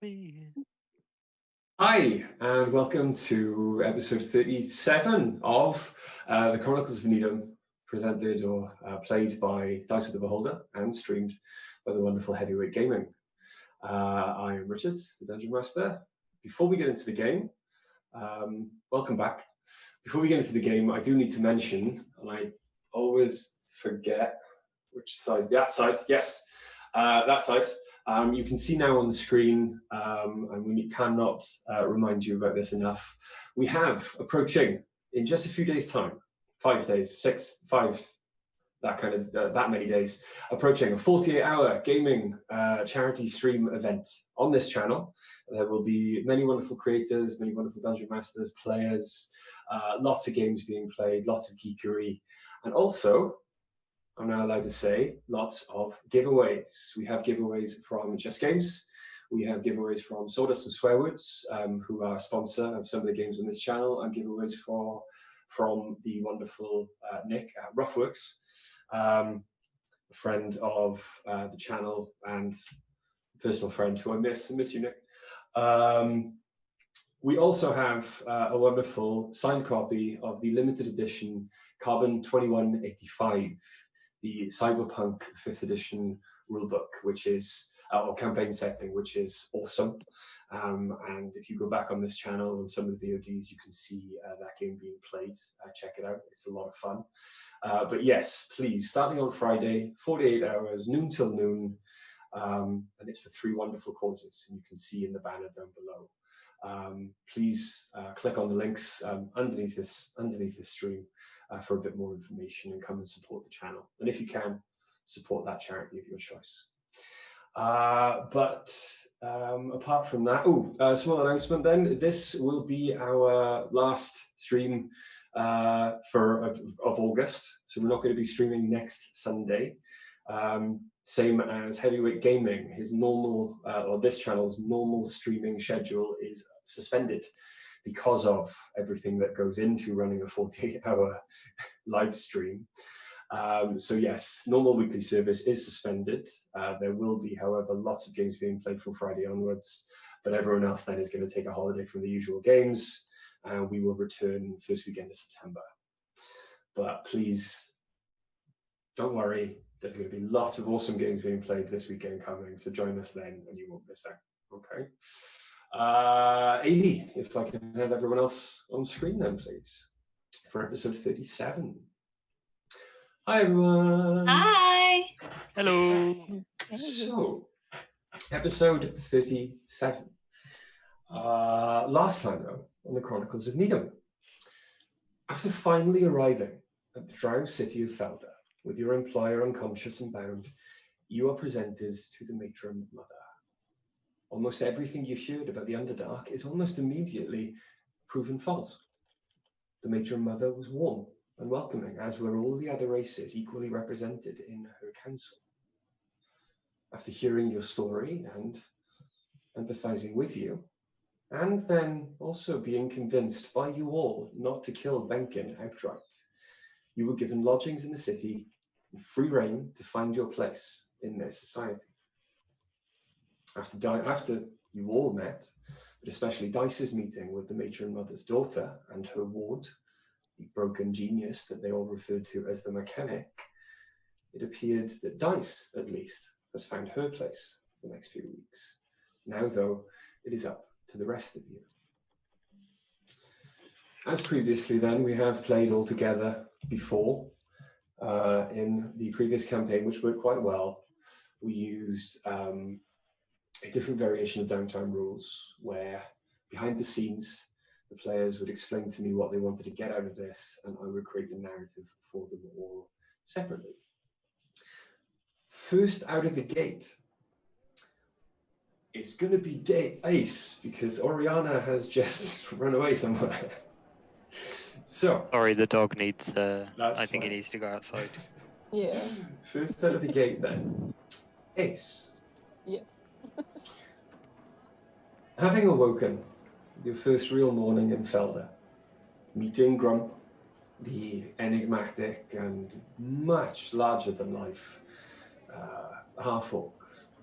me. Hi, and welcome to episode 37 of the Chronicles of Nidum, presented or played by Dice of the Beholder and streamed by the wonderful Heavyweight Gaming. I am Richard, the Dungeon Master. Before we get into the game, welcome back. Before we get into the game, I do need to mention, and I always forget which side, that side, yes, that side. You can see now on the screen, and we cannot remind you about this enough, we have approaching, in just a few days' time, 5 days, 6, 5, that many days, approaching a 48-hour gaming charity stream event on this channel. There will be many wonderful creators, many wonderful Dungeon Masters, players, lots of games being played, lots of geekery, and also, I'm now allowed to say, lots of giveaways. We have giveaways from Just Games. We have giveaways from Sawdust and Swearwoods, who are a sponsor of some of the games on this channel, and giveaways from the wonderful Nick at Roughworks, a friend of the channel and a personal friend who I miss you, Nick. We also have a wonderful signed copy of the limited edition Carbon 2185, the Cyberpunk 5th edition rulebook, which is, or campaign setting, which is awesome. And if you go back on this channel and some of the VODs, you can see that game being played. Check it out, it's a lot of fun. But yes, please, starting on Friday, 48 hours, noon till noon, and it's for 3 wonderful causes, and you can see in the banner down below. Please click on the links underneath this stream for a bit more information, and come and support the channel. And if you can, support that charity of your choice. But apart from that, small announcement then. This will be our last stream of August. So we're not going to be streaming next Sunday. Same as Heavyweight Gaming, his normal, or this channel's normal streaming schedule is suspended because of everything that goes into running a 48-hour live stream. So yes, normal weekly service is suspended. There will be, however, lots of games being played from Friday onwards, but everyone else then is going to take a holiday from the usual games, and we will return first weekend of September. But please, don't worry, there's going to be lots of awesome games being played this weekend coming, so join us then and you won't miss out. Okay. 80, if I can have everyone else on screen then, please, for episode 37. Hi, everyone. Hi. Hello. So, episode 37. Last time, though, on the Chronicles of Nidum. After finally arriving at the Drow City of Feldé, with your employer unconscious and bound, you are presented to the matron mother. Almost everything you've heard about the Underdark is almost immediately proven false. The matron mother was warm and welcoming, as were all the other races equally represented in her council. After hearing your story and empathizing with you, and then also being convinced by you all not to kill Benkin outright, you were given lodgings in the city and free rein to find your place in their society. After you all met, but especially Dice's meeting with the matron mother's daughter and her ward, the broken genius that they all referred to as the mechanic, it appeared that Dice, at least, has found her place for the next few weeks. Now, though, it is up to the rest of you. As previously, then, we have played all together before in the previous campaign, which worked quite well. We used a different variation of Downtime rules, where behind the scenes, the players would explain to me what they wanted to get out of this, and I would create a narrative for them all separately. First out of the gate, it's going to be Ace, because Oriana has just run away somewhere. So, Sorry, the dog needs, I think he needs to go outside. Yeah. First out of the gate then, Ace. Yes. Having awoken your first real morning in Feldé, meeting Grump, the enigmatic and much larger than life half-orc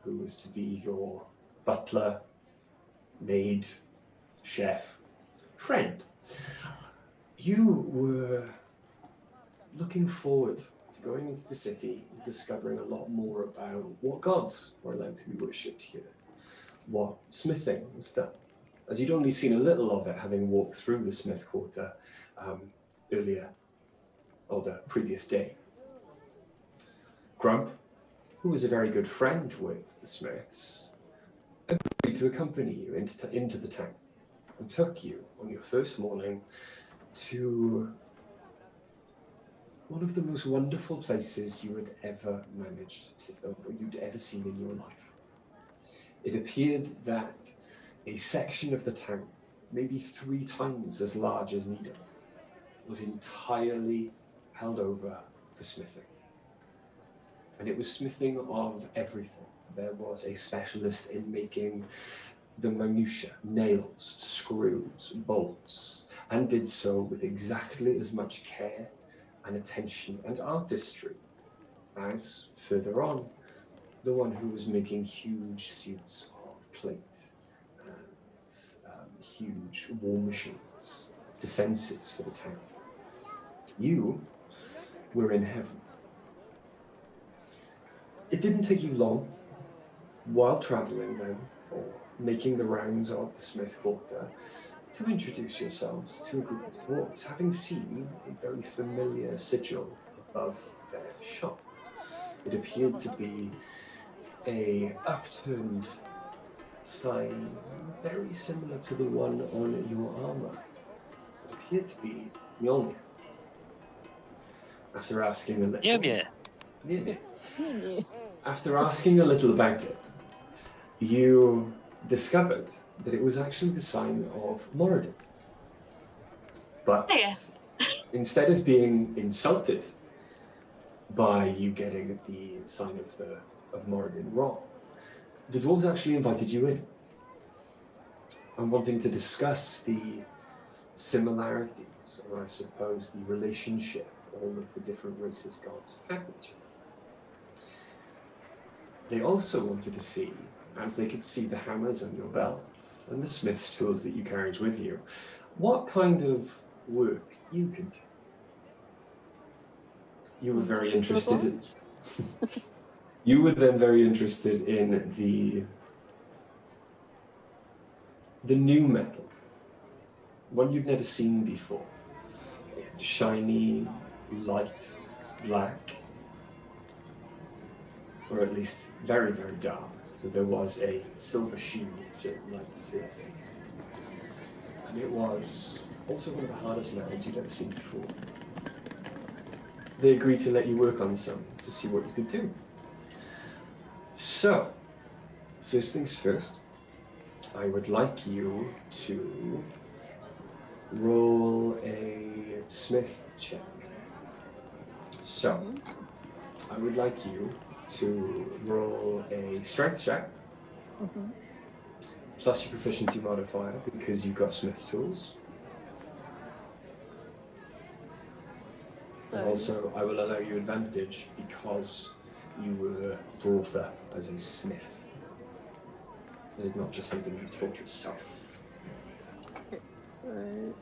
who was to be your butler, maid, chef, friend. You were looking forward to going into the city and discovering a lot more about what gods were allowed to be worshipped here, what smithing was done, as you'd only seen a little of it having walked through the Smith Quarter earlier, or the previous day. Grump, who was a very good friend with the Smiths, agreed to accompany you into the town and took you on your first morning to one of the most wonderful places you had ever managed to, or you'd ever seen in your life. It appeared that a section of the town, maybe 3 times as large as Nidum, was entirely held over for smithing. And it was smithing of everything. There was a specialist in making the minutiae, nails, screws, bolts, and did so with exactly as much care and attention and artistry as, further on, the one who was making huge suits of plate and huge war machines, defenses for the town. You were in heaven. It didn't take you long, while traveling then, or making the rounds of the Smith Quarter, to introduce yourselves to a group of dwarves, having seen a very familiar sigil above their shop. It appeared to be a upturned sign very similar to the one on your armor. It appeared to be Mjolnir. After asking a little... Yeah. After asking a little about it, you discovered that it was actually the sign of Moradin. But instead of being insulted by you getting the sign of Moradin wrong, the dwarves actually invited you in and wanting to discuss the similarities, or I suppose the relationship all of the different races gods had with each other. They also wanted to see, as they could see the hammers on your belts and the smith's tools that you carried with you, what kind of work you could do. You were very interested in... You were then very interested in the new metal, one you'd never seen before. Shiny, light, black, or at least very, very dark. There was a silver sheen with certain lights to it. And it was also one of the hardest metals you'd ever seen before. They agreed to let you work on some to see what you could do. So, first things first, I would like you to roll a smith check. So, I would like you to roll a strength check, plus your proficiency modifier because you've got smith tools. And also, I will allow you advantage because you were brought up as a smith. It is not just something you've taught yourself. Okay, so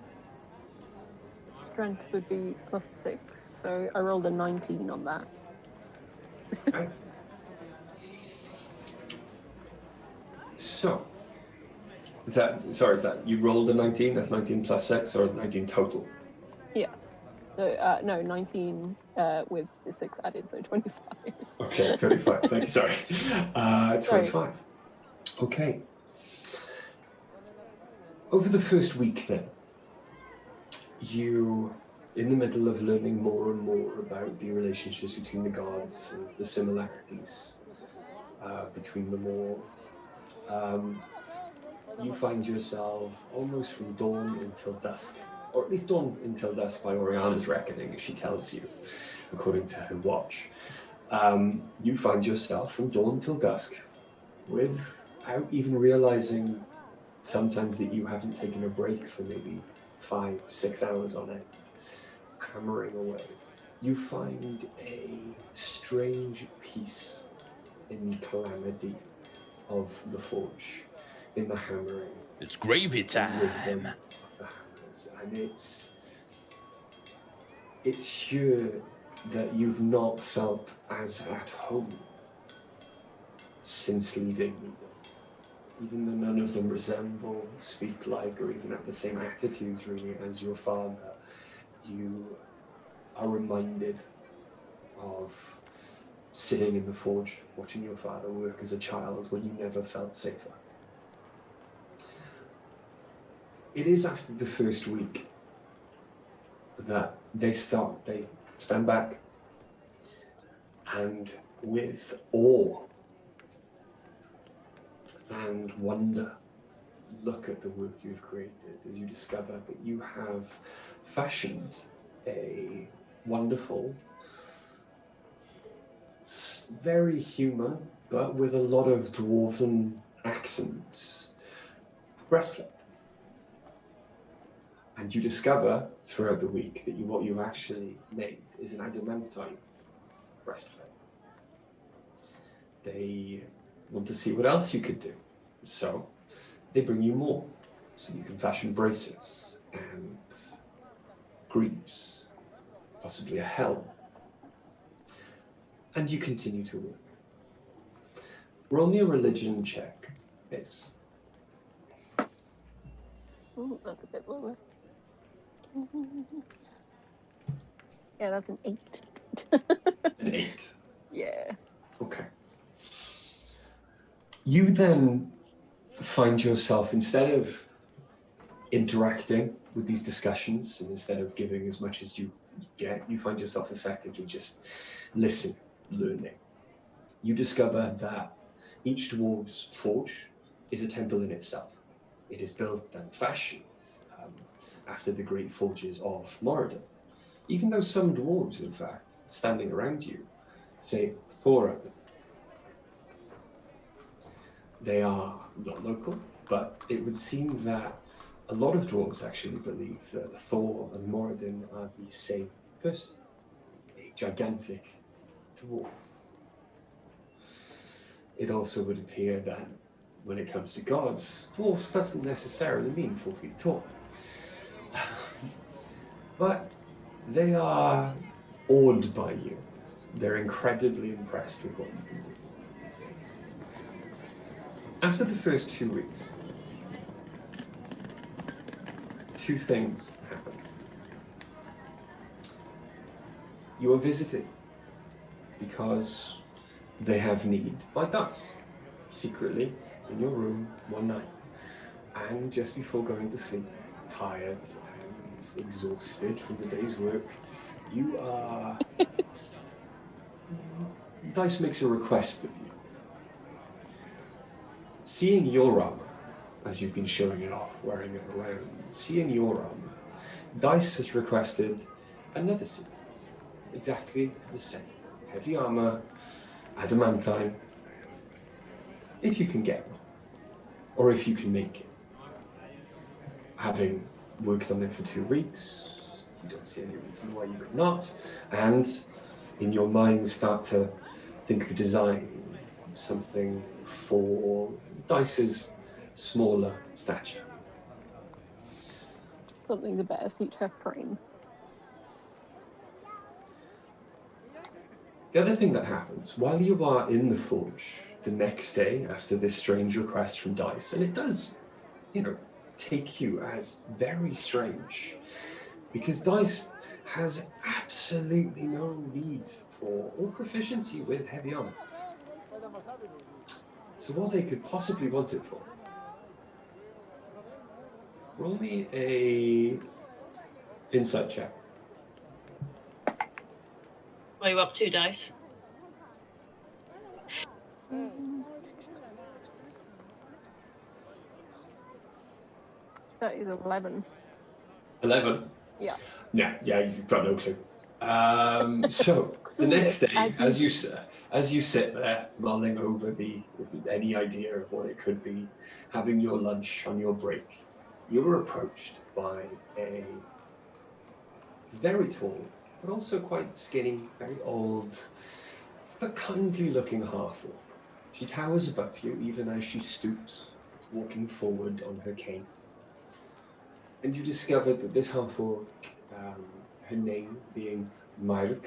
strength would be +6, so I rolled a 19 on that. Okay. So, is that you rolled a 19? That's 19 plus 6 or 19 total? Yeah. So, no, 19 with the 6 added, so 25. Okay, 25. Thank you, sorry. 25. Sorry. Okay. Over the first week then, you, in the middle of learning more and more about the relationships between the gods and the similarities between them all, you find yourself almost from dawn until dusk, or at least dawn until dusk by Oriana's reckoning, as she tells you, according to her watch. You find yourself from dawn till dusk without even realizing sometimes that you haven't taken a break for maybe 5-6 hours on end, hammering away. You find a strange peace in the calamity of the forge, in the hammering, It's gravy time. Rhythm of the hammers, and it's here that you've not felt as at home since leaving Nidum. Even though none of them resemble, speak like, or even have the same attitudes really as your father, you are reminded of sitting in the forge, watching your father work as a child when you never felt safer. It is after the first week that they stand back, and with awe and wonder, look at the work you've created as you discover that you have fashioned a wonderful, very human, but with a lot of dwarven accents, breastplate. And you discover throughout the week that what you've actually made is an adamantine breastplate. They want to see what else you could do. So they bring you more. So you can fashion braces and greaves, possibly a helm. And you continue to work. Roll me a religion check, Ace. Ooh, that's a bit lower. Yeah, that's an 8. An 8. Yeah. Okay. You then find yourself, instead of interacting with these discussions and instead of giving as much as you get, you find yourself effectively just listening, learning. You discover that each dwarf's forge is a temple in itself. It is built and fashioned after the great forges of Moradin. Even though some dwarves, in fact, standing around you, say Thora. They are not local, but it would seem that a lot of dwarves actually believe that Thor and Moradin are the same person, a gigantic dwarf. It also would appear that when it comes to gods, dwarfs doesn't necessarily mean 4 feet tall. But they are awed by you. They're incredibly impressed with what you can do. After the first 2 weeks, 2 things happen. You are visited because they have need by dice, secretly in your room one night. And just before going to sleep, tired and exhausted from the day's work, you are... Dice makes a request of you. Seeing your armor, as you've been showing it off, wearing it around, seeing your armor, Dice has requested another suit, exactly the same. Heavy armor, adamantine, if you can get one, or if you can make it. Having worked on it for 2 weeks, you don't see any reason why you could not, and in your mind start to think of a design, something for Dice's smaller stature. Something to better suit her frame. The other thing that happens, while you are in the forge the next day after this strange request from Dice, and it does, take you as very strange, because Dice has absolutely no need for or proficiency with heavy armor. So what they could possibly want it for? Roll me a insight check. Are you up 2 dice? That is 11. 11? Yeah. Yeah, you've got no clue. So the next day, as you sit there mulling over any idea of what it could be, having your lunch on your break, you were approached by a very tall, but also quite skinny, very old, but kindly looking half-orc. She towers above you even as she stoops walking forward on her cane. And you discover that this half-orc, her name being Myrk,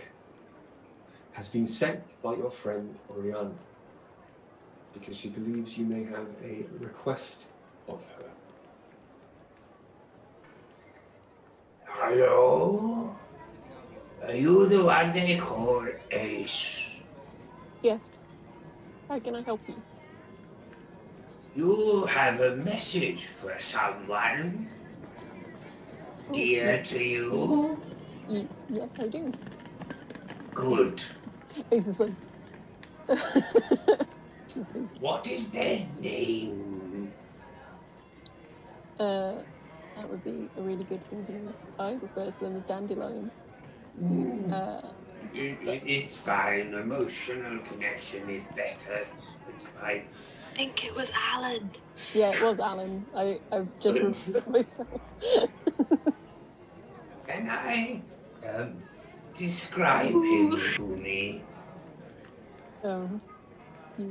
has been sent by your friend Oriana because she believes you may have a request of her. Hello? Are you the one they call Ace? Yes. How can I help you? You have a message for someone dear to you? Yes, I do. Good. Ace is like... What is their name? That would be a really good thing to know. I refer to them as dandelion. It's fine. Emotional connection is better. It's fine. I think it was Alan. Yeah, it was Alan. I've just remembered myself. Can I describe him to me? He's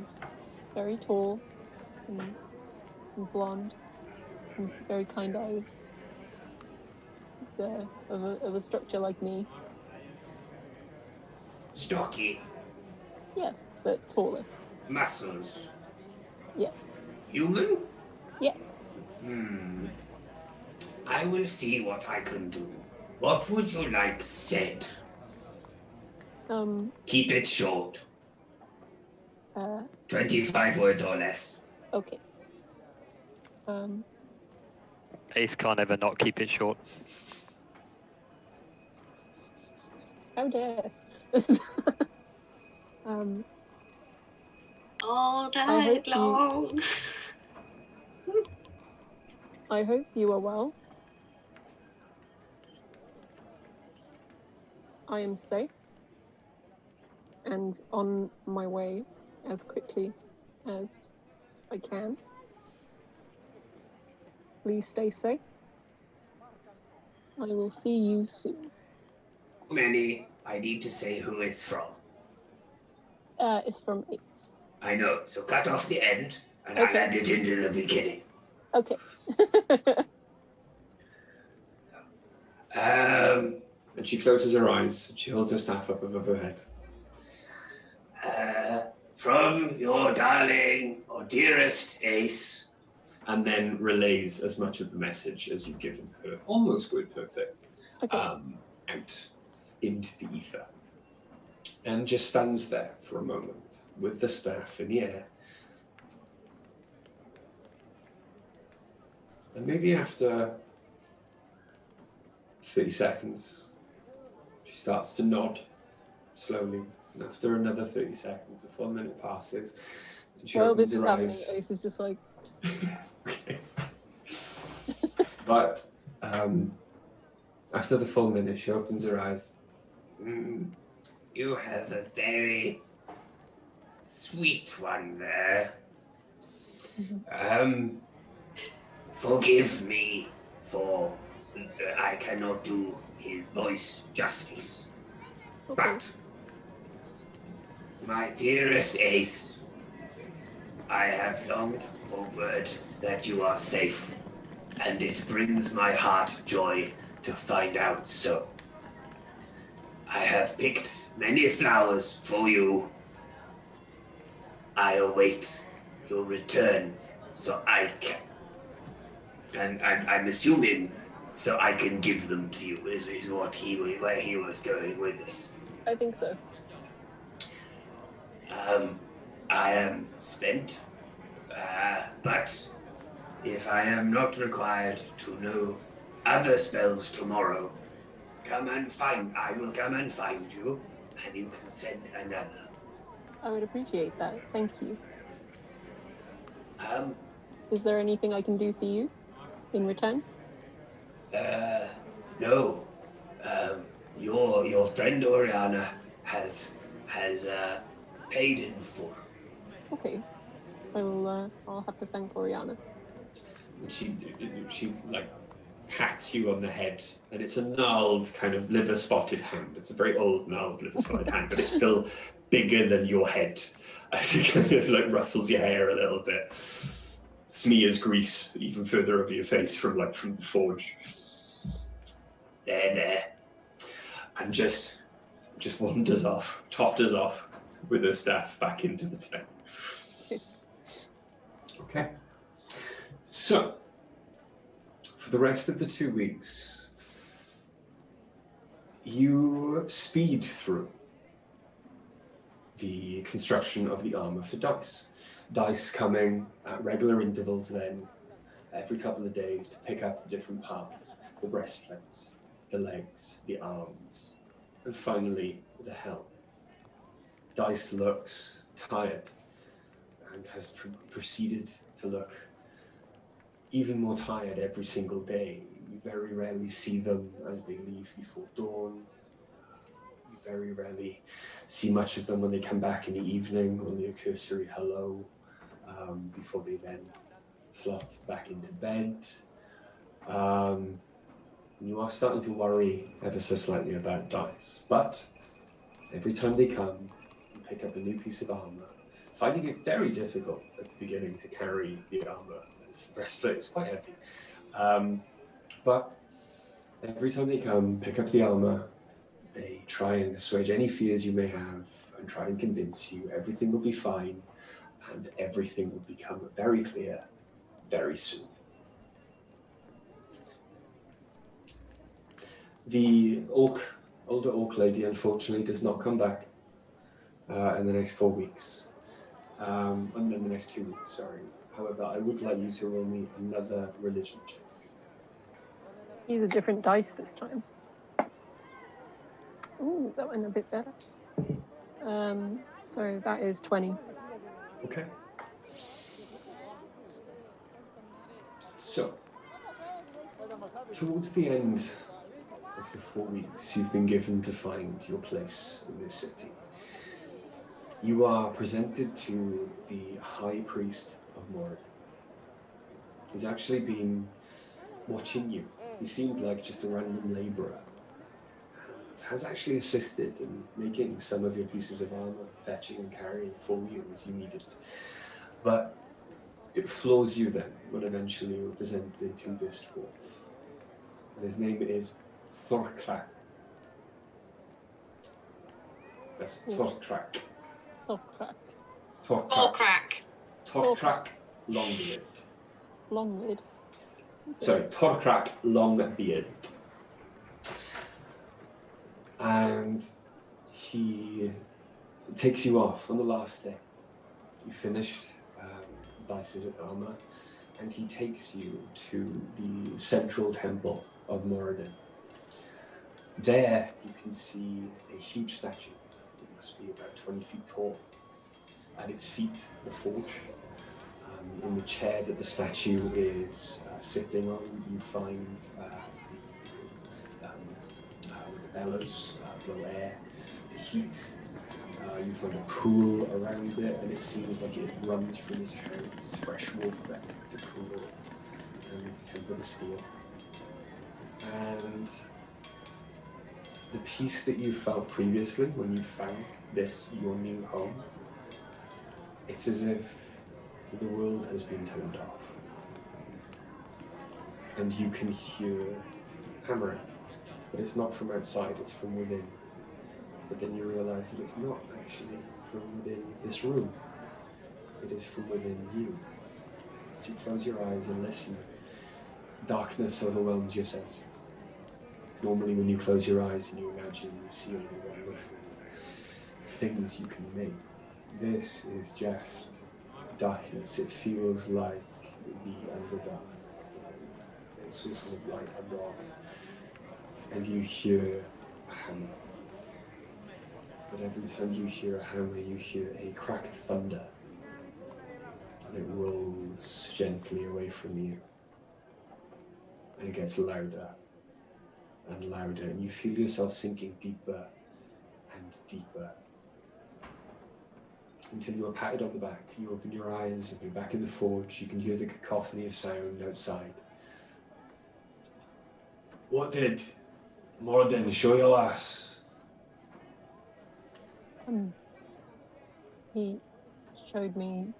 very tall and blonde and very kind eyes. He's of a structure like me. Stocky. Yes, but taller. Muscles. Yes. Human? Yes. I will see what I can do. What would you like said? Keep it short. 25 words or less. Okay. Ace can't ever not keep it short. How dare. All I day hope you- long. I hope you are well. I am safe and on my way as quickly as I can. Please stay safe. I will see you soon. Many, I need to say who it's from. It's from Ace. I know, so cut off the end, and Okay. I'll add it into the beginning. Okay. And she closes her eyes and she holds her staff up above her head. From your darling or dearest Ace. And then relays as much of the message as you've given her, almost word perfect, Okay. out into the ether. And just stands there for a moment with the staff in the air. And maybe after 30 seconds, she starts to nod slowly. And after another 30 seconds, a full minute passes. And she While opens this is her happening, eyes. Ace is just like, Okay. But after the full minute, she opens her eyes. You have a very sweet one there. Forgive me for I cannot do his voice justice. okay. But my dearest Ace, I have longed for word that you are safe, and it brings my heart joy to find out so. I have picked many flowers for you. I await your return so I can, and I'm assuming so I can give them to you is what where he was going with this. I think so. I am spent, but if I am not required to know other spells tomorrow, I will come and find you, and you can send another. I would appreciate that. Thank you. Um, Is there anything I can do for you in return? no. Your friend Oriana has paid in full. Okay. I'll have to thank Oriana. And she like pats you on the head, and it's a gnarled kind of liver-spotted hand. It's a very old gnarled liver-spotted hand, but it's still bigger than your head. As it kind of like ruffles your hair a little bit. smears grease even further over your face from the forge. There. And just wanders off, totters off with her staff back into the tent. Okay. So, for the rest of the 2 weeks, you speed through the construction of the armor for Dice. Dice coming at regular intervals then, every couple of days, to pick up the different parts, the breastplates, the legs, the arms, and finally the helm. Dice looks tired and has proceeded to look even more tired every single day. You very rarely see them as they leave before dawn. You very rarely see much of them when they come back in the evening, only a cursory hello, before they then flop back into bed. You are starting to worry ever so slightly about Dice, but every time they come, you pick up a new piece of armor, finding it very difficult at the beginning to carry the armor. The breastplate is quite heavy. But every time they come, pick up the armor, they try and assuage any fears you may have and try and convince you everything will be fine and everything will become very clear very soon. The older orc lady, unfortunately, does not come back in the next 4 weeks. In the next 2 weeks, sorry. However, I would like you to roll me another religion check. Use a different dice this time. Ooh, that went a bit better. So that is 20. Okay. So, towards the end of the 4 weeks you've been given to find your place in this city, you are presented to the High Priest of Moradin. He's actually been watching you. He seemed like just a random labourer, and has actually assisted in making some of your pieces of armour, fetching and carrying for you as you needed. But it floors you then when eventually you're presented to this dwarf. And his name is Thorkrak. That's Thorkrak. Thorkrak. Thorkrak Longbeard. Longbeard. Sorry, Thorkrak Longbeard. And he takes you off on the last day. You finished Dice's armor, and he takes you to the central temple of Moradin. There you can see a huge statue. It must be about 20 feet tall. At its feet, the forge. In the chair that the statue is sitting on, you find the bellows, blow air, the heat. You find a pool around it, and it seems like it runs from his hands, fresh water to cool and temper the steel. And the peace that you felt previously when you found this, your new home, it's as if the world has been turned off. And you can hear hammering, but it's not from outside, it's from within. But then you realize that it's not actually from within this room. It is from within you. As you close your eyes and listen, darkness overwhelms your senses. Normally when you close your eyes and you imagine you see all the wonderful things you can make, this is just darkness. It feels like the underdark. The sources of light are gone. And you hear a hammer. But every time you hear a hammer, you hear a crack of thunder. And it rolls gently away from you. And it gets louder and louder. And you feel yourself sinking deeper and deeper. Until you are patted on the back. You open your eyes and you're back in the forge. You can hear the cacophony of sound outside. What did Moradin show you last? He showed me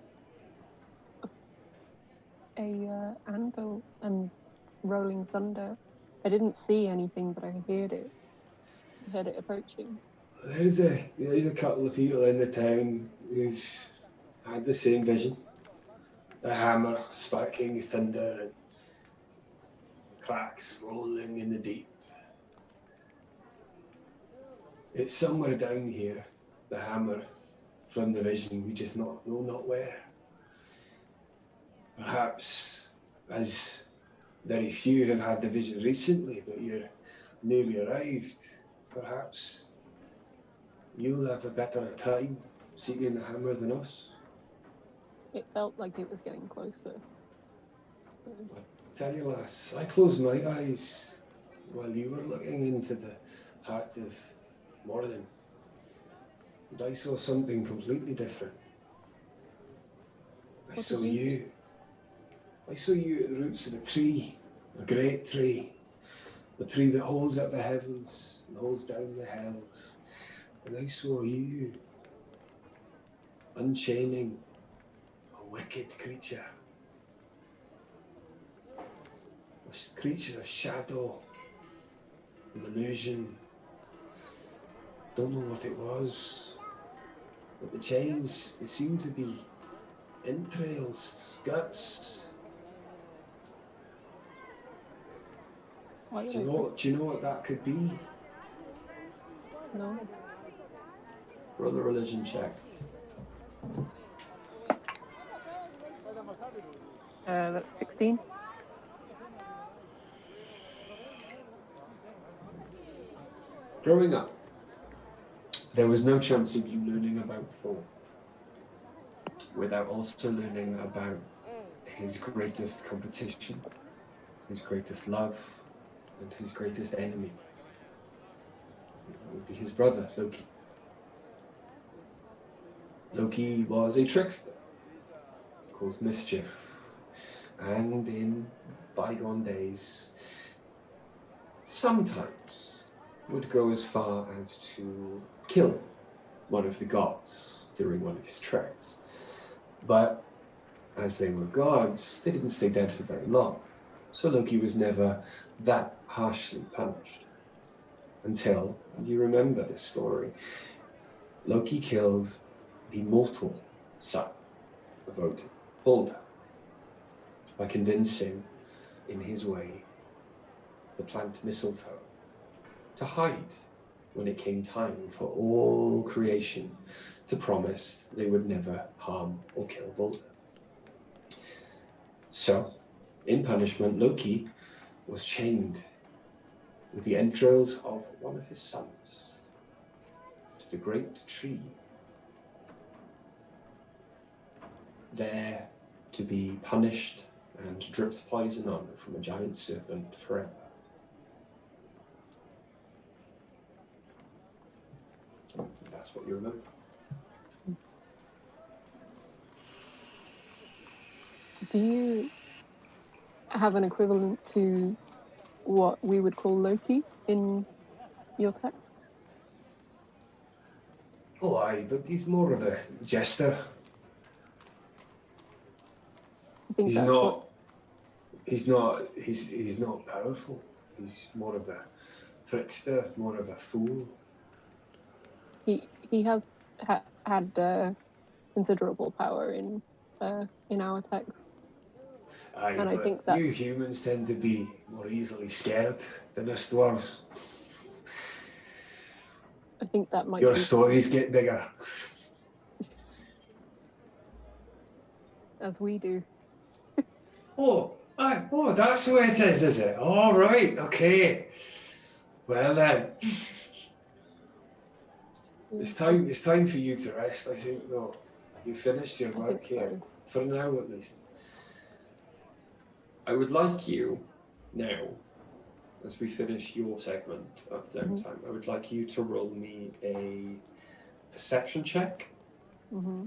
a anvil and rolling thunder. I didn't see anything, but I heard it. I heard it approaching. There's a couple of people in the town who've had the same vision. The hammer sparking thunder and cracks rolling in the deep. It's somewhere down here, the hammer from the vision, we just know not where. Perhaps, as very few have had the vision recently, but you're newly arrived, perhaps you'll have a better time seeking the hammer than us. It felt like it was getting closer. I tell you, lass, I closed my eyes while you were looking into the heart of Morden. And I saw something completely different. I saw you. I saw you at the roots of a tree, a great tree. A tree that holds up the heavens and holds down the hells. And I saw you unchaining a wicked creature. A creature of shadow and illusion. Don't know what it was. But the chains, they seem to be entrails, guts. Do you know what that could be? No. Roll a religion check. That's 16. Growing up, there was no chance of you learning about Thor without also learning about his greatest competition, his greatest love, and his greatest enemy. It would be his brother, Loki. Loki was a trickster, caused mischief, and in bygone days, sometimes would go as far as to kill one of the gods during one of his treks. But as they were gods, they didn't stay dead for very long. So Loki was never that harshly punished. Until, and you remember this story, Loki killed the mortal son of Odin, Balder, by convincing, in his way, the plant mistletoe to hide when it came time for all creation to promise they would never harm or kill Balder. So, in punishment, Loki was chained with the entrails of one of his sons to the great tree, there to be punished and dripped poison on from a giant serpent forever. That's what you remember. Do you have an equivalent to what we would call Loki in your texts? Oh, aye, but he's more of a jester. I think He's that's not. what. He's not powerful. He's more of a trickster, more of a fool. He has had considerable power in our texts. Aye, And I but think that you humans tend to be more easily scared than us dwarves. I think that might Your be stories get bigger. as we do. Oh, aye, oh, that's the way it is it? All right, okay. Well then, it's time for you to rest. I think, though, you finished your I work think here so. for now, at least. I would like you now, as we finish your segment of downtime, I would like you to roll me a perception check. Mm-hmm.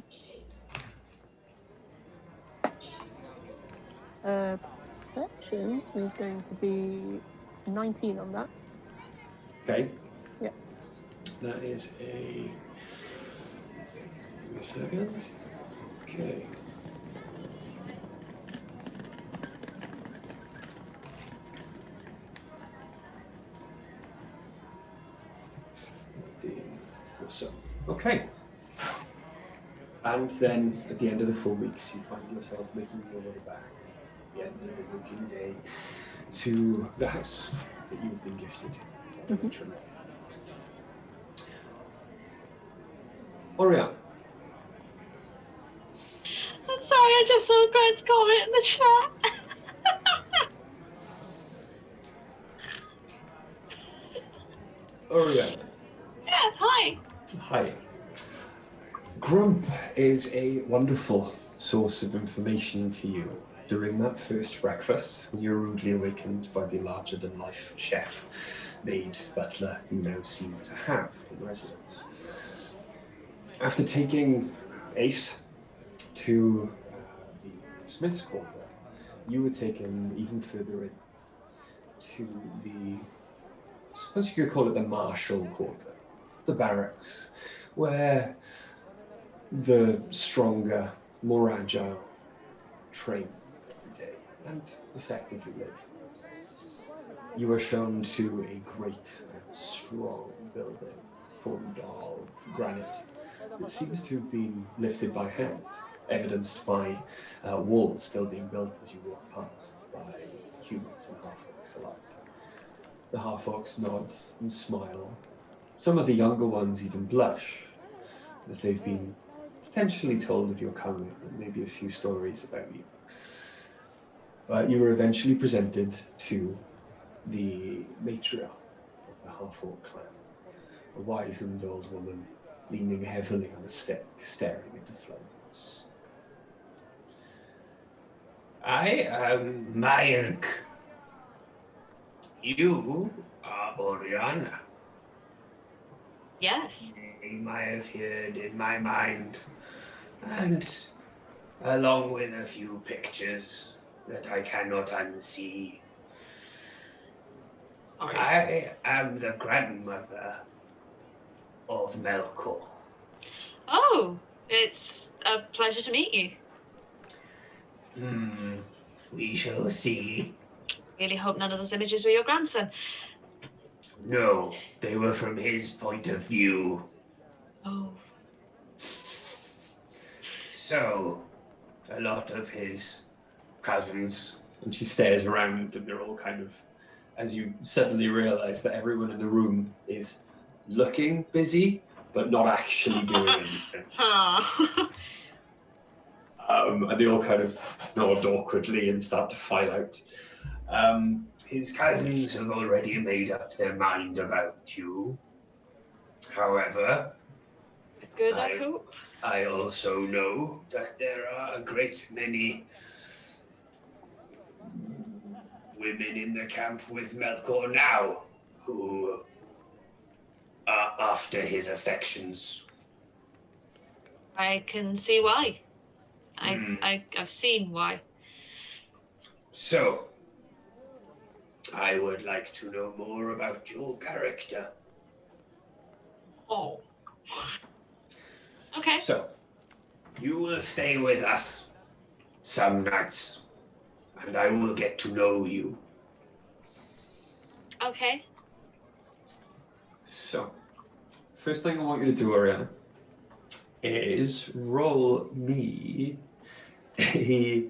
Perception is going to be 19 on that. Okay. Yeah. That is a. Give me a second. Okay. Okay. And then at the end of the 4 weeks, you find yourself making your way back at the end of the working day to the house that you have been gifted by the matron. Oriana. I'm sorry, I just saw Grant's comment in the chat. Oriana. Yeah, hi. Hi. Grump is a wonderful source of information to you. During that first breakfast, when you were rudely awakened by the larger-than-life chef, maid, butler you now seem to have in residence. After taking Ace to the Smith's Quarter, you were taken even further in to the, I suppose you could call it the Marshall Quarter, the barracks, where the stronger, more agile train every day and effectively live. You are shown to a great and strong building formed of granite that seems to have been lifted by hand, evidenced by walls still being built as you walk past by humans and half-orcs alike. The half-orcs nod and smile. Some of the younger ones even blush, as they've been potentially told of your coming and maybe a few stories about you. But you were eventually presented to the matriarch of the half-orc clan, a wizened old woman leaning heavily on a stick, staring into flames. I am Myrk. You are Oriana. Yes. Name I have heard in my mind, and along with a few pictures that I cannot unsee. Sorry. I am the grandmother of Melkor. Oh, it's a pleasure to meet you. We shall see. Really hope none of those images were your grandson. No, they were from his point of view. Oh. So, a lot of his cousins. And she stares around and they're all kind of, as you suddenly realize that everyone in the room is looking busy, but not actually doing anything. Huh. And they all kind of nod awkwardly and start to file out. His cousins have already made up their mind about you. However, Good, I hope. I also know that there are a great many women in the camp with Melkor now who are after his affections. I can see why. I've seen why. So, I would like to know more about your character. Oh. Okay. So, you will stay with us some nights, and I will get to know you. Okay. So, first thing I want you to do, Oriana, is roll me a...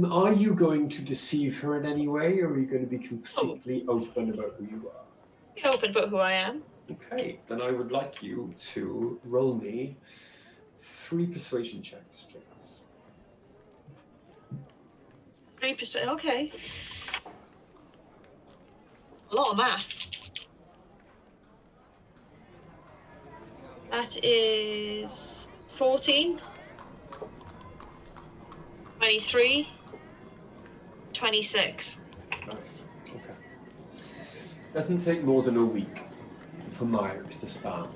Are you going to deceive her in any way, or are you going to be completely open about who you are? Be open about who I am. Okay, then I would like you to roll me 3 persuasion checks, please. 3%. Okay. A lot of math. That is 14, 23, 26. Nice. Okay. Doesn't take more than a week for Myrick to start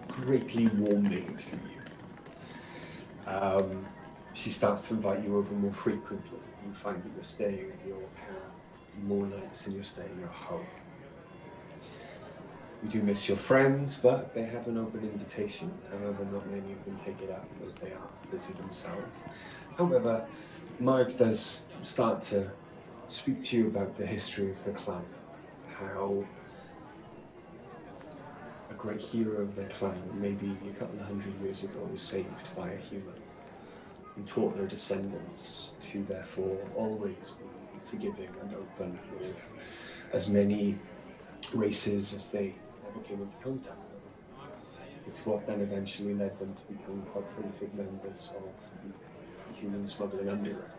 greatly warming to you. She starts to invite you over more frequently. You find that you're staying in your camp more nights than you're staying at your home. You do miss your friends, but they have an open invitation. However, not many of them take it up as they are busy themselves. However, Myrick does start to speak to you about the history of the clan, how a great hero of their clan, maybe a couple of 100 years ago, was saved by a human and taught their descendants to therefore always be forgiving and open with as many races as they ever came into contact with. It's what then eventually led them to become quite prolific members of the human smuggling underground,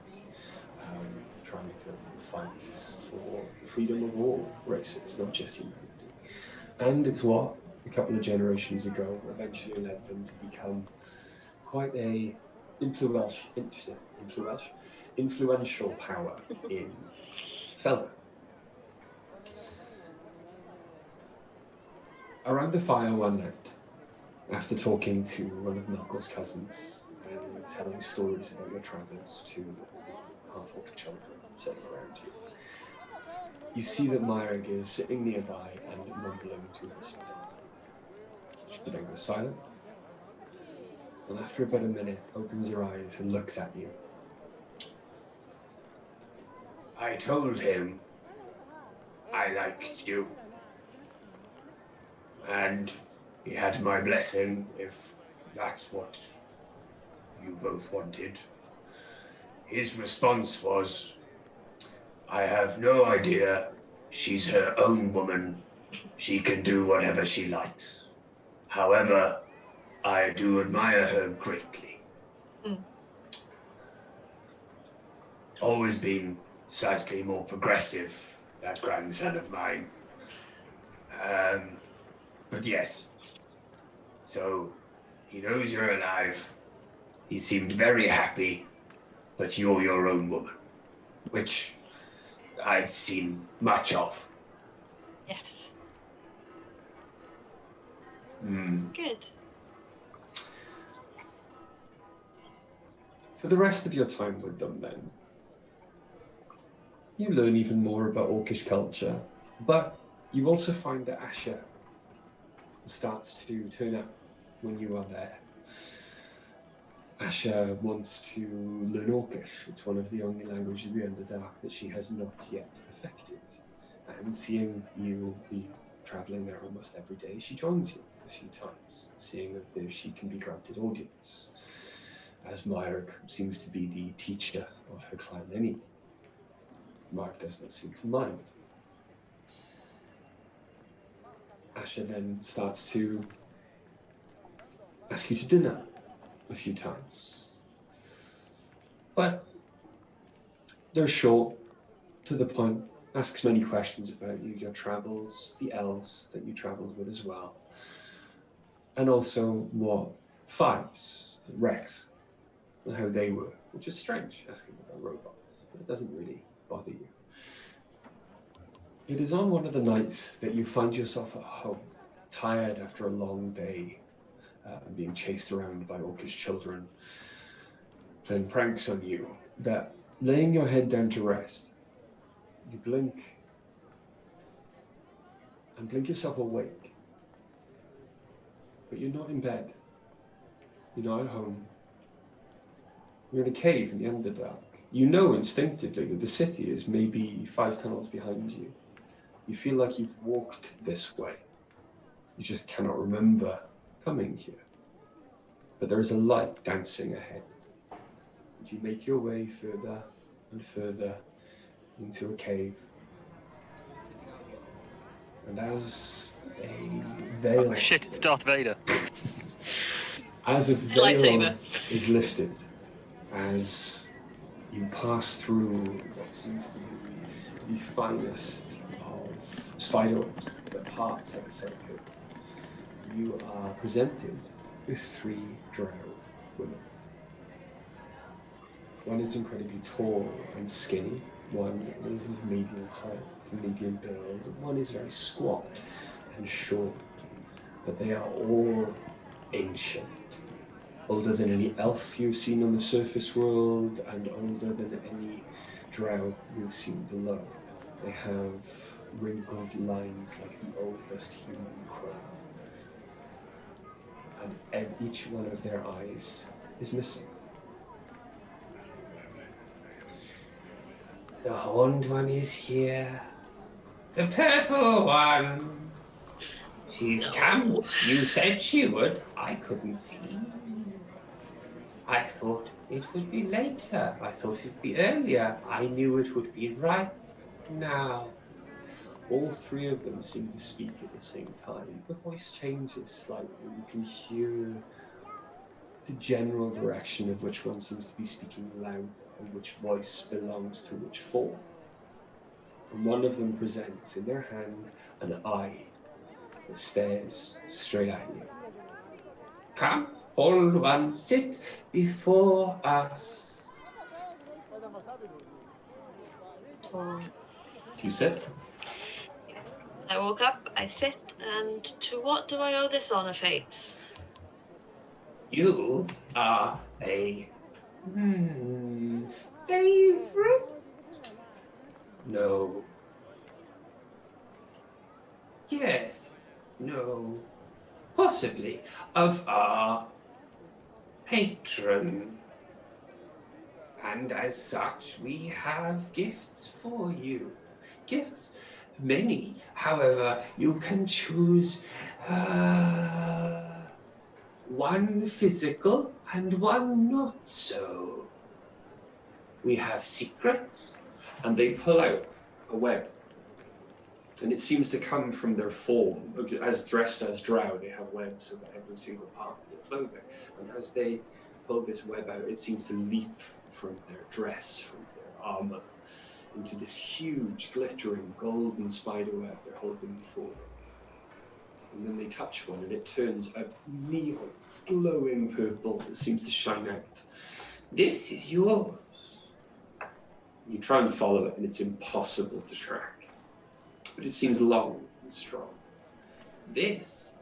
trying to fight for the freedom of all races, not just humanity. And it's what, a couple of generations ago, eventually led them to become quite a influential power in Feldé. Around the fire one night, after talking to one of Knuckles' cousins and telling stories about your travels to half-orc children sitting around you, you see that Myrag is sitting nearby and mumbling to herself. She then goes silent, and after about a minute, opens her eyes and looks at you. I told him I liked you. And he had my blessing, if that's what you both wanted. His response was, I have no idea. She's her own woman. She can do whatever she likes. However, I do admire her greatly. Always been slightly more progressive, that grandson of mine. But yes, so he knows you're alive. He seemed very happy, but you're your own woman, which I've seen much of. Yes. Good. For the rest of your time with them then, you learn even more about Orcish culture, but you also find that Asher starts to turn up when you are there. Asher wants to learn Orcish. It's one of the only languages of the Underdark that she has not yet perfected. And seeing you be traveling there almost every day, she joins you a few times, seeing if she can be granted audience, as Myrag seems to be the teacher of her clan anyway. Mark does not seem to mind. Asher then starts to ask you to dinner a few times. But they're short, to the point, asks many questions about you, your travels, the elves that you traveled with as well, and also what Fives, Rex, and how they were, which is strange, asking about robots, but it doesn't really bother you. It is on one of the nights that you find yourself at home, tired after a long day, being chased around by Orcish children, playing pranks on you, that laying your head down to rest, you blink, and blink yourself awake. But you're not in bed. You're not at home. You're in a cave in the Underdark. You know instinctively that the city is maybe 5 tunnels behind you. You feel like you've walked this way. You just cannot remember coming here. But there is a light dancing ahead. And you make your way further and further into a cave. And as a veil... Oh shit, it's Darth Vader. As a veil Lightsaber. is lifted, as you pass through what seems to be the finest of spiderwebs that parts like a circle, you are presented with 3 drow women. One is incredibly tall and skinny, one is of medium height and medium build, and one is very squat and short, but they are all ancient. Older than any elf you've seen on the surface world, and older than any drow you've seen below. They have wrinkled lines like the oldest human crow. And each one of their eyes is missing. The horned one is here. The purple one. She's No. come. You said she would. I couldn't see. I thought it would be later. I thought it'd be earlier. I knew it would be right now. All three of them seem to speak at the same time. The voice changes slightly. You can hear the general direction of which one seems to be speaking loud and which voice belongs to which form. And one of them presents in their hand an eye that stares straight at you. Come, all one, sit before us. Oh. Do you sit? I woke up, I sit, and to what do I owe this honor, Fates? You are a favorite? No. Yes. No. Possibly. Of our patron. And as such, we have gifts for you. Gifts, many. However, you can choose one physical and one not so. We have secrets. And they pull out a web. And it seems to come from their form. As dressed as Drow, they have webs over every single part of their clothing. And as they pull this web out, it seems to leap from their dress, from their armor, into this huge, glittering, golden spider web they're holding before them. And then they touch one, and it turns a neon, glowing purple that seems to shine out. This is yours. You try and follow it, and it's impossible to track. But it seems long and strong. This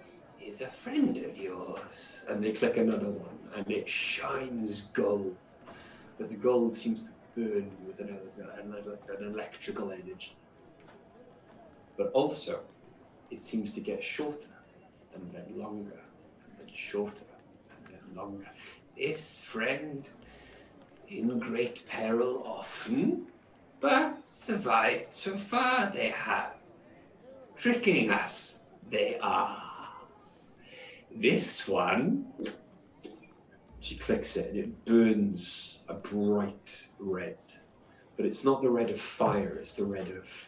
is a friend of yours. And they click another one, and it shines gold. But the gold seems to burn with an electrical energy. But also, it seems to get shorter, and then longer, and then shorter, and then longer. This friend in great peril often, but survived so far they have. Tricking us, they are. This one, She clicks it, and it burns a bright red. But it's not the red of fire, it's the red of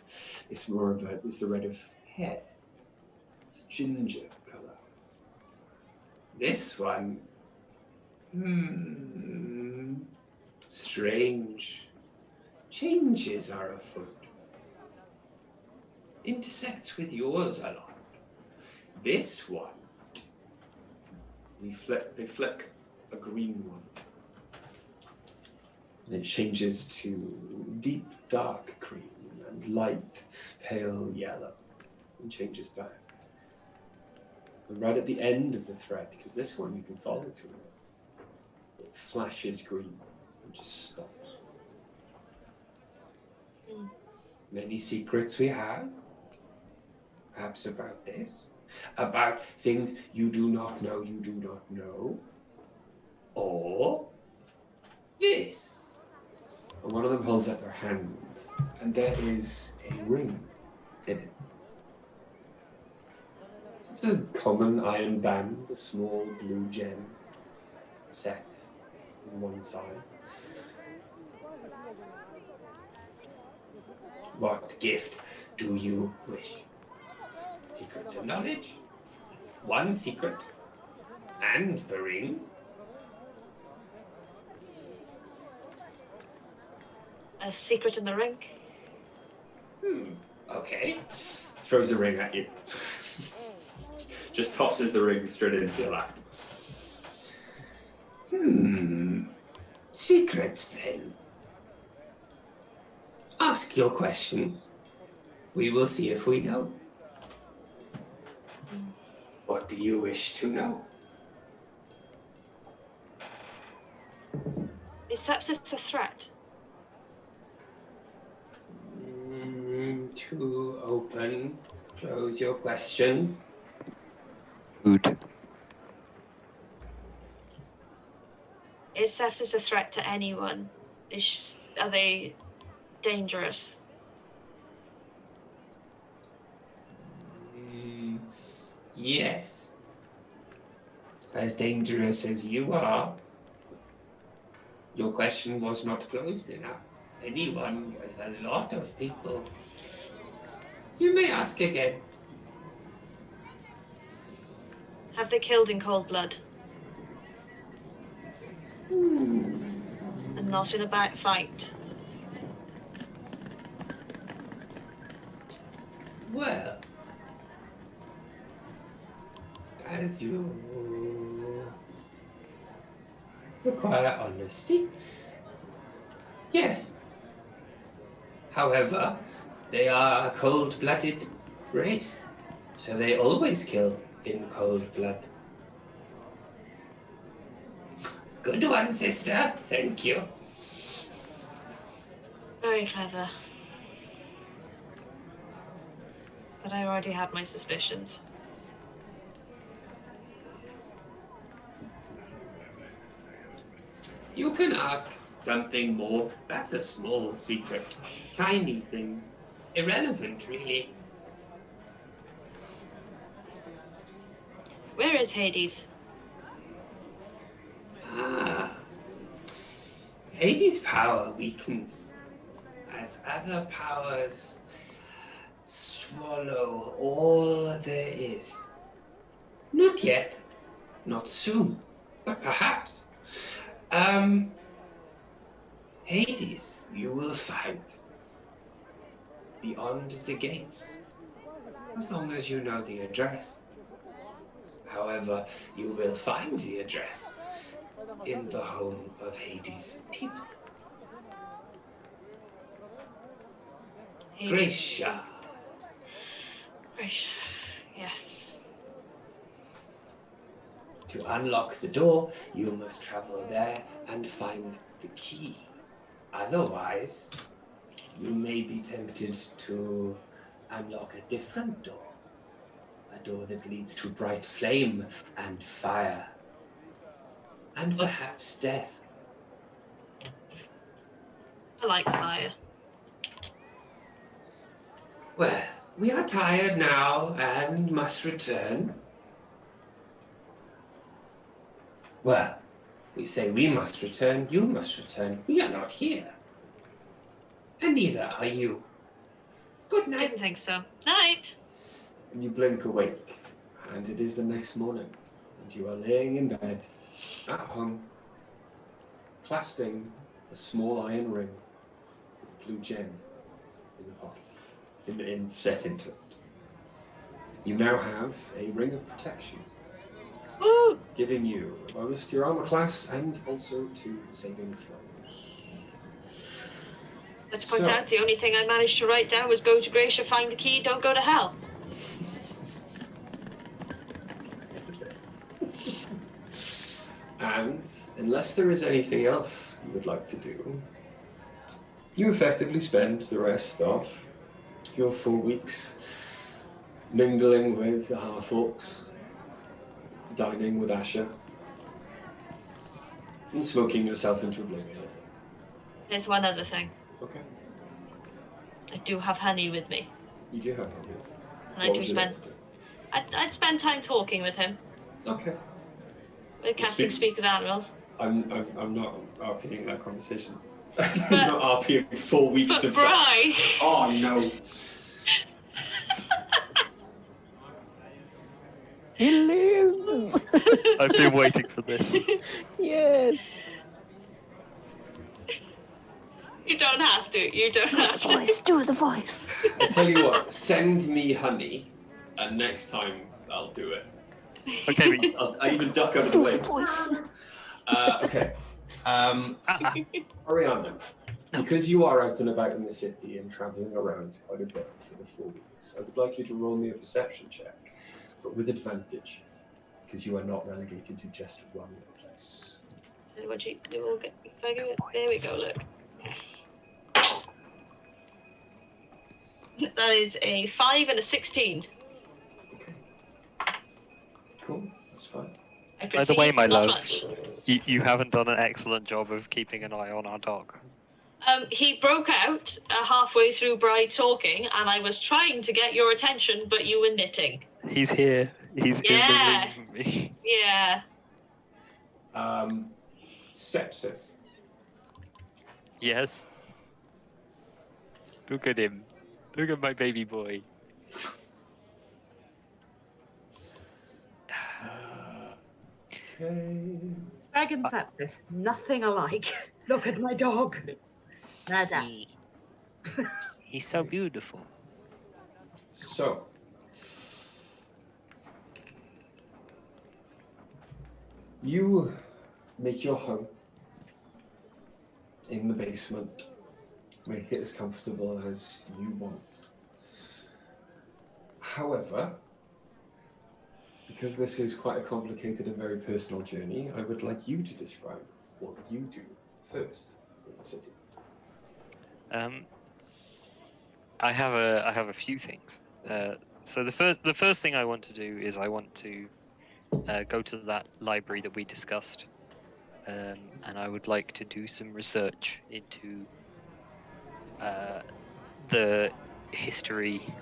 hair. It's ginger color. this one, strange. Changes are afoot. Intersects with yours a lot. This one, They flick a green one. And it changes to deep dark green and light pale yellow and changes back. And right at the end of the thread, because this one you can follow through, it flashes green and just stops. many secrets we have. Perhaps about this. About things you do not know. Or this. And one of them holds up their hand, and there is a ring in it. It's a common iron band, a small blue gem set on one side. What gift do you wish? Secrets of knowledge? One secret? And the ring? A secret in the ring? Okay. Throws the ring at you. Just tosses the ring straight into your lap. Secrets then. Ask your questions. We will see if we know. What do you wish to know? Is sepsis a threat? To open, close your question. Food. Is sepsis a threat to anyone? Are they dangerous? Yes. As dangerous as you are. Your question was not closed enough. Anyone with a lot of people. You may ask again. Have they killed in cold blood? And not in a back fight? Well, as you require honesty, yes. However, they are a cold-blooded race, so they always kill in cold blood. Good one, sister. Thank you. Very clever. But I already had my suspicions. You can ask something more. That's a small secret. Tiny thing. Irrelevant, really. Where is Hades? Hades' power weakens as other powers swallow all there is. Not yet. Not soon. But perhaps. Hades, you will find beyond the gates, as long as you know the address. However, you will find the address in the home of Hades' people. Gracia. Gracia, yes. To unlock the door, you must travel there and find the key. Otherwise, you may be tempted to unlock a different door. A door that leads to bright flame and fire. And perhaps death. I like fire. Well, we are tired now and must return. Well, we say we must return, you must return. We are not here. And neither are you. Good night. Didn't think so. Night. And you blink awake, and it is the next morning, and you are laying in bed, at home, clasping a small iron ring with a blue gem in the pocket, set into it. You now have a ring of protection, Woo! giving you a bonus to your armor class and also to saving throws. Let's point out the only thing I managed to write down was go to Gracia, find the key, don't go to hell. And unless there is anything else you would like to do, you effectively spend the rest of your 4 weeks mingling with the half-orcs, dining with Asher, and smoking yourself into oblivion. There's one other thing. Okay. I do have honey with me. You do have honey. And I do spend... I'd spend time talking with him. Okay. With casting speak with animals. I'm not RPing that conversation. I'm not RPing 4 weeks but of Bri! Oh no. He lives! I've been waiting for this. Yes! You don't have to. You don't have to. Voice, do the voice. I tell you what, send me honey, and next time I'll do it. Okay, but I even duck out of the way. Voice. Okay. Ariana, because you are out and about in the city and traveling around quite a bit for the 4 weeks, I would like you to roll me a perception check, but with advantage, because you are not relegated to just one place. And what you do, we'll get, if I give it, there we go, look. That is a 5 and a 16. Okay. Cool, that's fine. by the way, my not love, much. you haven't done an excellent job of keeping an eye on our dog. He broke out halfway through Bri talking, and I was trying to get your attention, but you were knitting. He's here. He's Yeah. in the room with me. Yeah. Sepsis. Yes. Look at him. Look at my baby boy. Okay. Dragon sepsis, nothing alike. Look at my dog. Nada. He's so beautiful. So, you make your home in the basement, make it as comfortable as you want. However, because this is quite a complicated and very personal journey, I would like you to describe what you do first in the city. I have a few things. So the first thing I want to do is I want to go to that library that we discussed, and I would like to do some research into the history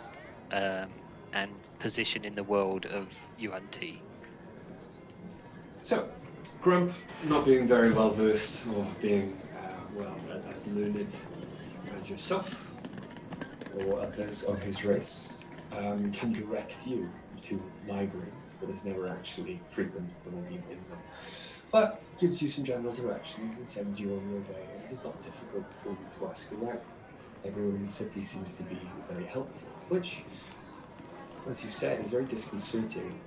and position in the world of Yuan-Ti. So, Grump, not being very well versed or being as learned as yourself or others of his race, can direct you to libraries, but has never actually frequented them or been in them. But gives you some general directions and sends you on your way. And it's not difficult for you to ask around. Everyone in the city seems to be very helpful, which, as you said, is very disconcerting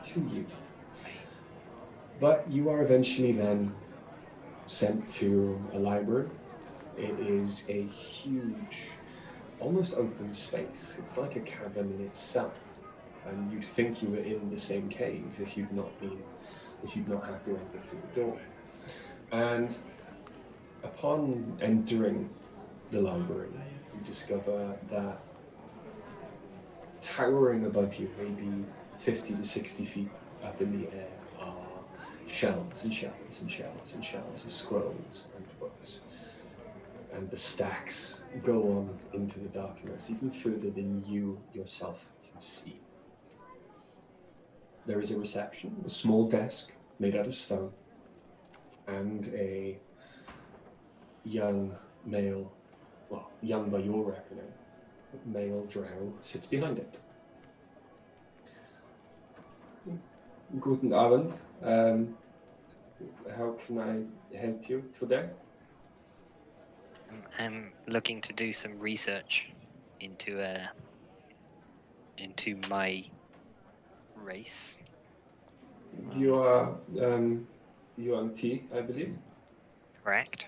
to you. But you are eventually then sent to a library. It is a huge, almost open space. It's like a cavern in itself. And you'd think you were in the same cave if you'd not had to enter through the door. And upon entering the library, you discover that towering above you, maybe 50 to 60 feet up in the air, are shelves and shelves and shelves and shelves of scrolls and books. And the stacks go on into the darkness, even further than you yourself can see. There is a reception, a small desk made out of stone, and a young male, well, young by your reckoning, male drow sits behind it. Guten Abend. How can I help you today? I'm looking to do some research into my race. You are Yuan-Ti, I believe. Correct.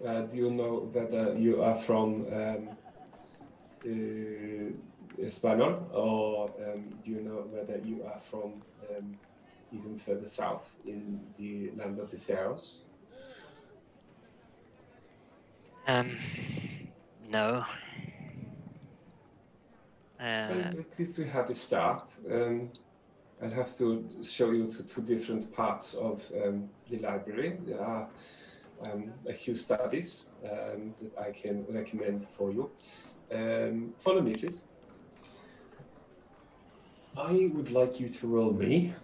Do you know whether you are from Espanol, or do you know whether you are from even further south in the land of the pharaohs? No. Well, at least we have a start. I'll have to show you to two different parts of the library. There are a few studies that I can recommend for you. Follow me, please. I would like you to roll me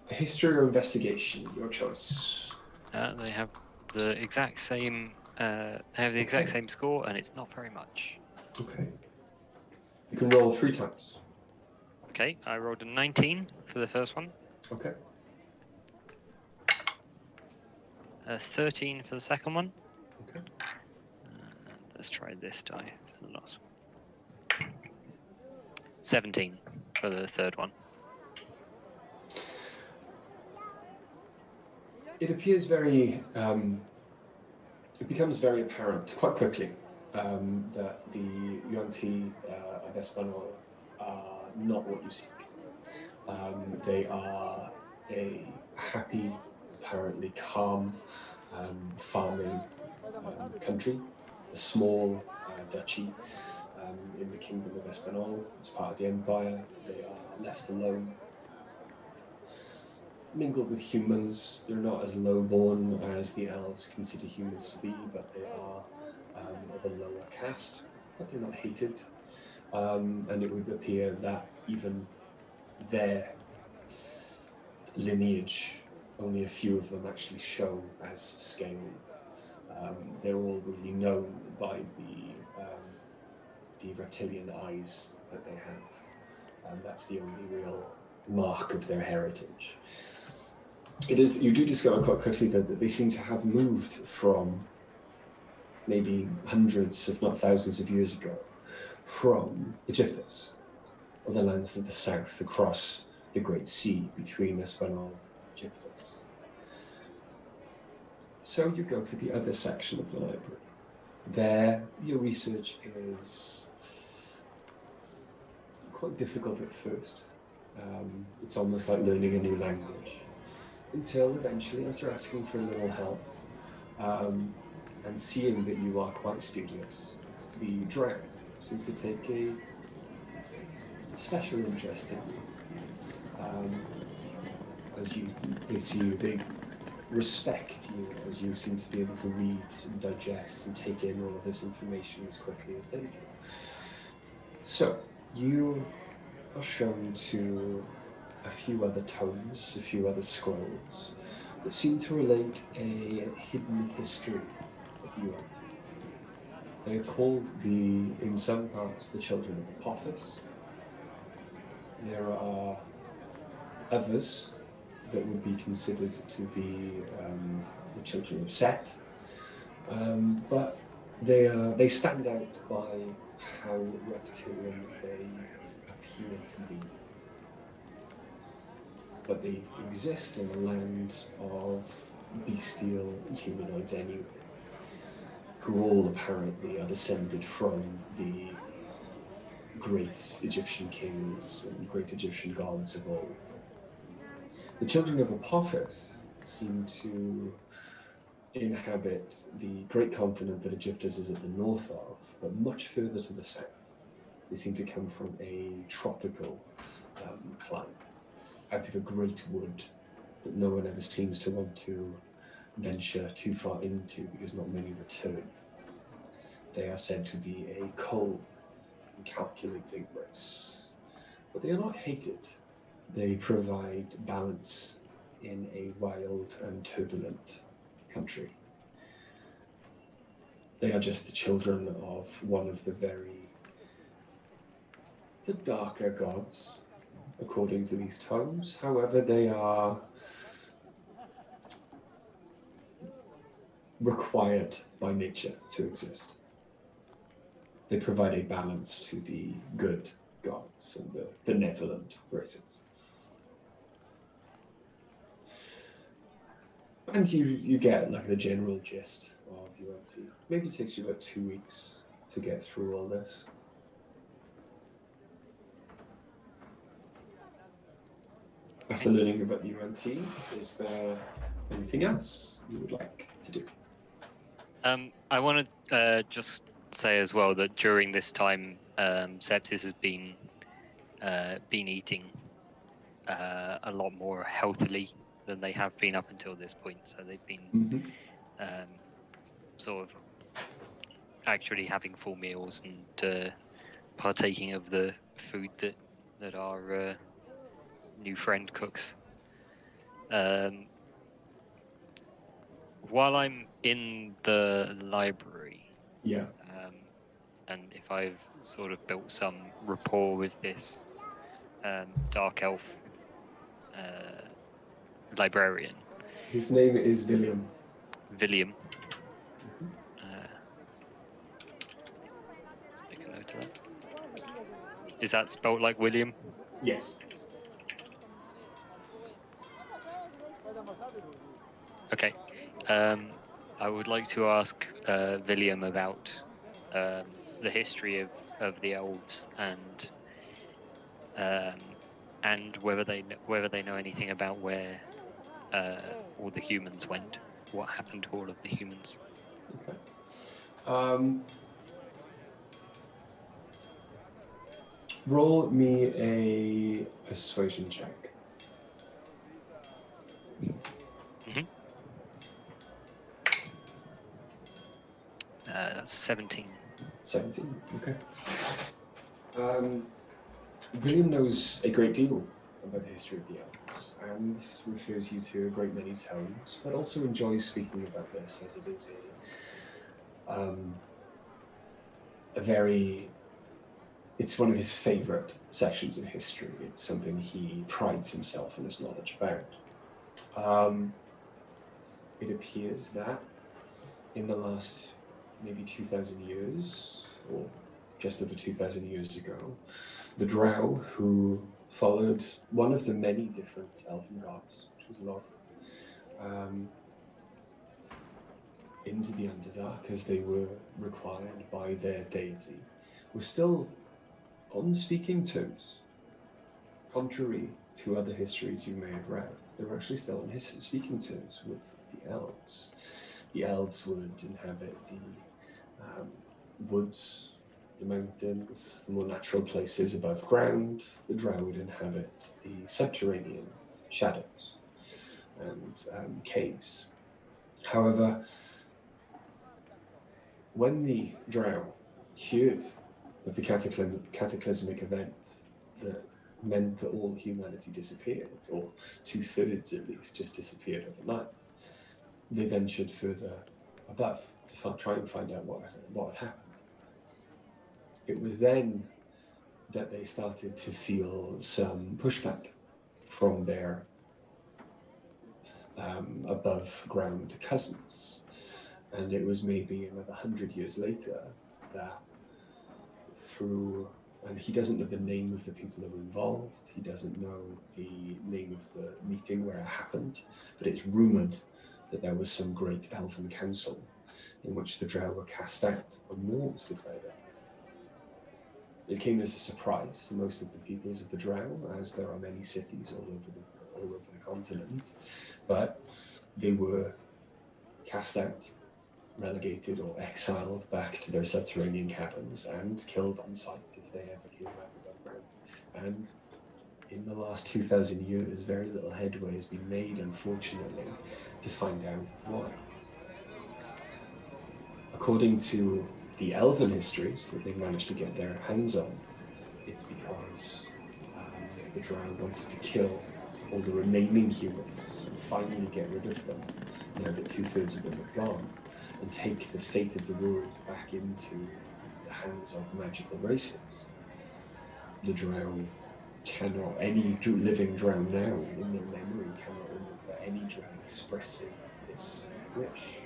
history or investigation, your choice. They have the exact same. They have the exact same score, and it's not very much. Okay. You can roll 3 times. Okay, I rolled a 19 for the first one. Okay. 13 for the second one. Okay. Let's try this die for the last one. 17 for the third one. It appears very, it becomes very apparent quite quickly that the Yuan-Ti of Espanol are not what you seek. They are a happy, apparently calm, farming country, a small duchy in the Kingdom of Espanol. As part of the Empire, they are left alone. Mingled with humans. They're not as low-born as the elves consider humans to be, but they are of a lower caste. But they're not hated. and it would appear that even their lineage, only a few of them actually show as scaled. They're all really known by the reptilian eyes that they have, and that's the only real mark of their heritage. You do discover quite quickly that they seem to have moved from maybe hundreds, if not thousands of years ago, from Egyptus, or the lands of the south, across the Great Sea between Espanol and Egyptus. So you go to the other section of the library. There, your research is quite difficult at first. It's almost like learning a new language, until eventually, after asking for a little help, and seeing that you are quite studious, the Drow seems to take a special interest in you. As they see you, they respect you, as you seem to be able to read and digest and take in all of this information as quickly as they do. So, you are shown to a few other tomes, a few other scrolls that seem to relate a hidden history of UNT. They are called in some parts, the Children of Apophis. There are others that would be considered to be the Children of Set, but they stand out by how reptilian they appear to be. But they exist in a land of bestial humanoids anyway, who all apparently are descended from the great Egyptian kings and great Egyptian gods of old. The Children of Apophis seem to inhabit the great continent that Egyptus is at the north of, but much further to the south. They seem to come from a tropical climate, out of a great wood that no one ever seems to want to venture too far into because not many return. They are said to be a cold and calculating race, but they are not hated. They provide balance in a wild and turbulent country. They are just the children of one of the darker gods, according to these tomes. However, they are required by nature to exist. They provide a balance to the good gods and the benevolent races. And you get like the general gist of UNT. Maybe it takes you about 2 weeks to get through all this. After learning about UNT, is there anything else you would like to do? I want to just say as well that during this time, Septis has been eating a lot more healthily than they have been up until this point. So they've been sort of actually having full meals and partaking of the food that our new friend cooks. While I'm in the library, and if I've sort of built some rapport with this dark elf librarian. His name is William. William. Make a note of that. Is that spelled like William? Yes. Okay. I would like to ask William about the history of the elves and whether they know anything about where all the humans went. What happened to all of the humans? Okay. Roll me a persuasion check. That's 17. 17, okay. William knows a great deal about the history of the elves and refers you to a great many tomes, but also enjoys speaking about this as it is a very. It's one of his favourite sections of history. It's something he prides himself in his knowledge about. It appears that in the last maybe 2,000 years, or just over 2,000 years ago, the Drow, who followed one of the many different elven gods, which was Lorth, into the Underdark as they were required by their deity, were still on speaking terms. Contrary to other histories you may have read, they were actually still on speaking terms with the elves. The elves would inhabit the woods, the mountains, the more natural places above ground. The Drow would inhabit the subterranean shadows and caves. However, when the Drow heard of the cataclysmic event that meant that all humanity disappeared, or 2/3 at least just disappeared overnight, they ventured further above to try and find out what had happened. It was then that they started to feel some pushback from their above ground cousins. And it was maybe another 100 years later that and he doesn't know the name of the people that were involved, he doesn't know the name of the meeting where it happened, but it's rumoured that there was some great elven council in which the Drow were cast out and war was declared out. It came as a surprise to most of the peoples of the Drow, as there are many cities all over the continent, but they were cast out, relegated or exiled back to their subterranean caverns and killed on sight if they ever came back above ground. And in the last 2,000 years, very little headway has been made, unfortunately, to find out why. According to the elven histories that they've managed to get their hands on, it's because the Drow wanted to kill all the remaining humans and finally get rid of them, now that 2/3 of them are gone, and take the fate of the world back into the hands of magical races. The Drow cannot, any living Drow now in their memory cannot remember any Drow expressing this wish.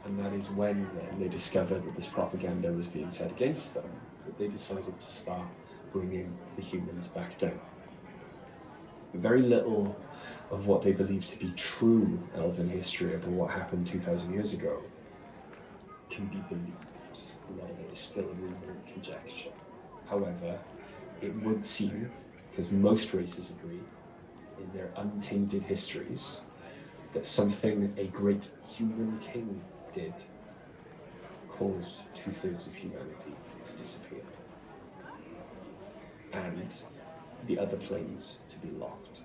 And that is when they discovered that this propaganda was being said against them, that they decided to start bringing the humans back down. Very little of what they believe to be true elven history about what happened 2,000 years ago can be believed. A lot of it is still a rumor and conjecture. However, it would seem, because most races agree, in their untainted histories, that something a great human king did caused 2/3 of humanity to disappear, and the other planes to be locked.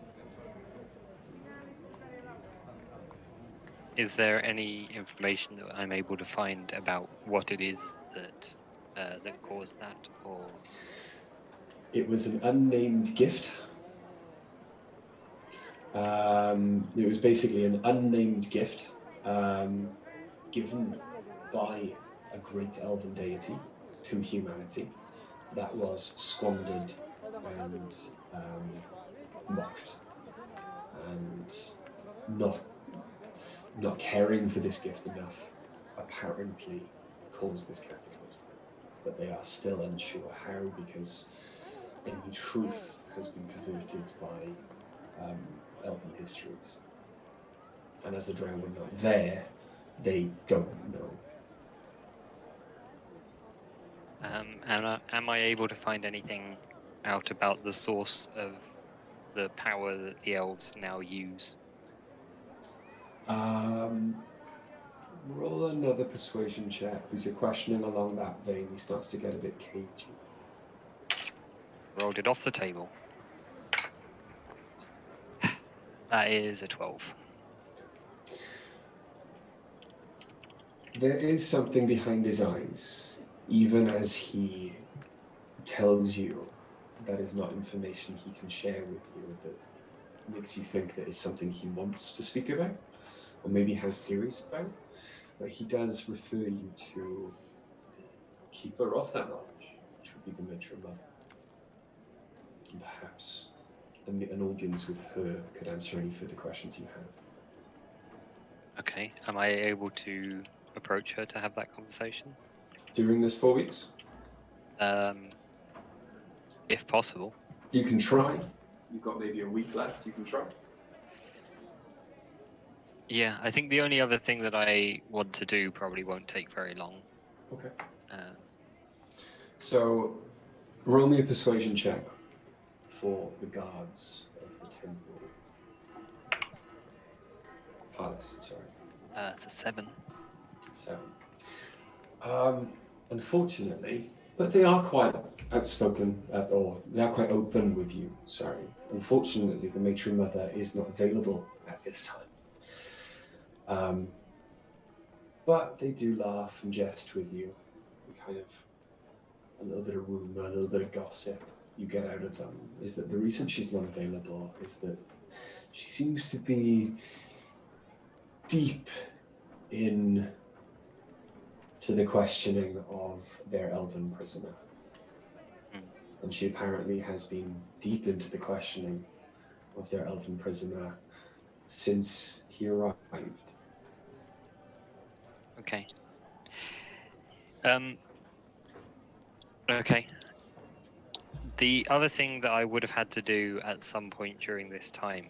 Is there any information that I'm able to find about what it is that caused that, or? It was an unnamed gift. It was basically an unnamed gift given by a great elven deity to humanity that was squandered and mocked, and not caring for this gift enough apparently caused this cataclysm. But they are still unsure how, because any truth has been perverted by elven histories. And as the Drow were not there, they don't know. Am I able to find anything out about the source of the power that the elves now use? Roll another persuasion check, because you're questioning along that vein. He starts to get a bit cagey. Rolled it off the table. That is a 12. There is something behind his eyes, even as he tells you that is not information he can share with you, that makes you think that it's something he wants to speak about, or maybe has theories about, but he does refer you to the keeper of that knowledge, which would be the Matron Mother. And perhaps an audience with her could answer any further questions you have. Okay. Am I able to approach her to have that conversation? During this 4 weeks? If possible. You can try. You've got maybe a week left, you can try. Yeah, I think the only other thing that I want to do probably won't take very long. Okay. Uh, So, roll me a persuasion check for the guards of the temple. Palace, sorry. it's a 7. 7. Unfortunately, but they are quite outspoken, or they are quite open with you, sorry. Unfortunately, the matron mother is not available at this time. But they do laugh and jest with you. Kind of a little bit of rumor, a little bit of gossip you get out of them is that the reason she's not available is that she seems to be deep in to the questioning of their elven prisoner. And she apparently has been deep into the questioning of their elven prisoner since he arrived. Okay. Okay. The other thing that I would have had to do at some point during this time,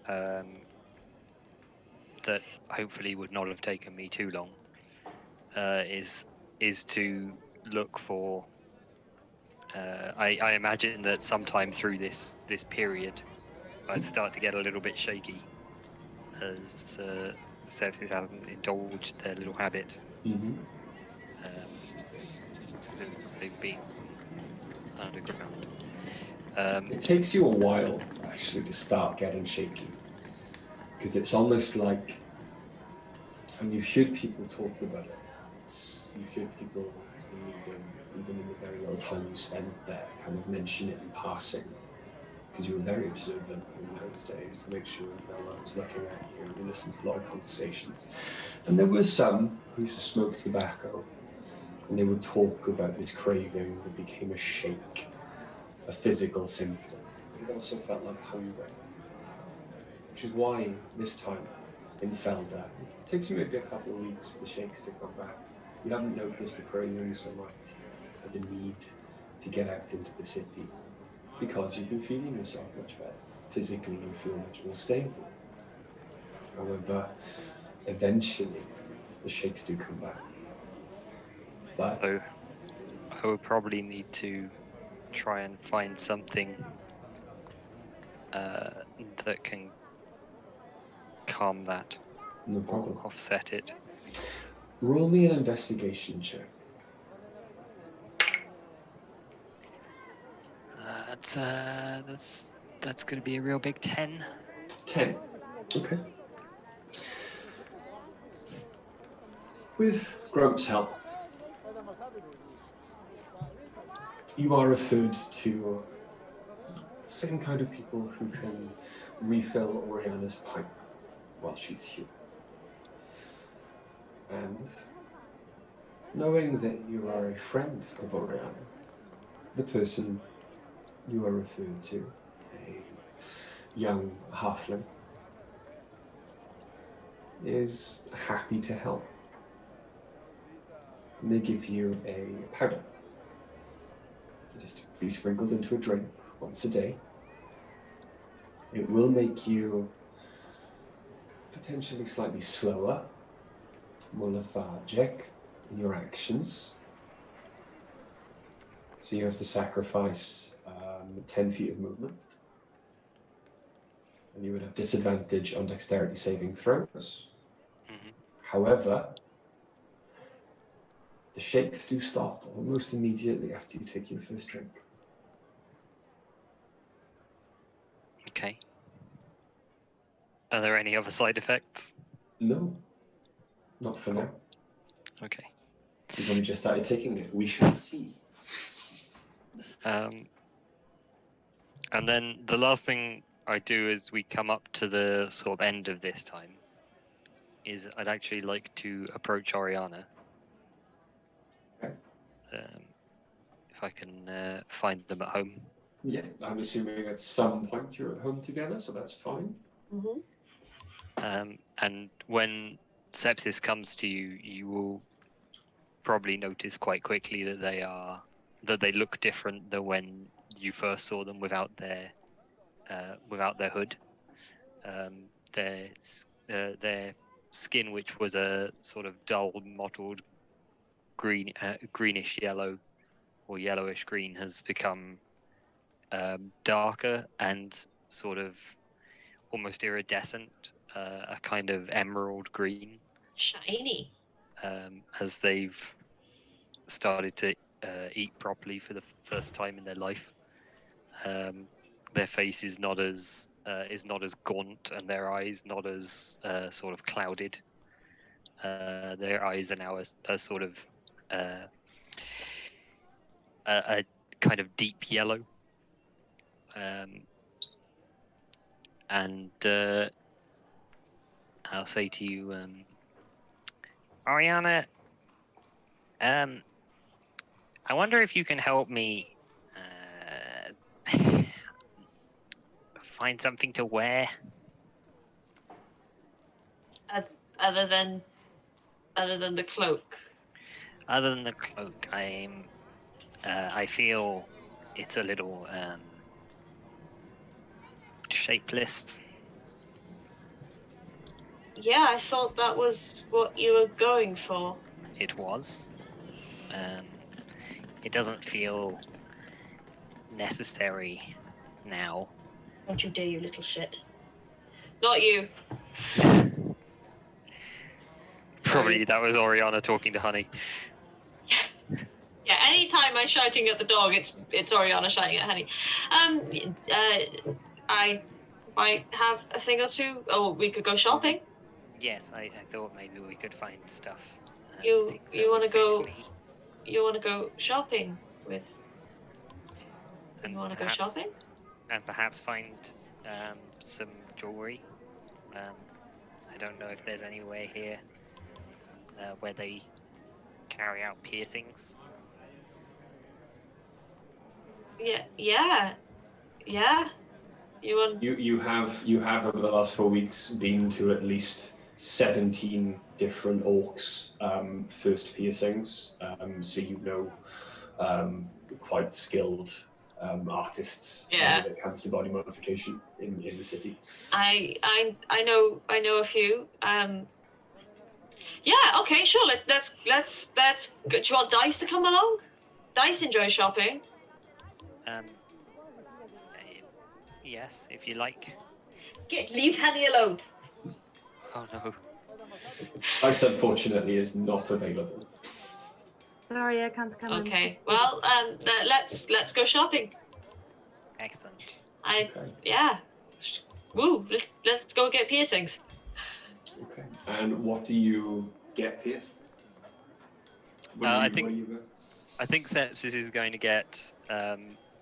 that hopefully would not have taken me too long, is to look for. I imagine that sometime through this period, I'd start to get a little bit shaky, as services hasn't indulged their little habit. Mm-hmm. Since they've been underground. It takes you a while actually to start getting shaky, because it's almost like, and you've heard people talk about it. You've heard people even in the very little time you spent there, kind of mention it in passing, because you were very observant in those days to make sure no one was looking at you. You listened to a lot of conversations, and there were some who used to smoke tobacco, and they would talk about this craving that became a shake, a physical symptom. It also felt like hunger, which is why this time in Feldé, it takes you maybe a couple of weeks for the shakes to come back. You haven't noticed the craving so much, or the need to get out into the city, because you've been feeling yourself much better. Physically, you feel much more stable. However, eventually, the shakes do come back. But So I would probably need to try and find something that can calm that, no problem. offset it. Roll me an investigation check. That's going to be a real big 10. 10. Okay. With Grump's help, you are referred to the same kind of people who can refill Oriana's pipe while she's here. And knowing that you are a friend of Oriana, the person you are referred to, a young halfling, is happy to help. And they give you a powder. It is to be sprinkled into a drink once a day. It will make you potentially slightly slower, more lethargic in your actions. So you have to sacrifice 10 feet of movement. And you would have disadvantage on dexterity saving throws. Mm-hmm. However, the shakes do stop almost immediately after you take your first drink. Okay. Are there any other side effects? No, not for now. Okay. You've only just started taking it. We shall see. And then the last thing I do as we come up to the sort of end of this time is I'd actually like to approach Oriana. Okay. If I can find them at home. Yeah, I'm assuming at some point you're at home together, so that's fine. And when Sepsis comes to you, you will probably notice quite quickly that they look different than when you first saw them without their hood. Their skin, which was a sort of dull, mottled greenish yellow or yellowish green, has become darker and sort of almost iridescent, a kind of emerald green. Shiny. As they've started to eat properly for the first time in their life. Their face is not as gaunt, and their eyes not as sort of clouded. Their eyes are now a sort of a kind of deep yellow. And I'll say to you, Ariana, I wonder if you can help me find something to wear. Other than the cloak. Other than the cloak, I feel it's a little shapeless. Yeah, I thought that was what you were going for. It was. It doesn't feel necessary now. Don't you dare, you little shit. Not you. Probably that was Oriana talking to Honey. Yeah, anytime I'm shouting at the dog, it's Oriana shouting at Honey. I might have a thing or two. Oh, we could go shopping. Yes, I thought maybe we could find stuff. You want to go? You want to go shopping with? And you want to go shopping? And perhaps find some jewelry. I don't know if there's anywhere here where they carry out piercings. Yeah. You want? You have over the last 4 weeks been to at least 17 different orcs first piercings, so you know quite skilled artists when it comes to body modification in the city. I know a few. Yeah, okay, sure. Let's. Do you want Dice to come along? Dice enjoys shopping. Yes, if you like. Leave Honey alone. Oh no. Dice unfortunately is not available. Sorry, I can't come in. Okay, well, let's go shopping. Excellent. Yeah. Woo, let's go get piercings. Okay. And what do you get pierced? I think Sepsis is going to get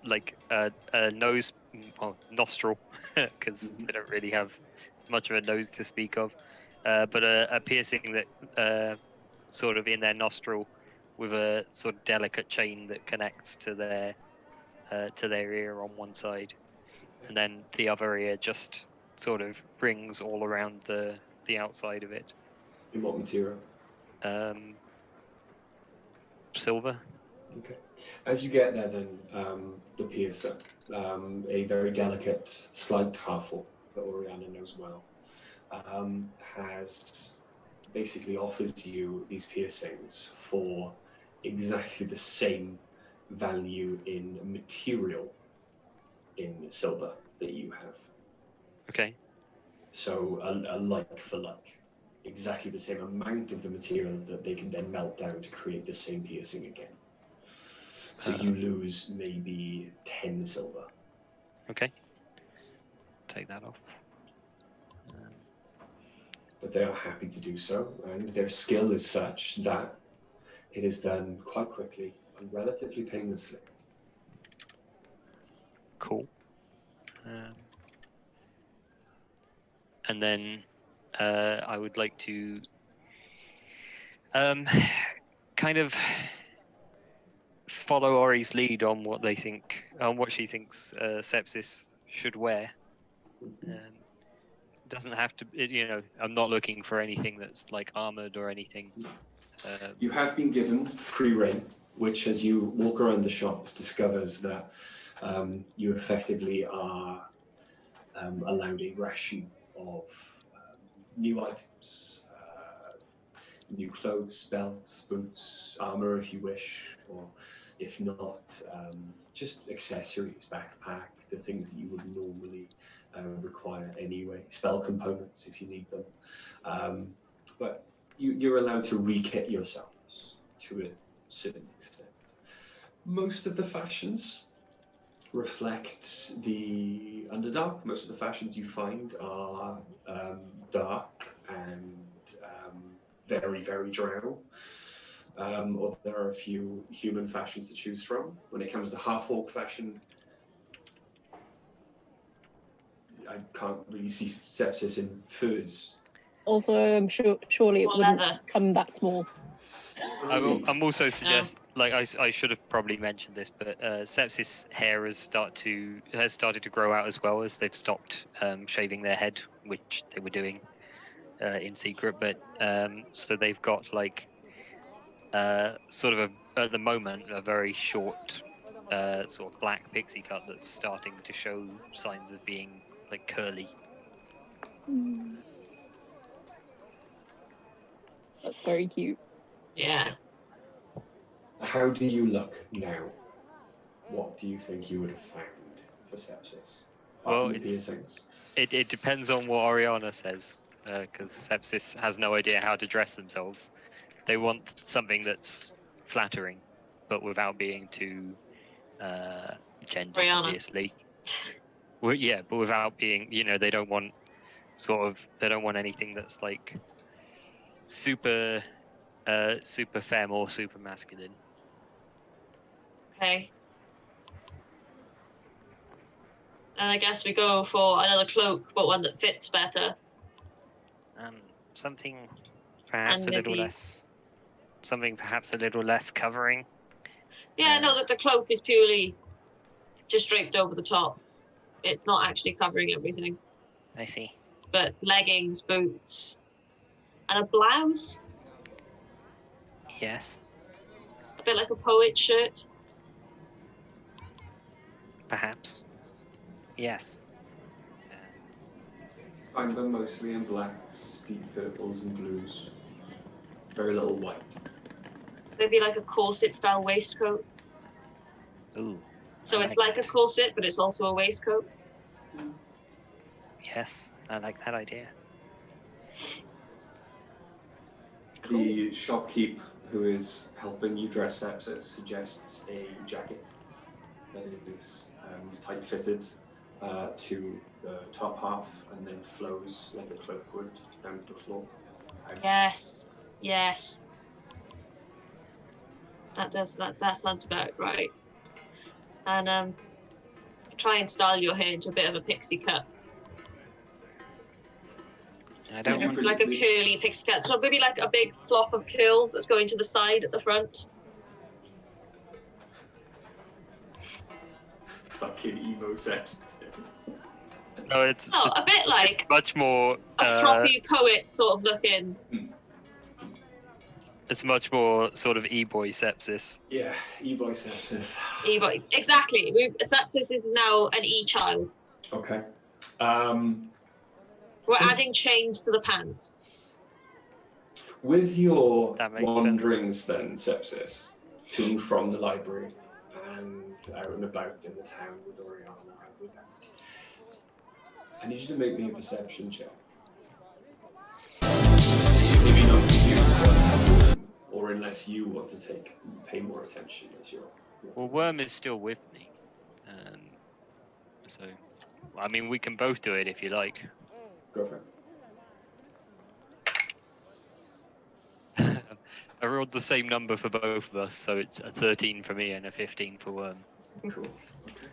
like a nose, nostril, because they don't really have much of a nose to speak of, but a piercing that sort of in their nostril with a sort of delicate chain that connects to their ear on one side, and then the other ear just sort of rings all around the outside of it. In what material? Silver. Okay. As you get there, then the piercer, a very delicate, slight trifle that Oriana knows well, basically offers you these piercings for exactly the same value in material in silver that you have. Okay. So a like for like. Exactly the same amount of the material that they can then melt down to create the same piercing again. So you lose maybe 10 silver. Okay. Take that off. But they are happy to do so, and their skill is such that it is done quite quickly and relatively painlessly. Cool. And then I would like to kind of follow Ori's lead on what she thinks Sepsis should wear. Doesn't have to, I'm not looking for anything that's like armored or anything. You have been given free rein, which as you walk around the shops discovers that you effectively are allowed a ration of new items, new clothes, belts, boots, armor if you wish, or if not, just accessories, backpack, the things that you would normally require anyway, spell components if you need them. But you're allowed to re-kit yourselves to a certain extent. Most of the fashions reflect the Underdark. Most of the fashions you find are dark and very, very drow. Or there are a few human fashions to choose from. When it comes to half-orc fashion, I can't really see Sepsis in furs. Also, I'm surely it Or wouldn't leather. come that small. I'm also suggest like I should have probably mentioned this, but Sepsis' hair has started to grow out as well as they've stopped shaving their head, which they were doing in secret. But so they've got like sort of at the moment a very short sort of black pixie cut that's starting to show signs of being like curly. That's very cute. Yeah. How do you look now? What do you think you would have found for Sepsis? Well, Apart from the piercings. It depends on what Oriana says, because Sepsis has no idea how to dress themselves. They want something that's flattering, but without being too gendered, Rihanna. obviously. Well, yeah, but without being, they don't want anything that's like super femme or super masculine. Okay. And I guess we go for another cloak, but one that fits better. Something perhaps And a little maybe- less. Something perhaps a little less covering. Yeah, no, that the cloak is purely just draped over the top. It's not actually covering everything. I see. But leggings, boots, and a blouse. Yes, A bit like a poet's shirt. perhaps. Yes. Find them mostly in blacks, deep purples and blues. Very little white. Maybe like a corset style waistcoat. Ooh. So I it's like a that. corset, but it's also a waistcoat. Yes, I like that idea. The shopkeep who is helping you dress Sepsis suggests a jacket that is tight-fitted to the top half and then flows like a cloak would down to the floor. Yes. Yes. That sounds about right. And try and style your hair into a bit of a pixie cut. I don't you want Like a curly pixie cut. So maybe like a big flop of curls that's going to the side at the front. Fucking emo Sepsis. No, it's Oh, a bit like much more. a floppy poet sort of looking. It's much more sort of e-boy Sepsis. Yeah, e-boy Sepsis. E-boy. Exactly. Sepsis is now an e-child. Okay. We're adding chains to the pants. With your That makes wanderings then, Sepsis, to and from the library and out and about in the town with Oriana and without, I need you to make me a perception check. Maybe not you, or unless you want to pay more attention as you're... Well, Worm is still with me. So, I mean, we can both do it if you like. Go for it. I rolled the same number for both of us, so it's a 13 for me and a 15 for Worm. Cool. Okay.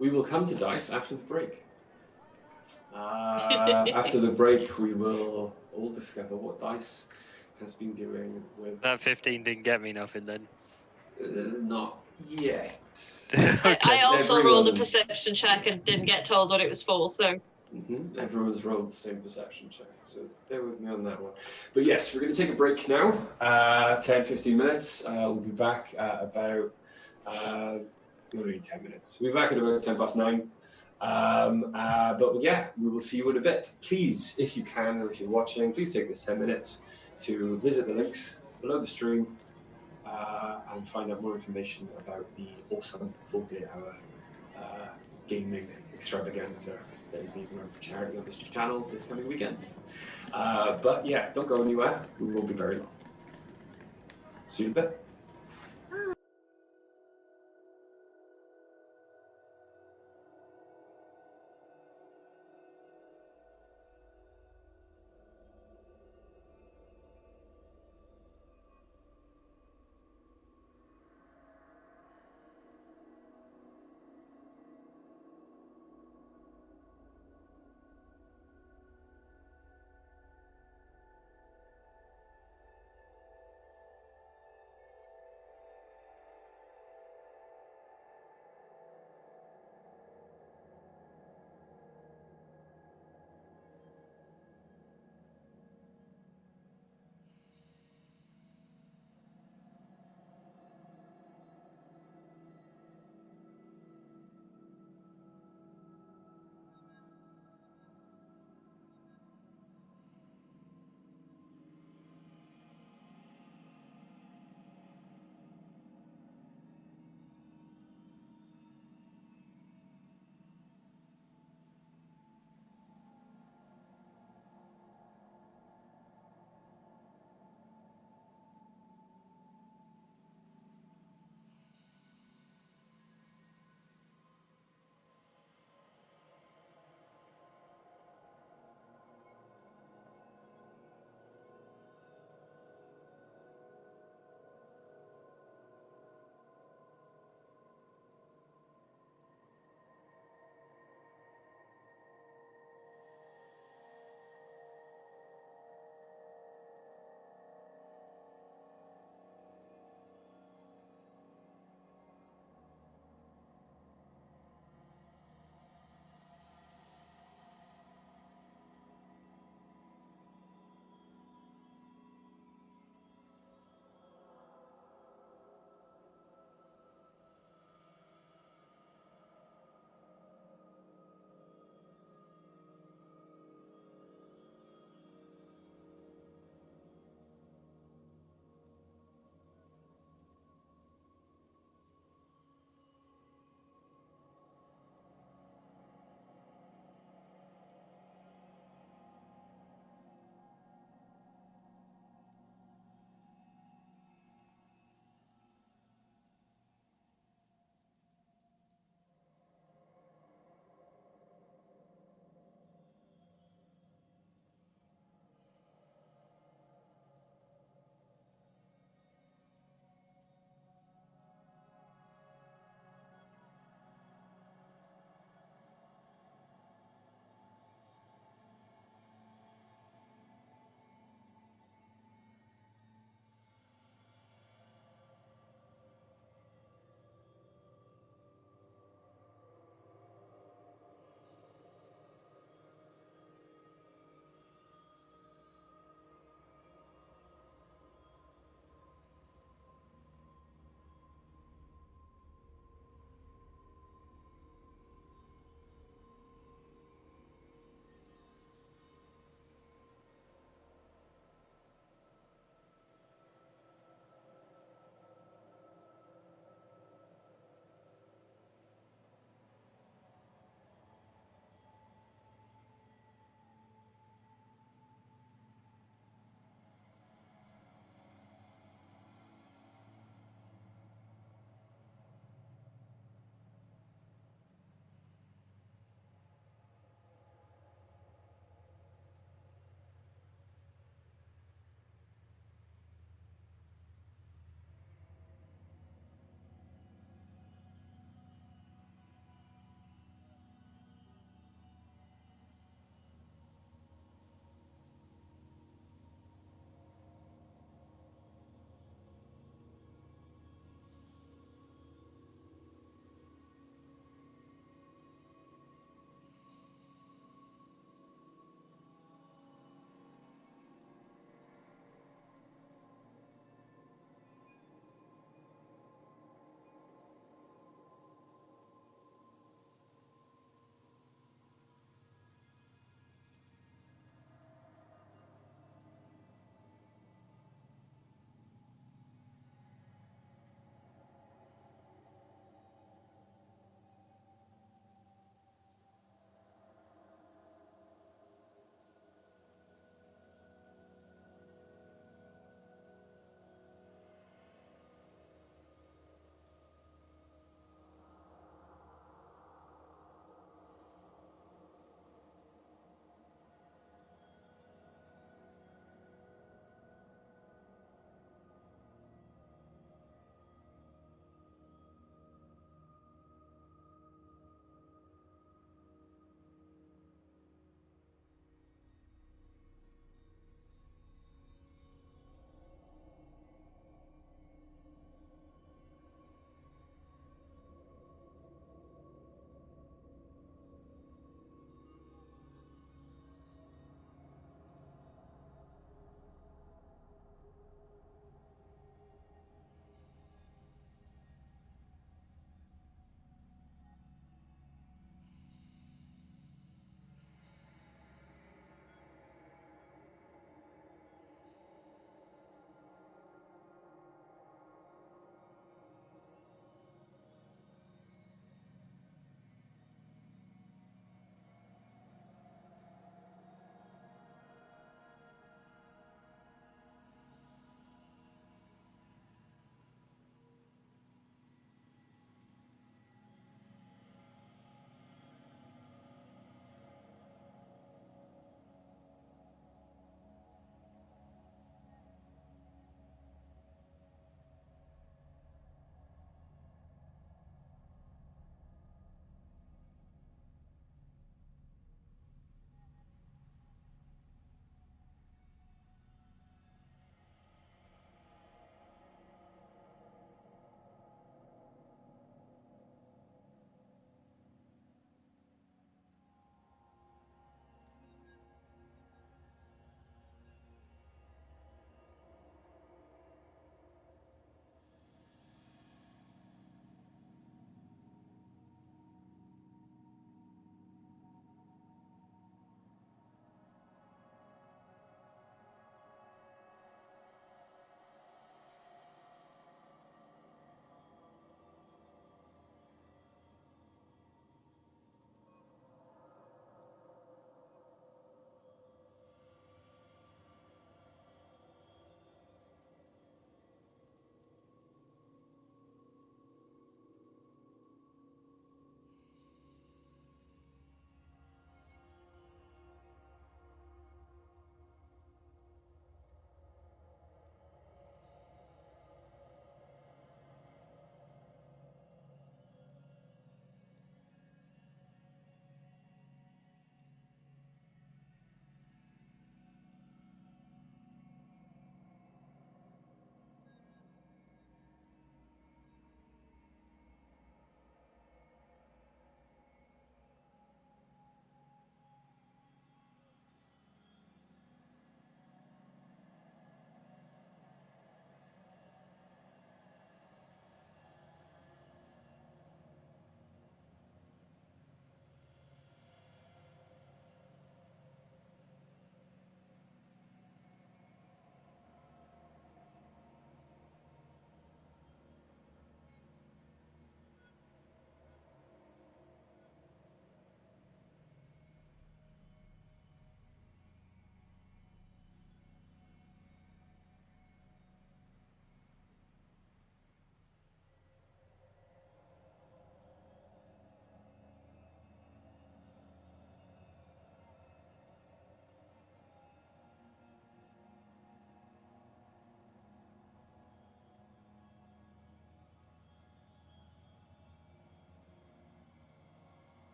we will come to dice after the break. After the break, we will all discover what dice has been doing with... That 15 didn't get me nothing then. Not yet. I also rolled a Everyone- perception check and didn't get told what it was for, so Everyone's rolled the same perception check, so bear with me on that one. But yes, we're going to take a break now, 10-15 minutes. We'll be back at about, only 10 minutes. We'll be back at about 9:10. But yeah, we will see you in a bit. Please, if you can, or if you're watching, please take this 10 minutes to visit the links below the stream and find out more information about the awesome 48-hour gaming extravaganza that is being run for charity on this channel this coming weekend. But yeah, don't go anywhere. We won't be very long. See you in a bit.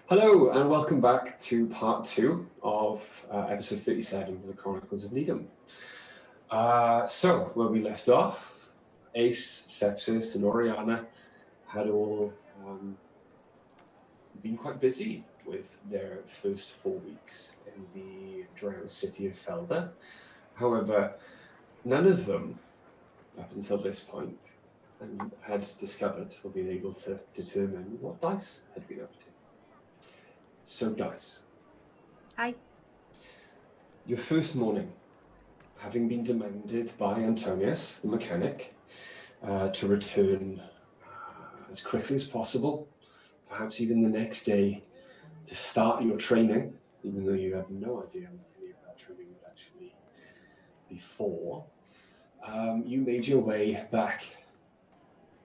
Hello, and welcome back to part 2 of episode 37 of the Chronicles of Nidum. So, where we left off, Ace, Sepsis, and Oriana had all been quite busy with their first 4 weeks in the Drow City of Feldé. However, none of them, up until this point, had discovered or been able to determine what Dice had been up to. So, Dice. Hi. Your first morning, having been demanded by Antonius, the mechanic, to return as quickly as possible, perhaps even the next day, to start your training, even though you had no idea what any of that training would actually be for, you made your way back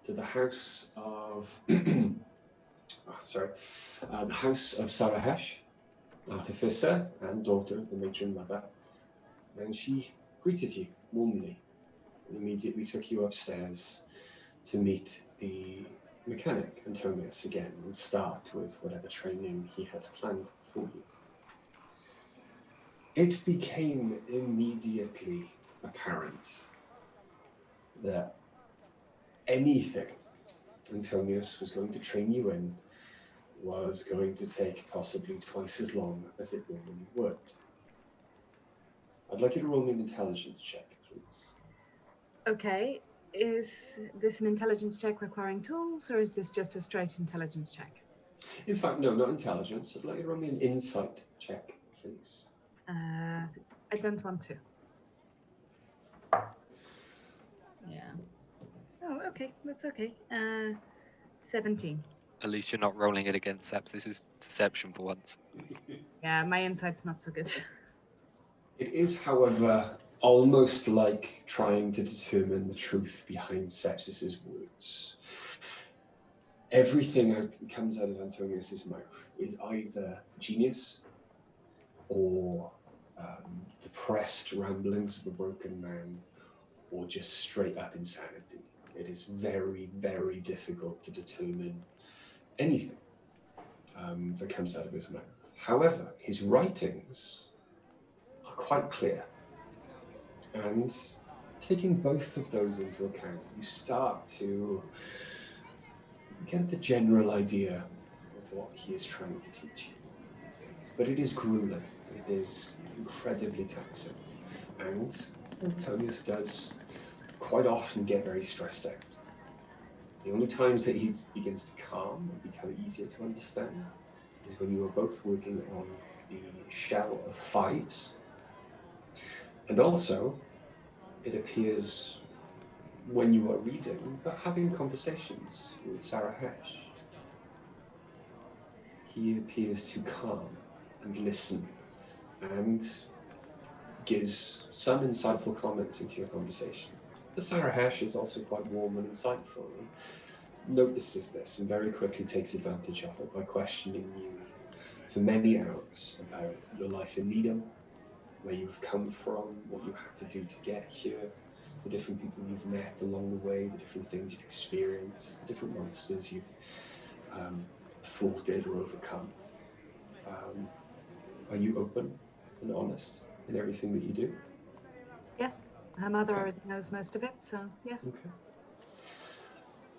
to the house of the house of Sarahesh, artificer and daughter of the matron mother, and she greeted you warmly and immediately took you upstairs to meet the mechanic, Antonius, again, and start with whatever training he had planned for you. It became immediately apparent that anything Antonius was going to train you in was going to take possibly twice as long as it normally would. I'd like you to roll me an intelligence check, please. Okay. Is this an intelligence check requiring tools, or is this just a straight intelligence check? In fact, no, not intelligence. I'd like you to roll me an insight check, please. I don't want to. Yeah. Oh, okay. That's okay. 17. At least you're not rolling it against Seps. This is deception for once. Yeah, my insight's not so good. It is, however, almost like trying to determine the truth behind Sepsis's words. Everything that comes out of Antonius's mouth is either genius or depressed ramblings of a broken man, or just straight up insanity. It is very, very difficult to determine anything that comes out of his mouth. However, his writings are quite clear. And taking both of those into account, you start to get the general idea of what he is trying to teach you. But it is grueling. It is incredibly taxing. And Antonius does quite often get very stressed out. The only times that he begins to calm and become easier to understand is when you are both working on the shell of 5s. And also, it appears when you are reading, but having conversations with Sarahesh. He appears to calm and listen and gives some insightful comments into your conversation. But Sarahesh is also quite warm and insightful and notices this and very quickly takes advantage of it by questioning you for many hours about your life in Nidum, where you've come from, what you had to do to get here, the different people you've met along the way, the different things you've experienced, the different monsters you've thwarted or overcome. Are you open and honest in everything that you do? Yes. Her mother already knows most of it, so yes. Okay.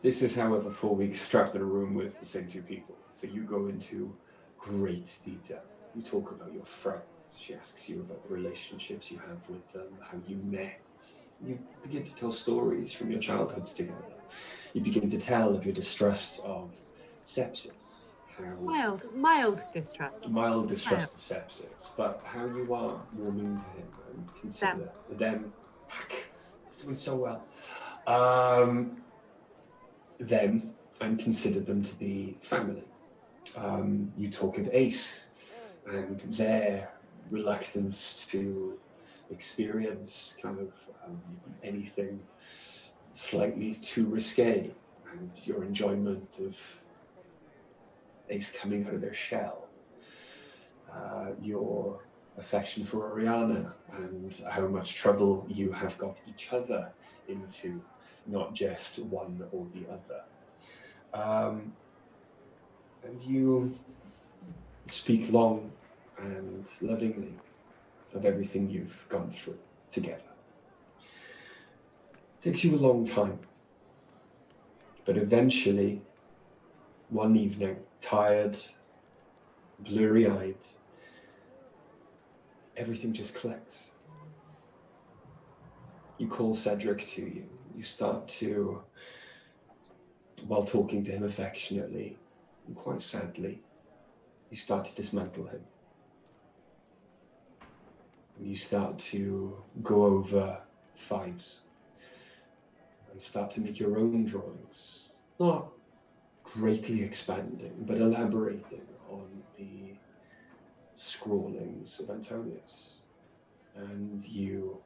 This is, however, 4 weeks strapped in a room with the same 2 people. So you go into great detail. You talk about your friends. She asks you about the relationships you have with them, how you met. You begin to tell stories from your childhoods together. You begin to tell of your distrust of sepsis. How Mild distrust. mild distrust of sepsis, but how you are warming to him and consider them back doing so well. Them and consider them to be family. You talk of Ace and their reluctance to experience kind of anything slightly too risque, and your enjoyment of Ace coming out of their shell, your affection for Oriana and how much trouble you have got each other into, not just one or the other. And you speak long and lovingly of everything you've gone through together. Takes you a long time, but eventually, one evening, tired, blurry-eyed, everything just clicks. You call Cedric to you. You start to, while talking to him affectionately and quite sadly, you start to dismantle him. You start to go over fives and start to make your own drawings. Not greatly expanding, but elaborating on the scrawlings of Antonius. And you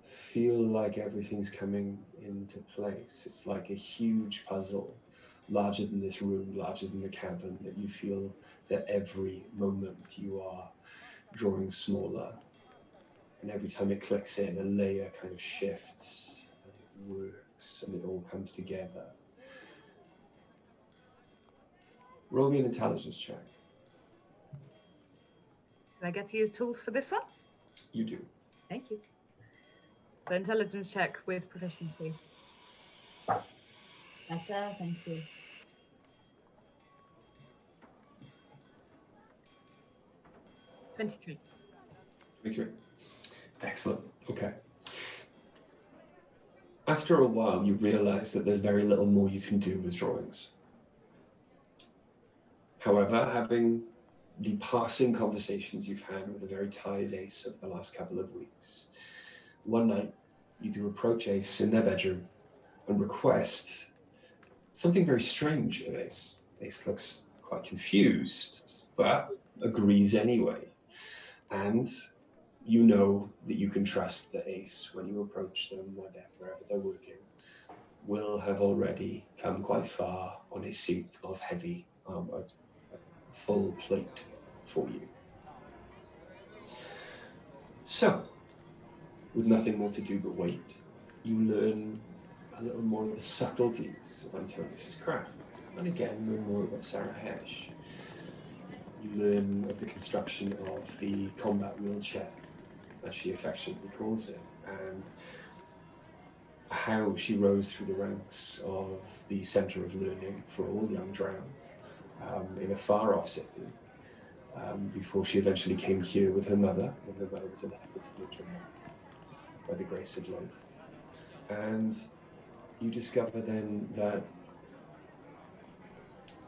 feel like everything's coming into place. It's like a huge puzzle, larger than this room, larger than the cavern, that you feel that every moment you are drawing smaller. And every time it clicks in, a layer kind of shifts and it works and it all comes together. Roll me an intelligence check. Do I get to use tools for this one? You do. Thank you. So intelligence check with proficiency. Better, thank you. 23. 23. Excellent. Okay. After a while, you realize that there's very little more you can do with drawings. However, having the passing conversations you've had with a very tired Ace over the last couple of weeks, one night you do approach Ace in their bedroom and request something very strange of Ace. Ace looks quite confused, but agrees anyway. And you know that you can trust the Ace when you approach them, wherever they're working, will have already come quite far on a suit of heavy armor, a full plate for you. So, with nothing more to do but wait, you learn a little more of the subtleties of Antonius's craft, and again, learn more about Sarah Hesh. You learn of the construction of the combat wheelchair, as she affectionately calls it, and how she rose through the ranks of the Centre of Learning for all young Drow in a far-off city, before she eventually came here with her mother, when her mother was elected to matron by the grace of life. And you discover then that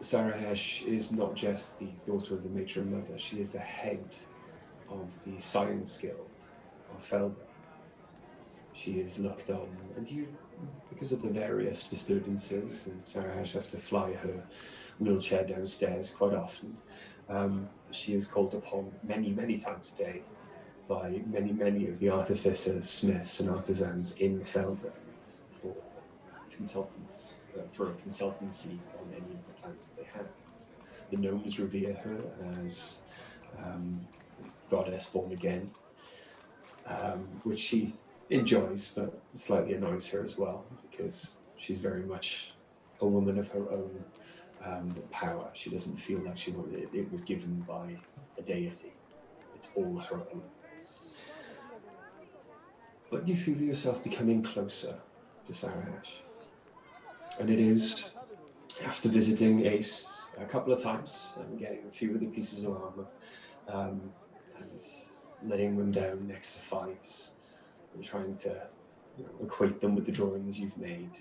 Sarah Hesh is not just the daughter of the matron mother, she is the head of the Science Guild of Feldé. She is looked on, and you, because of the various disturbances, and Sarah Hesh has to fly her wheelchair downstairs quite often, she is called upon many, many times a day by many, many of the artificers, smiths, and artisans in Feldé for consultants, for a consultancy on any of the plans that they have. The gnomes revere her as goddess born again, which she enjoys, but slightly annoys her as well, because she's very much a woman of her own power. She doesn't feel like it was given by a deity. It's all her own. But you feel yourself becoming closer to Sarah Hesh. And it is after visiting Ace a couple of times and getting a few of the pieces of armor and laying them down next to fives and trying to equate them with the drawings you've made,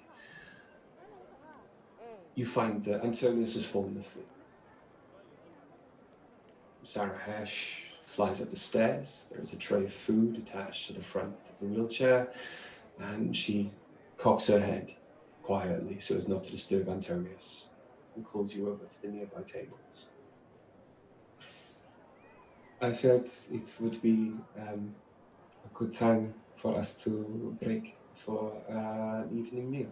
you find that Antonius has fallen asleep. Sarah Hesh flies up the stairs. There is a tray of food attached to the front of the wheelchair, and she cocks her head quietly so as not to disturb Antonius, and calls you over to the nearby tables. I felt it would be a good time for us to break for an evening meal.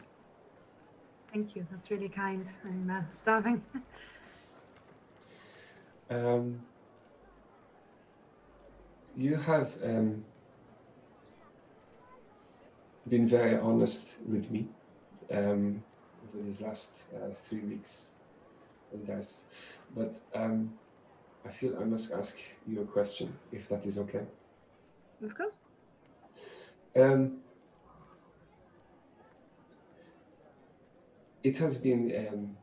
Thank you, that's really kind. I'm starving. You have been very honest with me over these last 3 weeks. and dice. But I feel I must ask you a question, if that is okay. Of course. It has been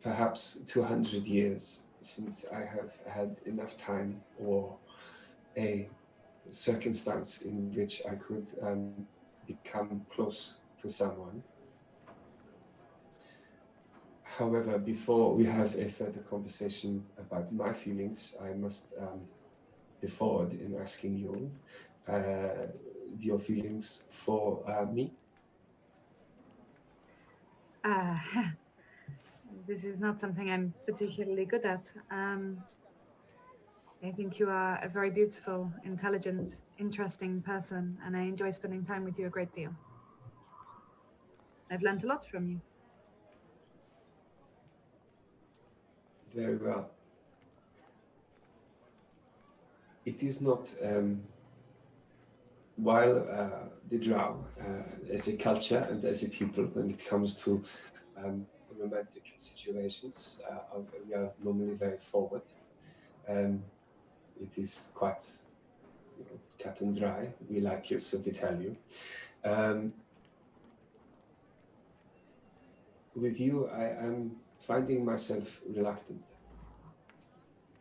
perhaps 200 years since I have had enough time or a circumstance in which I could become close to someone. However, before we have a further conversation about my feelings, I must be forward in asking you your feelings for me. Uh, this is not something I'm particularly good at. I think you are a very beautiful, intelligent, interesting person, and I enjoy spending time with you a great deal. I've learned a lot from you. Very well. It is not, while the Drow, as a culture and as a people, when it comes to romantic situations, we are normally very forward. It is quite cut and dry. We like you, so we tell you. With you, I am finding myself reluctant.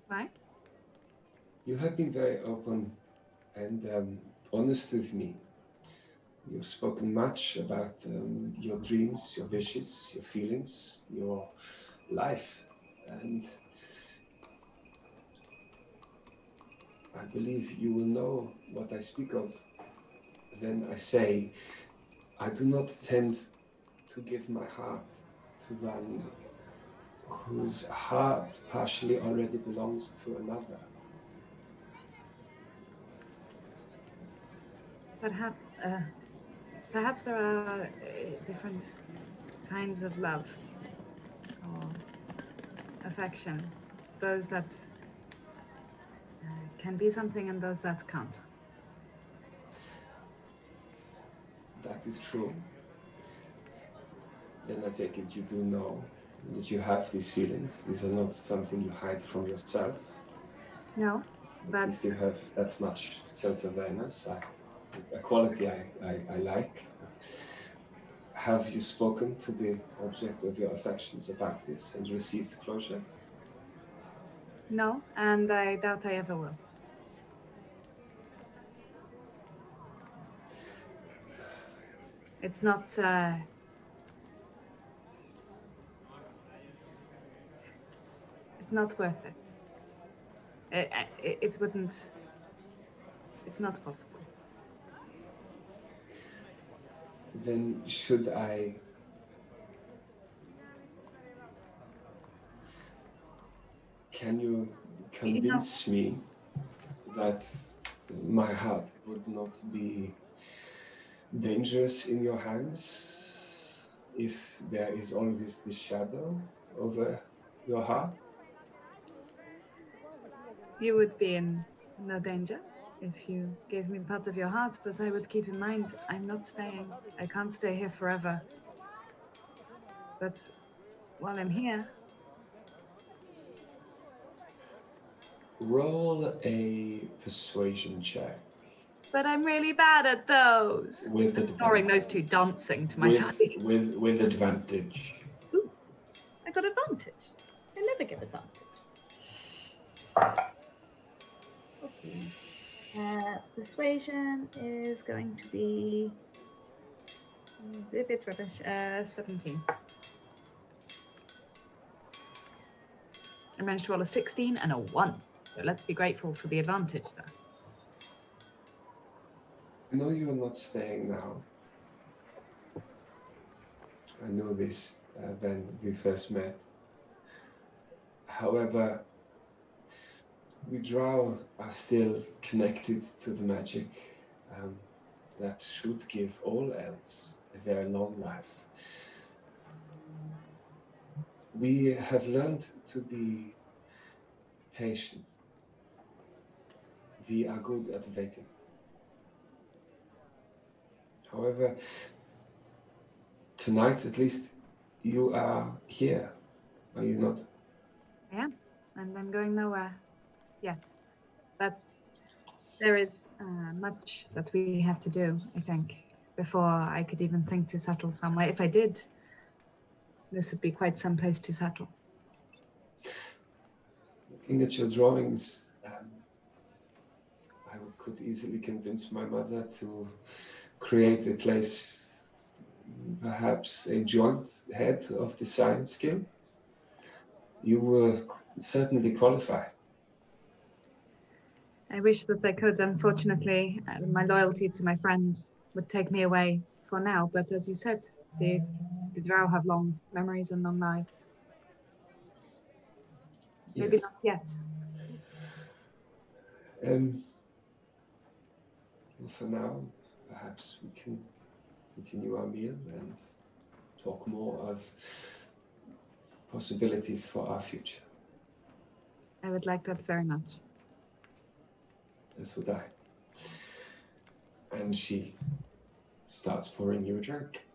Why? You have been very open and honest with me. You've spoken much about your dreams, your wishes, your feelings, your life. And I believe you will know what I speak of when I say I do not tend to give my heart to one whose heart partially already belongs to another. Perhaps there are different kinds of love or affection. Those that can be something and those that can't. That is true. Then I take it you do know that you have these feelings. These are not something you hide from yourself. No, At but least you have that much self-awareness, a quality I like. Have you spoken to the object of your affections about this and received closure? no, and I doubt I ever will. It's not. It's not worth it. It wouldn't. It's not possible. Then should I can you convince me that my heart would not be dangerous in your hands if there is always this shadow over your heart? You would be in no danger if you gave me part of your heart, but I would keep in mind I'm not staying. I can't stay here forever. But while I'm here, Roll a persuasion check. but I'm really bad at those. With Ignoring those two dancing to my side. with advantage. Ooh, I got advantage. I never get advantage. Okay. Persuasion is going to be a bit rubbish. 17. I managed to roll a 16 and a 1. So let's be grateful for the advantage there. No, you are not staying now. I know this when we first met. However, we Drow are still connected to the magic that should give all elves a very long life. We have learned to be patient. We are good at waiting. However, tonight at least you are here, are you not? I am, and I'm going nowhere yet. But there is much that we have to do, I think, before I could even think to settle somewhere. If I did, this would be quite some place to settle. Looking at your drawings, I could easily convince my mother to create a place, perhaps a joint head of design skill. You were certainly qualified. I wish that I could. Unfortunately, my loyalty to my friends would take me away for now. But as you said, the Drow have long memories and long lives. Maybe Yes. not yet. Well, for now, perhaps we can continue our meal and talk more of possibilities for our future. I would like that very much. As would I. And she starts pouring you a drink.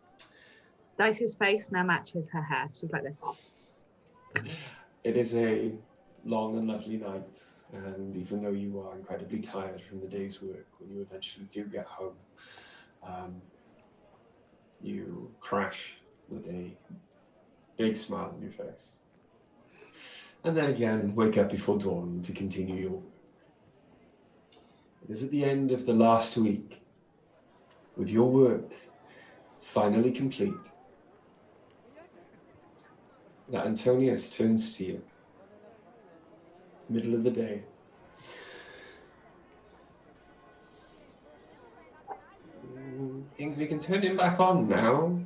Dicey's face now matches her hair. She's like this. It is a long and lovely night, and even though you are incredibly tired from the day's work, when you eventually do get home, you crash with a big smile on your face. And then again, wake up before dawn to continue your work. It is at the end of the last week, with your work finally complete, that Antonius turns to you, middle of the day. Think we can turn him back on now?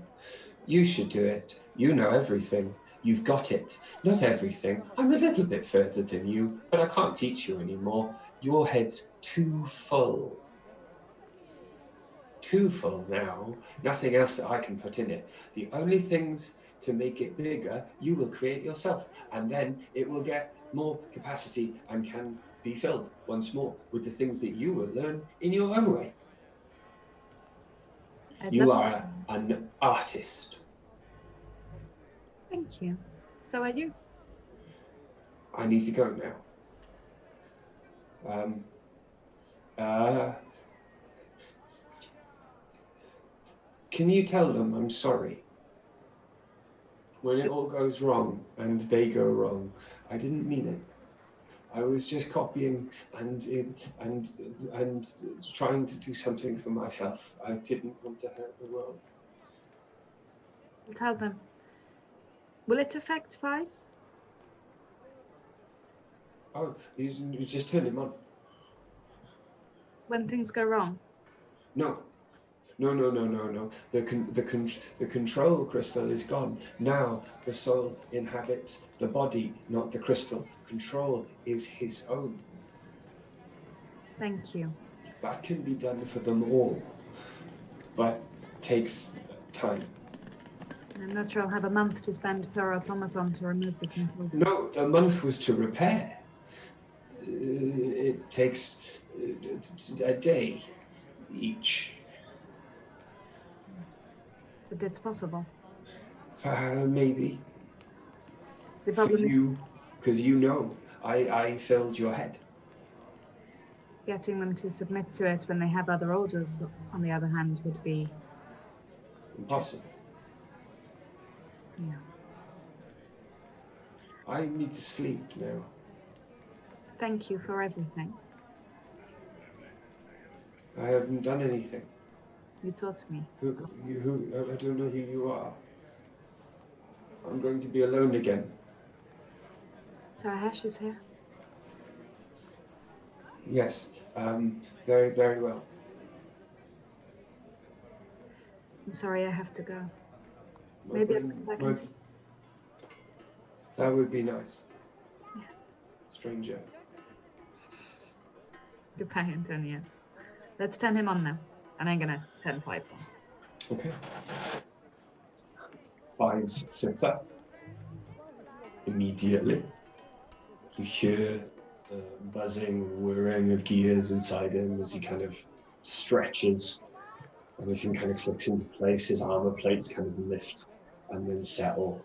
You should do it. You know everything. You've got it. Not everything. I'm a little bit further than you, but I can't teach you anymore. Your head's too full. Too full now. Nothing else that I can put in it. The only things to make it bigger, you will create yourself. And then it will get more capacity and can be filled once more with the things that you will learn in your own way. You are an artist. Thank you. So are you. I need to go now. Can you tell them I'm sorry? When it all goes wrong and they go wrong, I didn't mean it. I was just copying and trying to do something for myself. I didn't want to hurt the world. We'll tell them. Will it affect Fives? Oh, you just turned him on. When things go wrong? No. The control crystal is gone. Now the soul inhabits the body, not the crystal. Control is his own. Thank you. That can be done for them all, but takes time. I'm not sure I'll have a month to spend per automaton to remove the control. No, the month was to repair. It takes a day each. But it's possible. Maybe. The For problem you, because you know, I filled your head. getting them to submit to it when they have other orders, on the other hand, would be Impossible. Yeah. I need to sleep now. Thank you for everything. I haven't done anything. You taught me. I don't know who you are. I'm going to be alone again. So Ahesh is here? Yes, very, very well. I'm sorry I have to go. Maybe I'll come back and... That would be nice. Yeah. Stranger. Goodbye, Antonius. Let's turn him on now. And I'm gonna turn Fives on. Okay. Fives sits up. Immediately, you hear the buzzing, whirring of gears inside him as he kind of stretches. Everything kind of clicks into place. His armor plates kind of lift and then settle.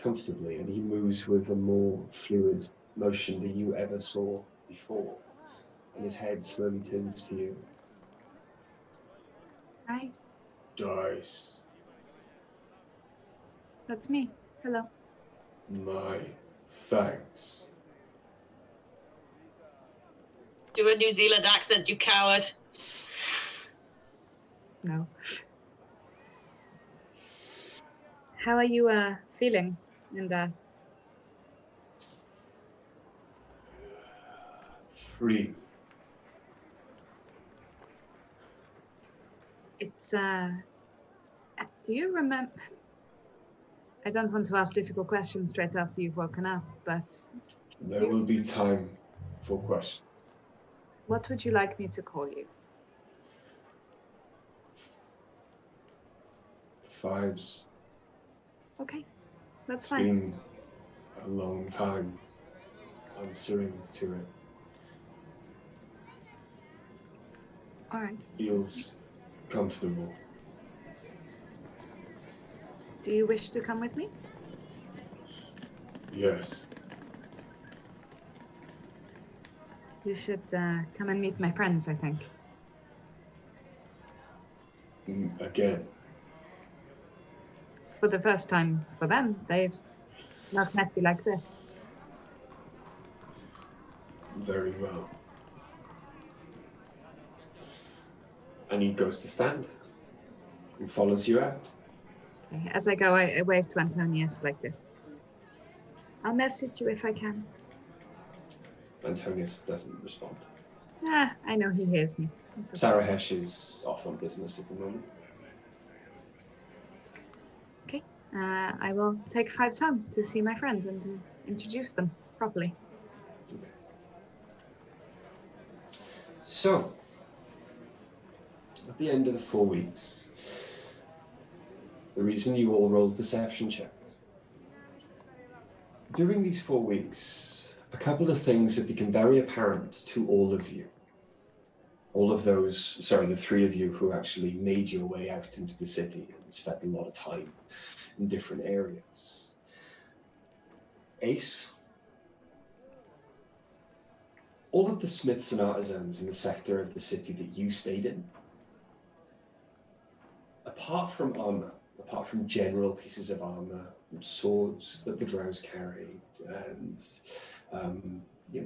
comfortably, and he moves with a more fluid motion than you ever saw before. And his head slowly turns to you. Hi, Dice, that's me. Hello. my thanks. Do a New Zealand accent, you coward. No. How are you feeling in the Free. It's do you remember? I don't want to ask difficult questions straight after you've woken up, but There will be time for questions. what would you like me to call you? Fives. Okay, that's It's fine. been a long time answering to it. All right. Feels comfortable. Do you wish to come with me? Yes. You should come and meet my friends, I think. Again. For the first time for them, they've not met you like this. Very well. And he goes to stand and follows you out. Okay. As I go, I wave to Antonius like this. I'll message you if I can. Antonius doesn't respond. I know he hears me. It's okay. Sarah Hesh is off on business at the moment. Okay. I will take Fives home to see my friends and to introduce them properly. Okay. So, at the end of the 4 weeks, the reason you all rolled perception checks. During these 4 weeks, a couple of things have become very apparent to all of you. All of those, the 3 of you who actually made your way out into the city and spent a lot of time in different areas. Ace, all of the smiths and artisans in the sector of the city that you stayed in, apart from armor, apart from general pieces of armor, swords that the drows carried, and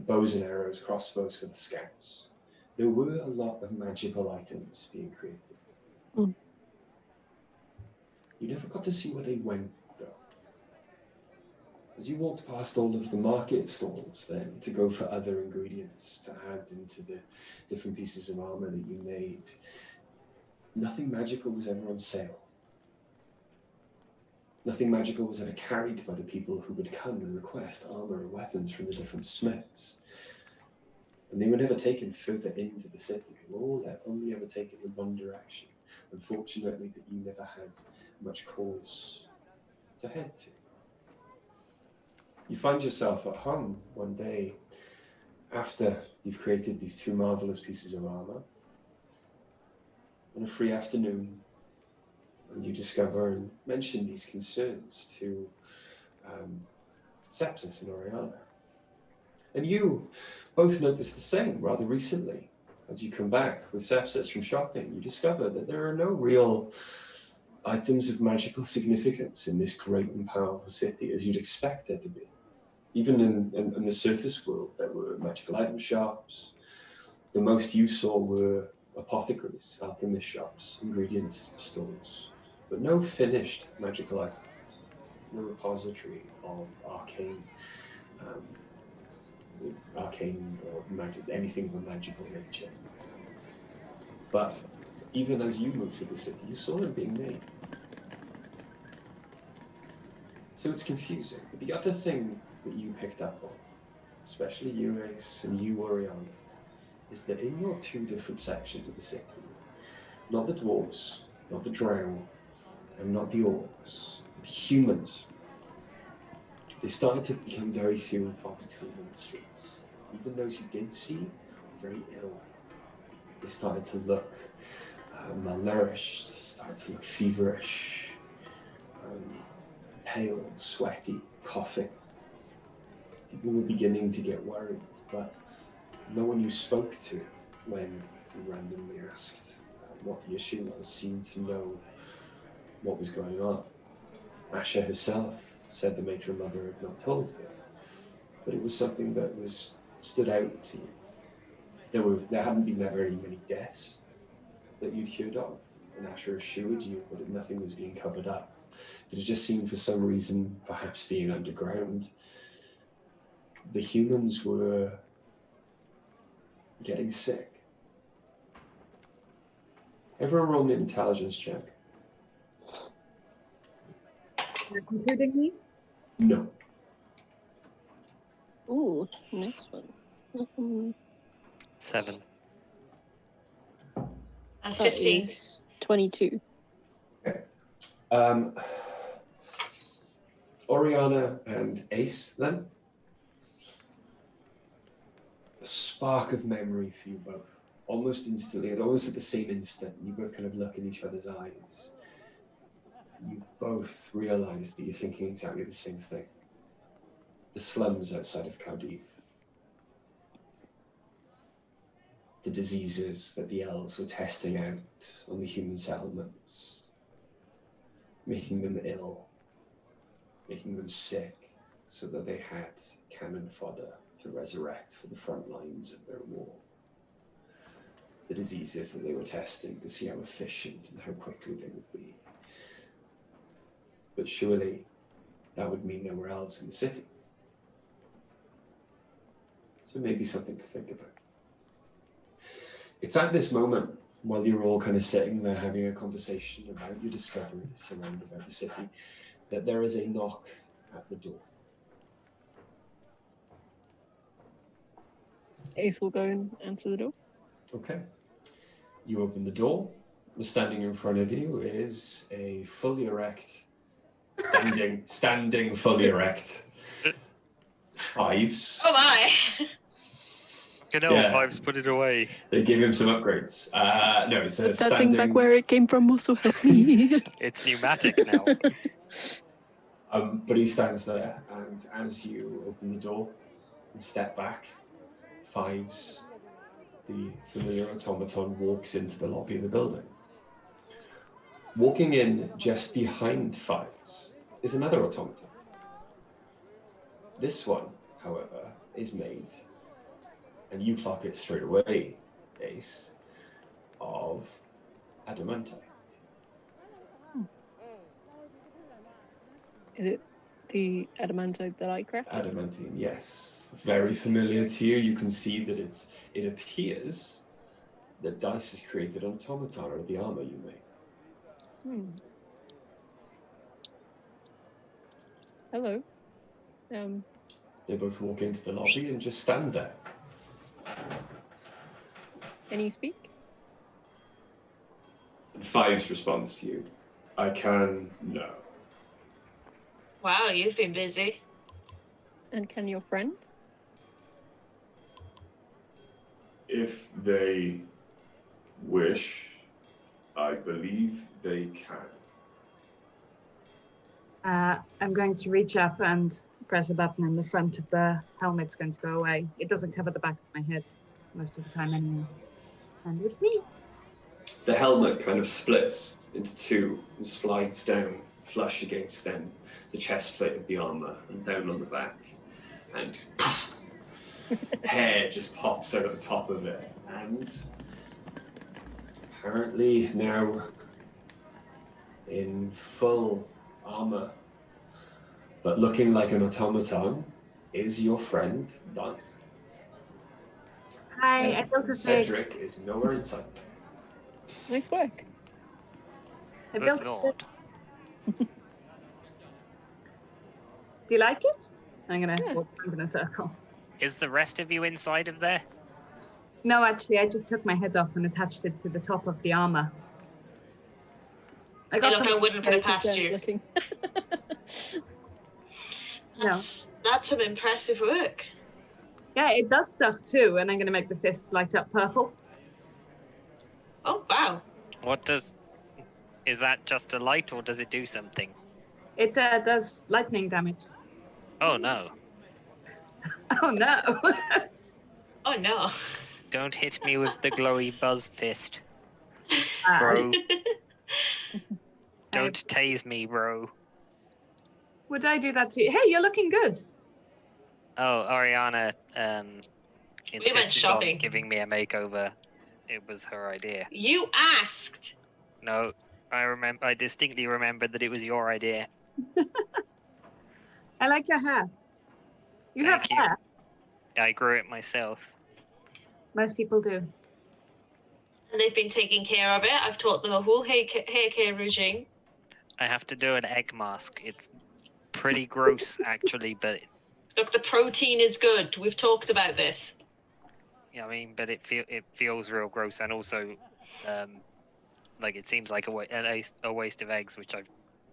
bows and arrows, crossbows for the scouts, there were a lot of magical items being created. Mm. You never got to see where they went, though. As you walked past all of the market stalls then to go for other ingredients to add into the different pieces of armor that you made, nothing magical was ever on sale. Nothing magical was ever carried by the people who would come and request armor and weapons from the different smiths. And they were never taken further into the city. They were all only ever taken in one direction. Unfortunately, that you never had much cause to head to. You find yourself at home one day after you've created these 2 marvelous pieces of armor on a free afternoon, and you discover and mention these concerns to Sepsis and Oriana. And you both notice the same rather recently. As you come back with Sepsis from shopping, you discover that there are no real items of magical significance in this great and powerful city as you'd expect there to be. Even in the surface world, there were magical item shops. The most you saw were apothecaries, alchemist shops, ingredients stores, but no finished magical items, no repository of arcane or magic, anything of a magical nature. But even as you moved through the city, you saw them being made. So it's confusing. But the other thing that you picked up on, especially you, Ace, and you, Oriana, is that in your 2 different sections of the city, not the dwarves, not the drow, and not the orcs, the humans, they started to become very few and far between in the streets. Even those you did see were very ill. They started to look malnourished, started to look feverish. pale, sweaty, coughing. People were beginning to get worried, but no one you spoke to when you randomly asked what the issue was seemed to know what was going on. Asha herself said the matron mother had not told her, but it was something that stood out to you. There hadn't been very many deaths that you'd heard of, and Asha assured you that nothing was being covered up. But it just seemed for some reason, perhaps being underground, the humans were getting sick. Everyone roll me an intelligence check. Including me? No. Ooh, next one. 7. And That 15. is 22. Oriana and Ace, then. A spark of memory for you both. Almost instantly, and almost at the same instant, you both kind of look in each other's eyes. You both realize that you're thinking exactly the same thing. The slums outside of Cardiff. The diseases that the elves were testing out on the human settlements. Making them ill. Making them sick, so that they had cannon fodder to resurrect for the front lines of their war. The diseases that they were testing to see how efficient and how quickly they would be. But surely that would mean nowhere else in the city. So maybe something to think about. It's at this moment, while you're all kind of sitting there having a conversation about your discoveries around about the city, that there is a knock at the door. Ace will go and answer the door. Okay. You open the door. Standing in front of you is a fully erect, standing fully erect Fives. Oh my! Fives, put it away. They give him some upgrades. No, it's a Put that standing... thing back where it came from, also help me. It's pneumatic now. But he stands there, and as you open the door and step back, Fives, the familiar automaton, walks into the lobby of the building. Walking in just behind Fives is another automaton. This one, however, is made, and you clock it straight away, Ace, of adamantite. Is it the adamantite that I crafted? Adamantine, yes. Very familiar to you. You can see that it appears that dice is created on automaton or the armor you made. Hello. They both walk into the lobby and just stand there. Can you speak? And Fives responds to you. I can, no. Wow, you've been busy. And can your friend? If they wish, I believe they can. I'm going to reach up and press a button and the front of the helmet's going to go away. It doesn't cover the back of my head most of the time anyway. And it's me. The helmet kind of splits into two and slides down, flush against them, the chest plate of the armor, and down on the back. And hair just pops out of the top of it. And apparently now in full armor, but looking like an automaton, is your friend Dice. Hi, I built a fake. Cedric is nowhere in sight. Nice work. I Good built a lord. Do you like it? I'm gonna Yeah. walk around in a circle. Is the rest of you inside of there? No, actually, I just took my head off and attached it to the top of the armor. I Hey, got look, I some. wouldn't put it past concerned you. looking. That's some impressive work. Yeah, it does stuff too, and I'm gonna make the fist light up purple. Oh, wow. Is that just a light or does it do something? It does lightning damage. Oh no! Oh no! Oh no. Don't hit me with the glowy buzz fist, Uh, bro. I- Don't tase me, bro. Would I do that to you? Hey, you're looking good. Oh, Ariana insisted on shopping. giving me a makeover. It was her idea. You asked. No, I distinctly remembered that it was your idea. I like your hair. You have Thank you. hair. I grew it myself. Most people do. And they've been taking care of it. I've taught them a whole hair care regime. I have to do an egg mask. It's pretty gross, actually, but Look, the protein is good. We've talked about this. I mean, but it feels real gross, and also, like it seems like a waste of eggs, which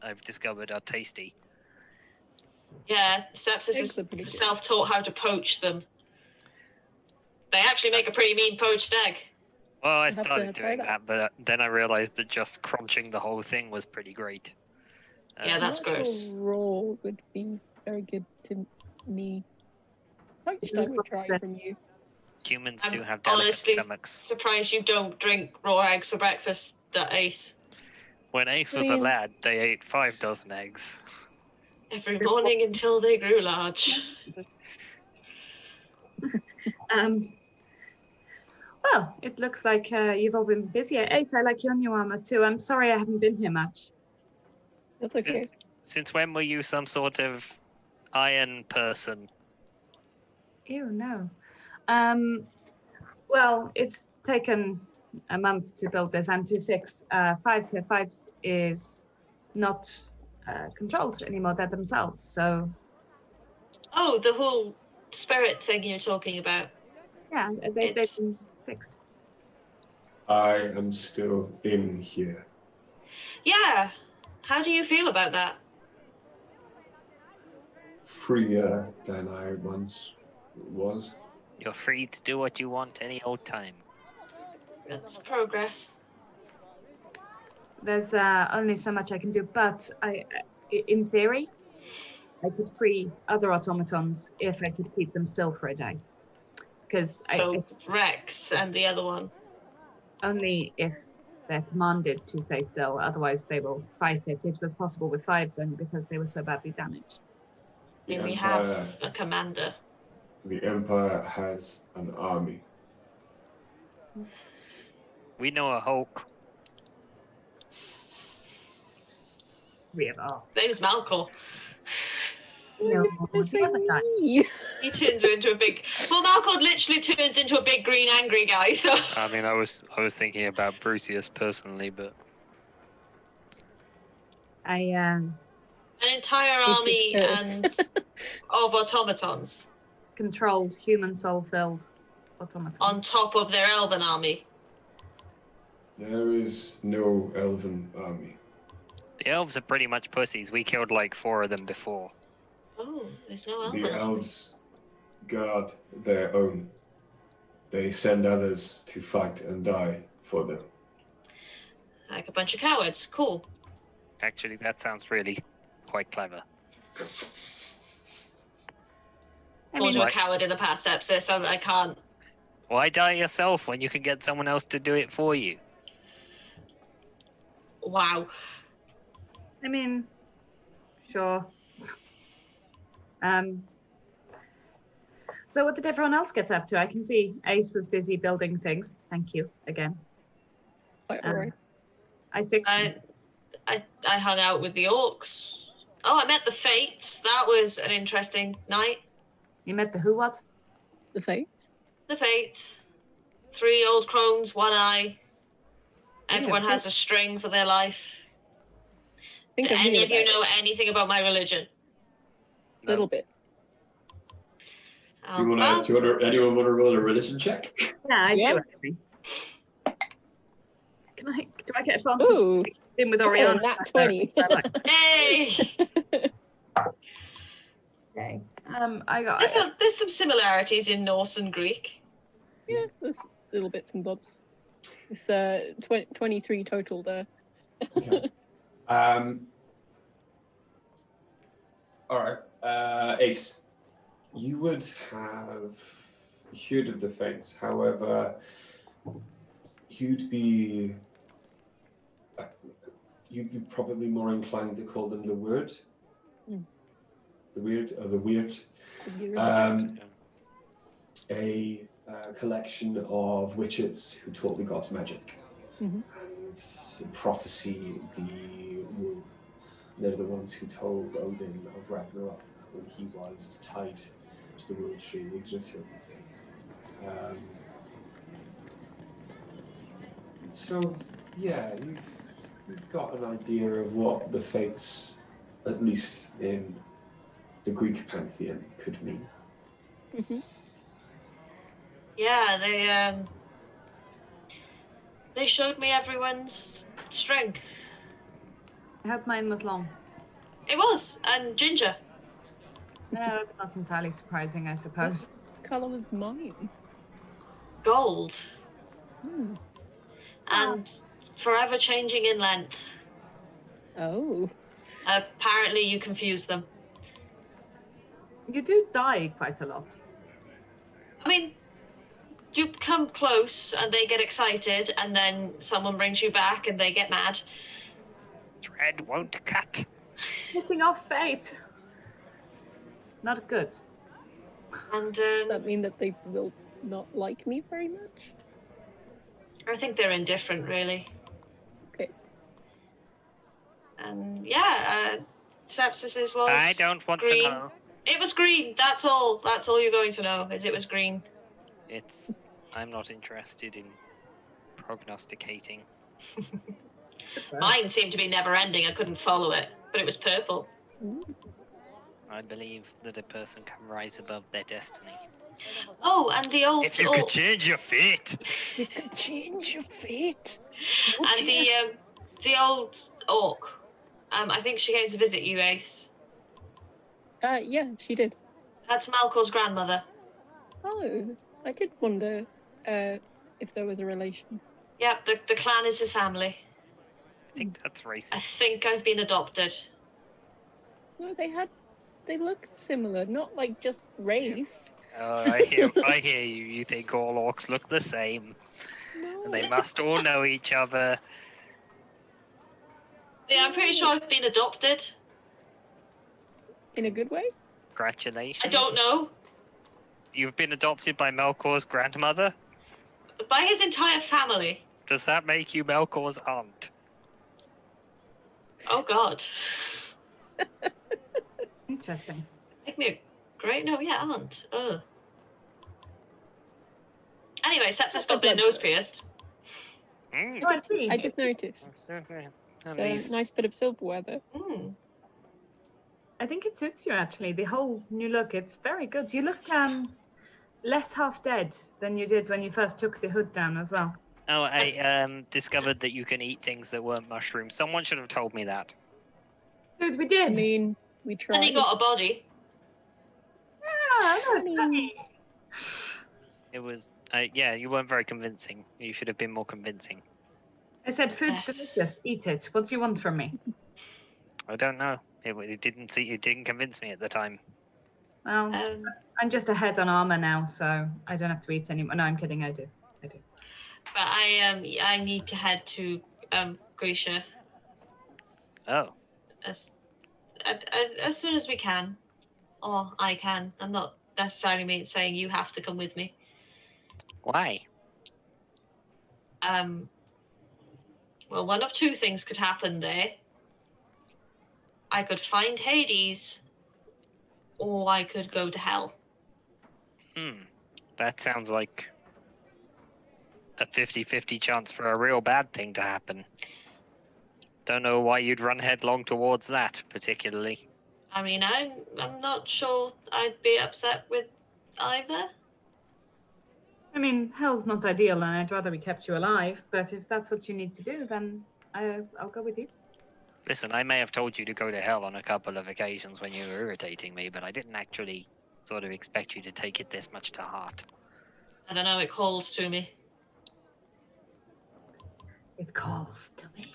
I've discovered are tasty. Yeah, Sepsis Eggs are pretty is good. self-taught how to poach them. They actually make a pretty mean poached egg. Well, I have to started try doing that. that, but then I realized that just crunching the whole thing was pretty great. Yeah, I'm that's not gross. Sure raw would be very good to me. Poached I would try from you. Humans I'm do have delicate honestly stomachs. surprised you don't drink raw eggs for breakfast, Ace. When Ace was a lad, they ate 5 dozen eggs. Every morning until they grew large. Well, it looks like you've all been busy. Ace, I like your new armor too. I'm sorry I haven't been here much. That's okay. Since when were you some sort of iron person? Ew, no. Well, it's taken a month to build this and to fix Fives here. Fives is not controlled anymore. They're themselves. So Oh, the whole spirit thing you're talking about. yeah, they've been fixed. I am still in here. Yeah. How do you feel about that? Freer than I once was. You're free to do what you want any old time. That's progress. There's only so much I can do, but in theory, I could free other automatons if I could keep them still for a day. Because So Rex and the other one. only if they're commanded to stay still, otherwise they will fight it. It was possible with Fives only because they were so badly damaged. The We Empire, have a commander. the Empire has an army. We know a Hulk. We have all. Name's Malcolm. No, Missing never die. me. He turns into a big. Well, Malcolm literally turns into a big green angry guy. So I mean, I was thinking about Brucius personally, but an entire This is army good. and of automatons Controlled, human soul-filled automatons. on top of their elven army. There is no elven army. the elves are pretty much pussies. We killed like 4 of them before. Oh, there's no elven The army. elves guard their own. They send others to fight and die for them. Like a bunch of cowards. Cool. Actually, that sounds really quite clever. I Called mean, you a what? coward in the past, Sepsis. I can't. Why die yourself when you can get someone else to do it for you? Wow. I mean, sure. So what did everyone else get up to? I can see Ace was busy building things. Thank you again. Quite alright. I fixed I, this. I hung out with the orcs. Oh, I met the Fates. That was an interesting night. You met the who what? The Fates. The Fates. 3 old crones, 1 eye. Everyone Yeah, has a string for their life. I think Do I've any heard of you about know anything about my religion? it. A little bit. Oh, Do anyone want to roll a religion check? Yeah, I Yeah. do actually. Do I get advantage? Ooh. In with Oh, Oriana. nat 20. hey! Okay. There's some similarities in Norse and Greek. Yeah, there's little bits and bobs. It's 23 total there. Okay. All right. Ace, you would have heard of the fates. However, you'd be probably more inclined to call them the Word. Mm. The Weird, or the Weird. A collection of witches who taught the gods magic Mhm. and prophecy the world. They're the ones who told Odin of Ragnarok when he was tied to the world tree Yggdrasil. So, yeah, you've got an idea of what the fates, at least in the Greek pantheon, could mean. Mhm. Yeah, they showed me everyone's string. I hope mine was long. It was, and ginger. Yeah, that's not entirely surprising, I suppose. Colour was mine. Gold. Hmm. And forever changing in length. Oh. Apparently you confuse them. You do die quite a lot. I mean, you come close and they get excited, and then someone brings you back and they get mad. Thread won't cut. Missing off fate. Not good. And Does that mean that they will not like me very much? I think they're indifferent, really. Okay. And yeah, sepsis was I don't want green. to know. It was green, that's all. That's all you're going to know, is it was green. I'm not interested in prognosticating. Mine seemed to be never ending, I couldn't follow it, but it was purple. Ooh. I believe that a person can rise above their destiny. Oh, and the old... If you could change your fate. You could change your fate. And the old orc. I think she came to visit you, Ace. Yeah, she did. That's Malcor's grandmother. Oh, I did wonder if there was a relation. Yep, the clan is his family. I think that's racist. I think I've been adopted. No, they looked similar, not like just race. Oh, I hear you. You think all orcs look the same. No. And they must all know each other. Yeah, I'm pretty sure I've been adopted. In a good way? Congratulations. I don't know. You've been adopted by Melkor's grandmother? By his entire family. Does that make you Melkor's aunt? Oh, God. Interesting. Make me a great... No, yeah, aunt. Ugh. Anyway, Sepsis got their nose pierced. Mm. Oh, I see. I did notice. And So these- nice bit of silverware there. Mm. I think it suits you, actually. The whole new look, it's very good. You look less half dead than you did when you first took the hood down as well. Oh, I discovered that you can eat things that weren't mushrooms. Someone should have told me that. Dude, we did. I mean, we tried. And he got a body. Yeah, I look, mean- honey. It was, yeah, you weren't very convincing. You should have been more convincing. I said, food's Yes. delicious. Eat it. What do you want from me? I don't know. It didn't convince me at the time. Well, I'm just a head on armor now, so I don't have to eat anymore. No, I'm kidding. I do. But I need to head to Grisha Oh, as soon as we can, or I can. I'm not necessarily saying you have to come with me. why? Well, one of two things could happen there. I could find Hades, or I could go to hell. That sounds like a 50-50 chance for a real bad thing to happen. Don't know why you'd run headlong towards that, particularly. I mean, I'm not sure I'd be upset with either. I mean, hell's not ideal, and I'd rather we kept you alive. But if that's what you need to do, then I'll go with you. Listen, I may have told you to go to hell on a couple of occasions when you were irritating me, but I didn't actually sort of expect you to take it this much to heart. I don't know, it calls to me. It calls to me.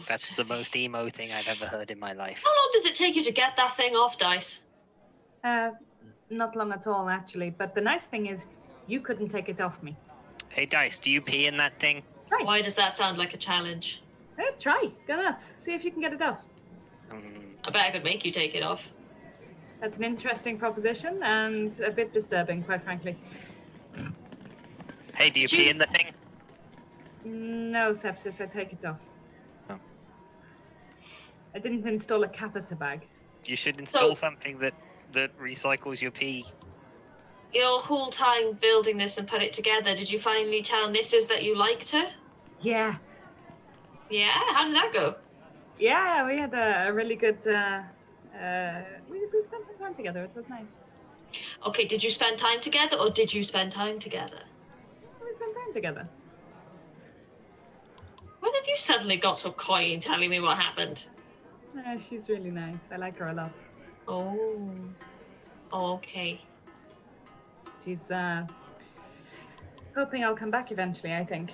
That's the most emo thing I've ever heard in my life. How long does it take you to get that thing off, Dice? Not long at all, actually. But the nice thing is, you couldn't take it off me. Hey, Dice, do you pee in that thing? Try. Why does that sound like a challenge? Try. Go nuts. See if you can get it off. I bet I could make you take it off. That's an interesting proposition and a bit disturbing, quite frankly. Hey, do you pee in the thing? No, Sepsis, I take it off. Oh. I didn't install a catheter bag. You should install something that recycles your pee. Your whole time building this and put it together, did you finally tell Mrs. that you liked her? Yeah. Yeah? How did that go? Yeah, we had a really good... we spent some time together. It was nice. Okay, did you spend time together or did you spend time together? We spent time together. When have you suddenly got so coy in telling me what happened? She's really nice. I like her a lot. Oh, okay. She's hoping I'll come back eventually, I think.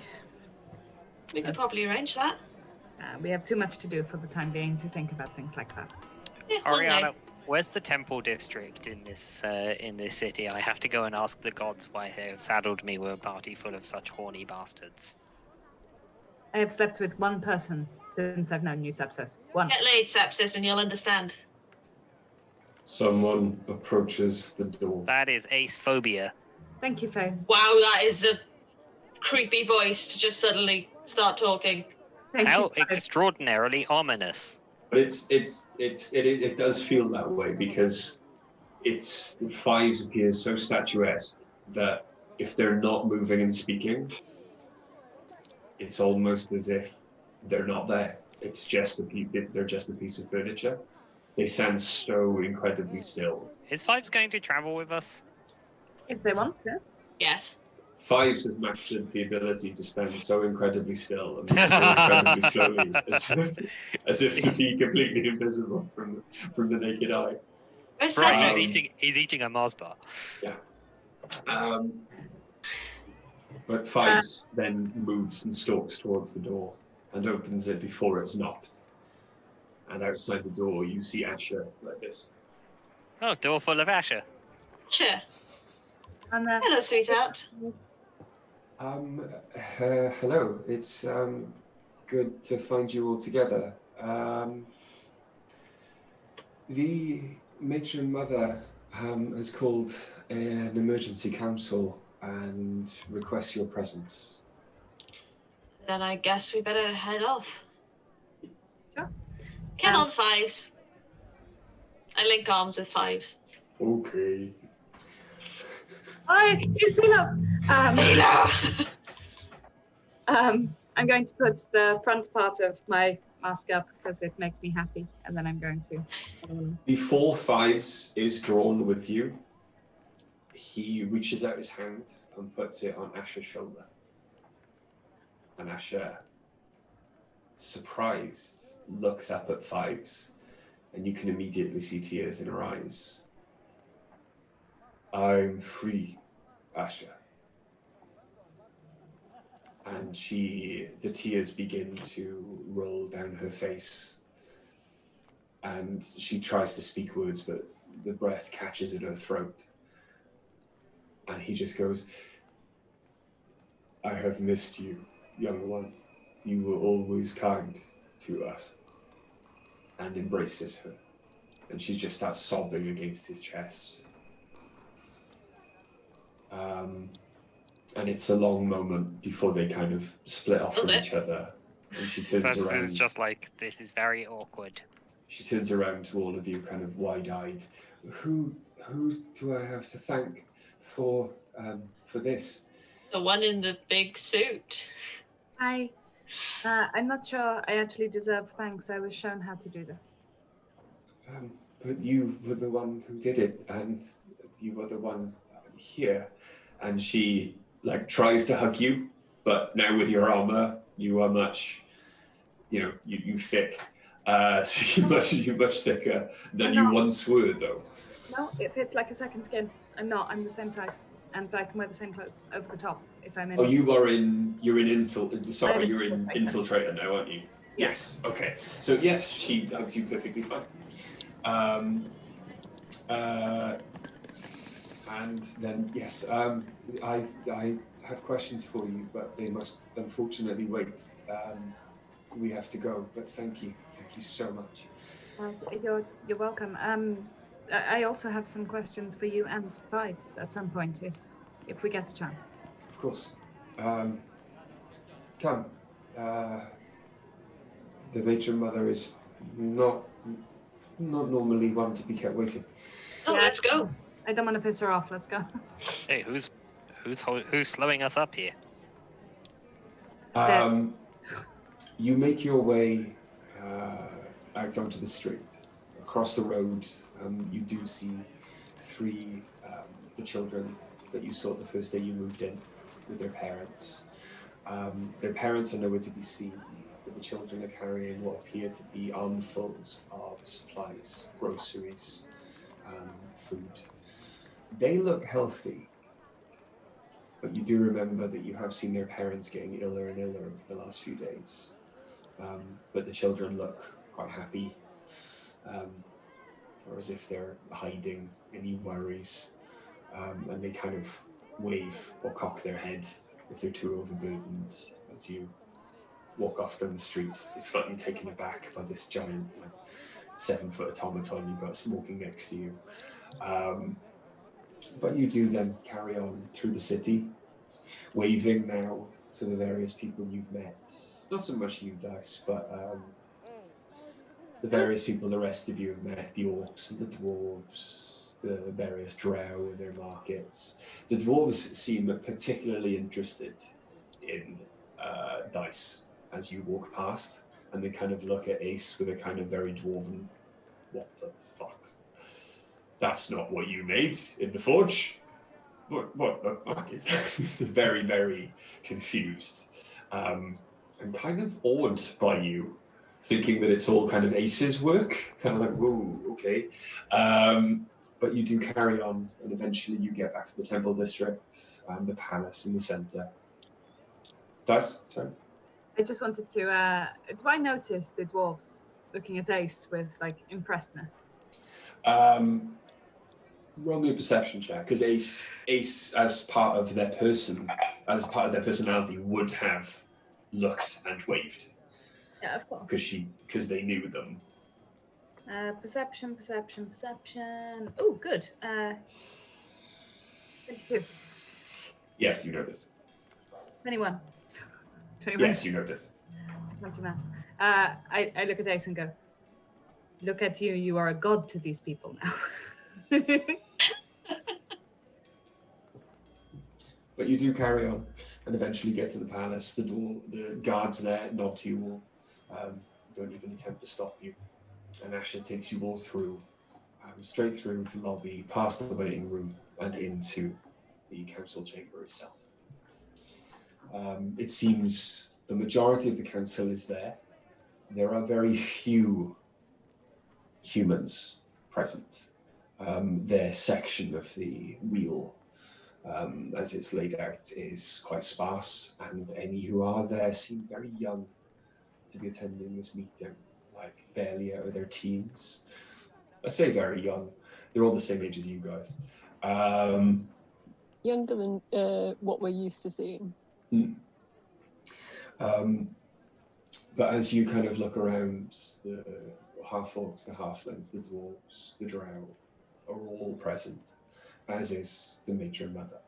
We could probably arrange that. We have too much to do for the time being to think about things like that. Yeah, one day. Ariana, where's the temple district in this city? I have to go and ask the gods why they have saddled me with a party full of such horny bastards. I have slept with one person since I've known you, Sepsis. One. Get laid, Sepsis, and you'll understand. Someone approaches the door. That is ace phobia. Thank you, Faves. Wow, that is a creepy voice to just suddenly start talking. Thank How you, Faves. extraordinarily ominous. But it does feel that way because the fives appears so statuesque that if they're not moving and speaking, it's almost as if they're not there. It's just they're just a piece of furniture. They sound so incredibly still. Is Fives going to travel with us? If they want to. Yes. Fives have mastered the ability to stand so incredibly still and move so incredibly slowly, as if to be completely invisible from the naked eye. Where's Right, Cedric? he's eating a Mars bar. Yeah. But Fives then moves and stalks towards the door and opens it before it's knocked. And outside the door, you see Asher like this. Oh, door full of Asher. Sure. And Hello, sweetheart. Hello. It's good to find you all together. The matron mother has called an emergency council and requests your presence. Then I guess we better head off. Sure. Come on, Fives. I link arms with Fives. Okay. Hi, it's Mila. Mila! I'm going to put the front part of my mask up because it makes me happy, and then I'm going to. Before Fives is drawn with you, he reaches out his hand and puts it on Asher's shoulder. And Asher, surprised, looks up at Fives, and you can immediately see tears in her eyes. I'm free, Asher. And the tears begin to roll down her face. And she tries to speak words, but the breath catches in her throat. And he just goes, I have missed you, young one. You were always kind to us. And embraces her. And she just starts sobbing against his chest. And it's a long moment before they kind of split off from each other. And she turns So around. this is just like, this is very awkward. She turns around to all of you, kind of wide-eyed. Who do I have to thank for this? The one in the big suit. I'm not sure I actually deserve thanks. I was shown how to do this. But you were the one who did it, and you were the one here. And she tries to hug you, but now with your armor, you are much, you thick. So you're much thicker than you once were, though. No, it fits like a second skin. I'm not. I'm the same size. and I can wear the same clothes over the top if I'm in. Oh, you're in infiltrator infiltrator now, aren't you? Yeah. Yes. Okay. So yes, she hugs you perfectly fine. And then yes, I have questions for you, but they must unfortunately wait. We have to go, but thank you so much. You're welcome. I also have some questions for you and Vibes at some point if we get a chance. Of course. Come. The matron mother is not normally one to be kept waiting. Oh, let's go. I don't want to piss her off. Let's go. Hey, who's slowing us up here? You make your way out onto the street. Across the road, you do see three the children that you saw the first day you moved in with their parents. Their parents are nowhere to be seen, but the children are carrying what appear to be armfuls of supplies, groceries, food. They look healthy, but you do remember that you have seen their parents getting iller and iller over the last few days. But the children look quite happy, or as if they're hiding any worries, and they kind of wave or cock their head if they're too overburdened as you walk off down the street, slightly taken aback by this giant 7-foot automaton you've got walking next to you. But you do then carry on through the city, waving now to the various people you've met. Not so much you, Dice, but the various people the rest of you have met, the orcs and the dwarves, the various drow and their markets. The dwarves seem particularly interested in Dice as you walk past, and they kind of look at Ace with a kind of very dwarven, what the fuck? That's not what you made in the forge. What the fuck is that? Very, very confused, and kind of awed by you, thinking that it's all kind of Ace's work. Kind of like, whoa, okay. But you do carry on, and eventually you get back to the temple district and the palace in the center. Dice, sorry. I just wanted to. Do I notice the dwarves looking at Ace with like impressedness? Roll me a perception check, because Ace, as part of their personality, would have looked and waved. Yeah, of course. Because they knew them. Perception. Oh, good. 22. Yes, you notice. 21. Yes, you notice. 20 maths. I look at Ace and go, look at you. You are a god to these people now. But you do carry on and eventually get to the palace. The guards there nod to you all. Don't even attempt to stop you. And Asher takes you all through, straight through the lobby, past the waiting room, and into the council chamber itself. It seems the majority of the council is there. There are very few humans present. Their section of the wheel, as it's laid out, is quite sparse, and any who are there seem very young to be attending this meeting, like barely out of their teens. I say very young. They're all the same age as you guys. Younger than what we're used to seeing. But as you kind of look around, the half-orcs, the halflings, the dwarves, the drow are all present, as is the matron mother.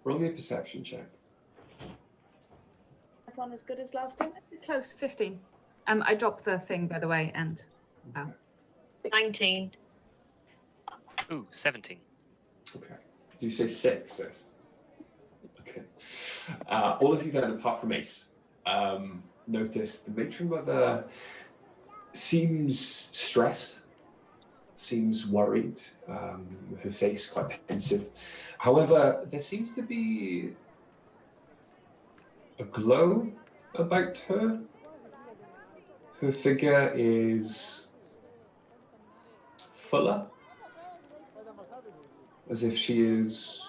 Roll me a perception check. One as good as last time. Close, 15. I dropped the thing, by the way, and... Oh. 19. Ooh, 17. Okay. Did you say 6, sis? Okay. All of you then, apart from Ace, notice the matron mother seems stressed, seems worried, her face quite pensive. However, there seems to be a glow about her. Her figure is fuller, as if she is,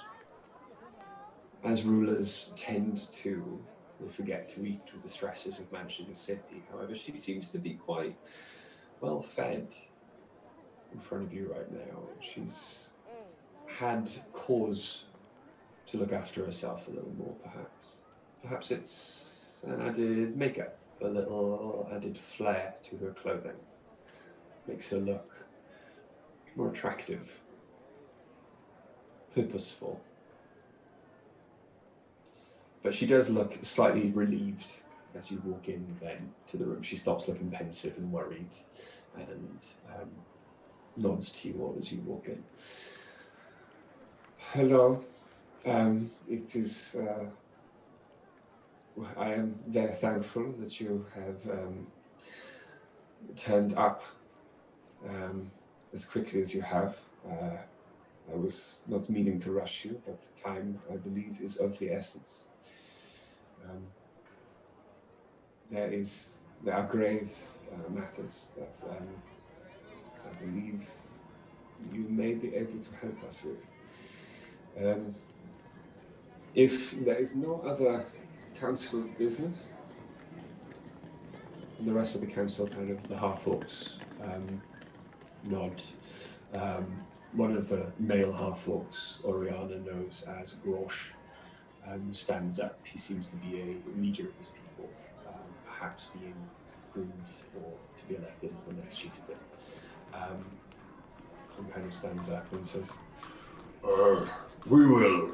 as rulers tend to, will forget to eat with the stresses of managing a city. However, she seems to be quite well fed in front of you right now. She's had cause to look after herself a little more, perhaps. Perhaps it's an added makeup, a little added flair to her clothing. Makes her look more attractive, purposeful. But she does look slightly relieved as you walk in then to the room. She stops looking pensive and worried and nods to you all as you walk in. Hello. It is... I am very thankful that you have turned up as quickly as you have. I was not meaning to rush you, but time, I believe, is of the essence. There are grave matters that I believe you may be able to help us with. If there is no other council business, and the rest of the council, kind of the half-orcs, nod. One of the male half-orcs, Oriana knows as Grosh, stands up. He seems to be a leader of his people, perhaps being groomed or to be elected as the next chieftain. And kind of stands up and says, we will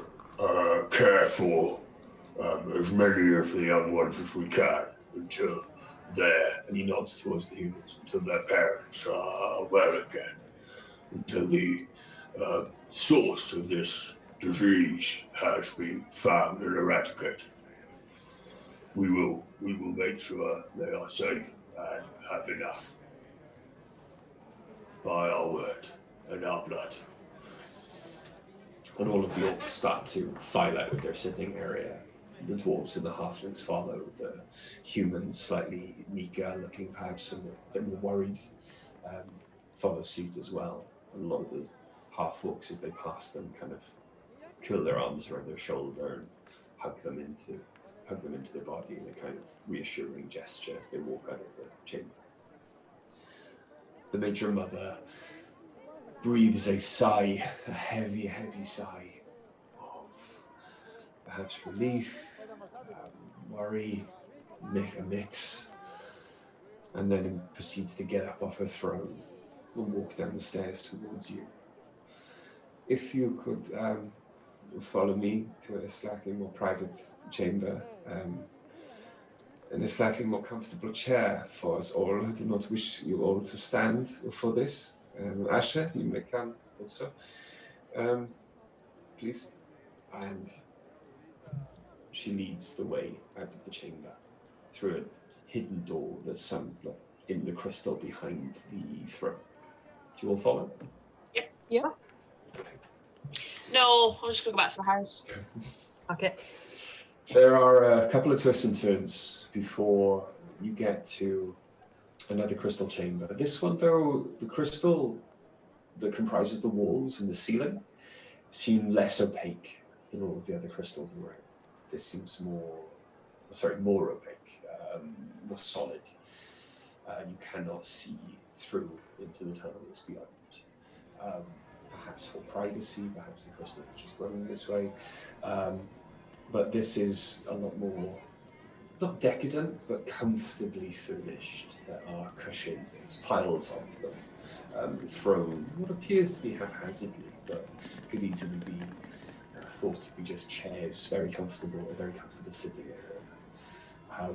care for as many of the young ones as we can until and he nods towards the humans, until their parents are well again, until the source of this disease has been found and eradicated. We will make sure they are safe and have enough. By our word and our blood. And all of the orcs start to file out of their sitting area. The dwarves and the halflings follow. The humans, slightly meeker looking, perhaps a bit more worried, follow suit as well. And a lot of the half-orcs, as they pass them, kind of curl their arms around their shoulder and hug them into their body in a kind of reassuring gesture as they walk out of the chamber. The Major Mother breathes a sigh, a heavy, heavy sigh of perhaps relief, worry, make a mix, and then proceeds to get up off her throne and walk down the stairs towards you. If you could follow me to a slightly more private chamber, and a slightly more comfortable chair for us all. I do not wish you all to stand for this. Asher, you may come also. Please. And she leads the way out of the chamber through a hidden door that's some in the crystal behind the throne. Do you all follow? Yep. Yeah. No, I'll just go back to the house. Okay. There are a couple of twists and turns before you get to another crystal chamber. This one, though, the crystal that comprises the walls and the ceiling seem less opaque than all of the other crystals around. This seems more opaque, more solid. You cannot see through into the tunnels beyond. Perhaps for privacy, perhaps the crystal is just running this way. But this is a lot more, not decadent, but comfortably furnished. There are cushions, piles of them, thrown what appears to be haphazardly, but could easily be thought to be just chairs, a very comfortable sitting area.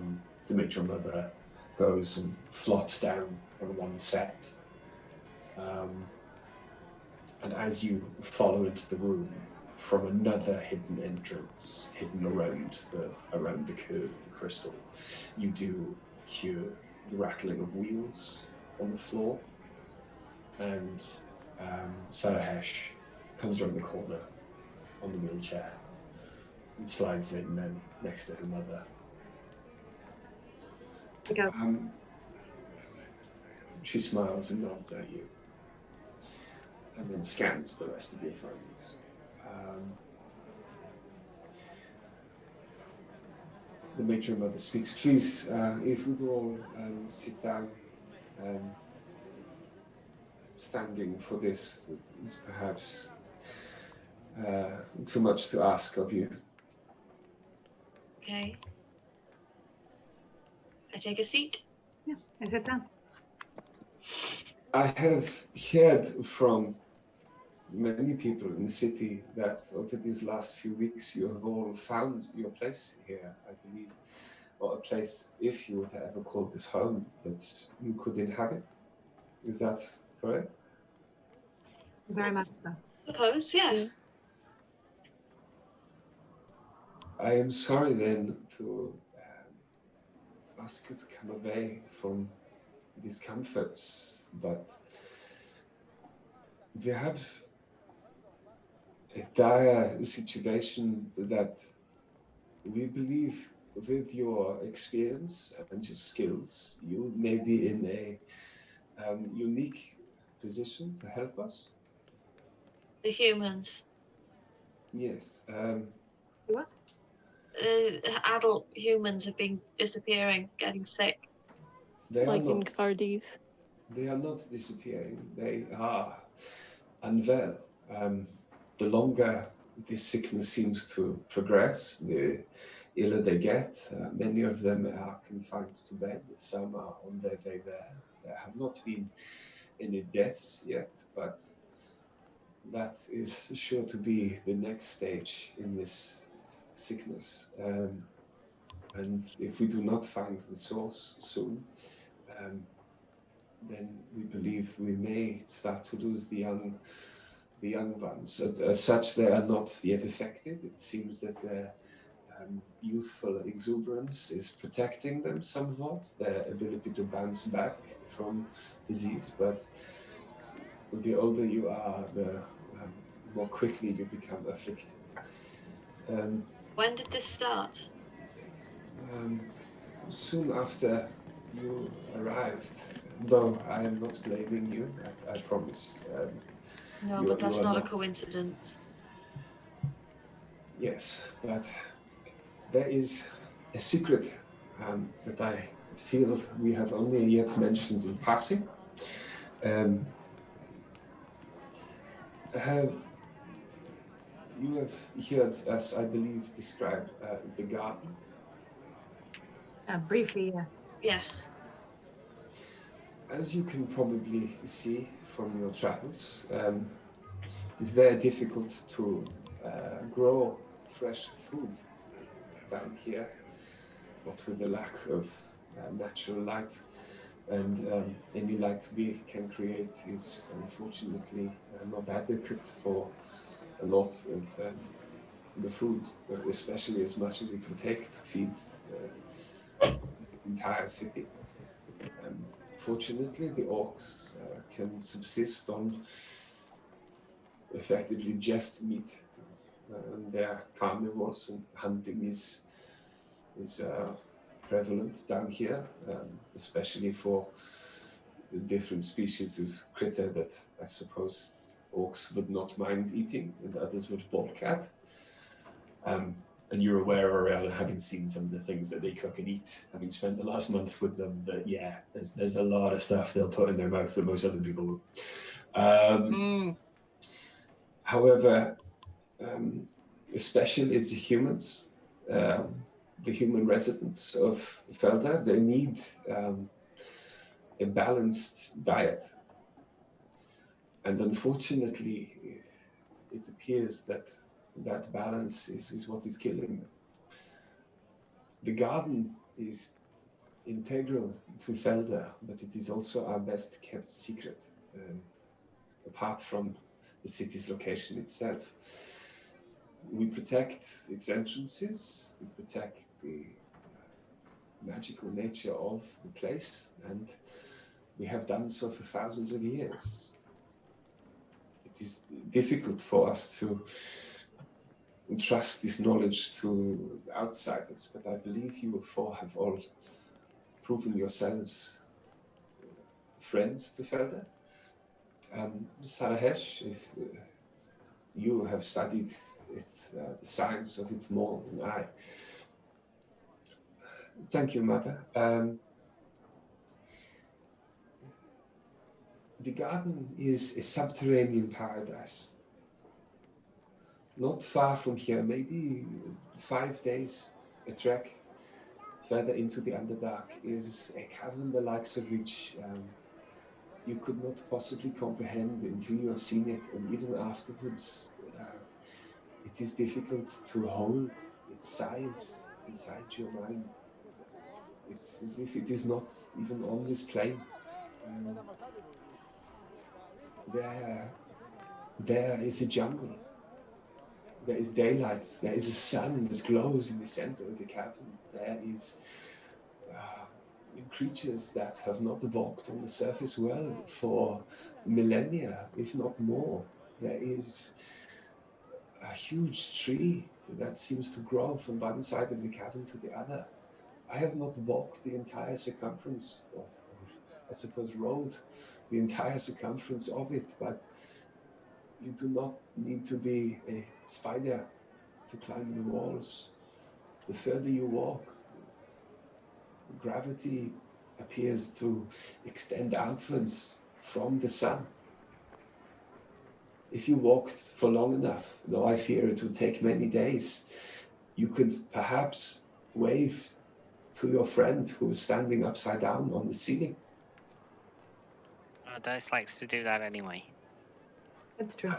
The Major Mother goes and flops down on one set. And as you follow into the room, from another hidden entrance, hidden around the curve of the crystal, you do hear the rattling of wheels on the floor, and Salahesh comes around the corner on the wheelchair and slides in then next to her mother. She smiles and nods at you, and then scans the rest of your friends. The matron mother speaks. Please, if we'd all sit down, standing for this is perhaps too much to ask of you. Okay. I take a seat. Yeah, I sit down. I have heard from many people in the city that over these last few weeks you have all found your place here, I believe, or a place, if you were to ever call this home, that you could inhabit. Is that correct? Very much so. Suppose, yeah. Yeah. I am sorry then to ask you to come away from these comforts, but we have a dire situation that we believe with your experience and your skills, you may be in a unique position to help us. The humans. Yes. What? Adult humans have been disappearing, getting sick. They Like are in not. Cardiff. They are not disappearing. They are unwell. The longer this sickness seems to progress, the iller they get. Many of them are confined to bed. Some are on their way there. There have not been any deaths yet, but that is sure to be the next stage in this sickness. And if we do not find the source soon, then we believe we may start to lose the young ones. As such, they are not yet affected. It seems that their youthful exuberance is protecting them somewhat, their ability to bounce back from disease. But the older you are, the more quickly you become afflicted. When did this start? Soon after you arrived, though I am not blaming you, I promise. No, You- but that's you are not a not. coincidence. Yes, but there is a secret that I feel we have only yet mentioned in passing. You have heard us, I believe, describe the garden. Briefly, yes. Yeah. As you can probably see from your travels, it's very difficult to grow fresh food down here, what with the lack of natural light, and any light we can create is unfortunately not adequate for a lot of the food, especially as much as it would take to feed the entire city. Fortunately, the orcs can subsist on effectively just meat. They're carnivores, and hunting is prevalent down here, especially for the different species of critter that I suppose orcs would not mind eating and others would balk at. And you're aware, Aurel, having seen some of the things that they cook and eat, having spent the last month with them, that yeah, there's a lot of stuff they'll put in their mouth that most other people won't. However, especially as the humans, the human residents of Feldé, they need a balanced diet. And unfortunately, it appears that that balance is what is killing them. The garden is integral to Feldé, but it is also our best kept secret, apart from the city's location itself. We protect its entrances, we protect the magical nature of the place, and we have done so for thousands of years. It is difficult for us to entrust this knowledge to outsiders, but I believe you four have all proven yourselves friends to Feldé. Sarahesh, if You have studied it, the science of it more than I. Thank you, Mother. The garden is a subterranean paradise. Not far from here, maybe 5 days, a trek further into the Underdark is a cavern the likes of which you could not possibly comprehend until you have seen it, and even afterwards, it is difficult to hold its size inside your mind. It's as if it is not even on this plane. There is a jungle. There is daylight. There is a sun that glows in the center of the cavern. There is creatures that have not walked on the surface world for millennia, if not more. There is a huge tree that seems to grow from one side of the cavern to the other. I have not walked the entire circumference, or I suppose rode the entire circumference of it, but you do not need to be a spider to climb the walls. The further you walk, gravity appears to extend outwards from the sun. If you walked for long enough, though I fear it would take many days, you could perhaps wave to your friend who is standing upside down on the ceiling. Dice likes to do that anyway. That's true.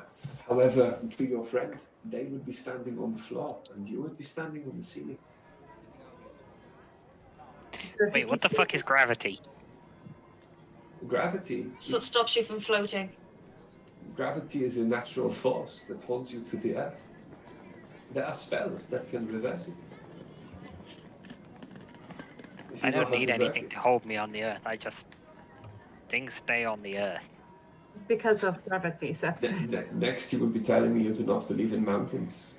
However, to your friend, they would be standing on the floor and you would be standing on the ceiling. So if Wait, you what the keep- fuck is gravity? Gravity. It's what stops you from floating. Gravity is a natural force that holds you to the earth. There are spells that can reverse it. If I you know don't how need to work anything it. to hold me on the earth. Things stay on the earth. Because of gravity, Sebs. Next, you will be telling me you do not believe in mountains.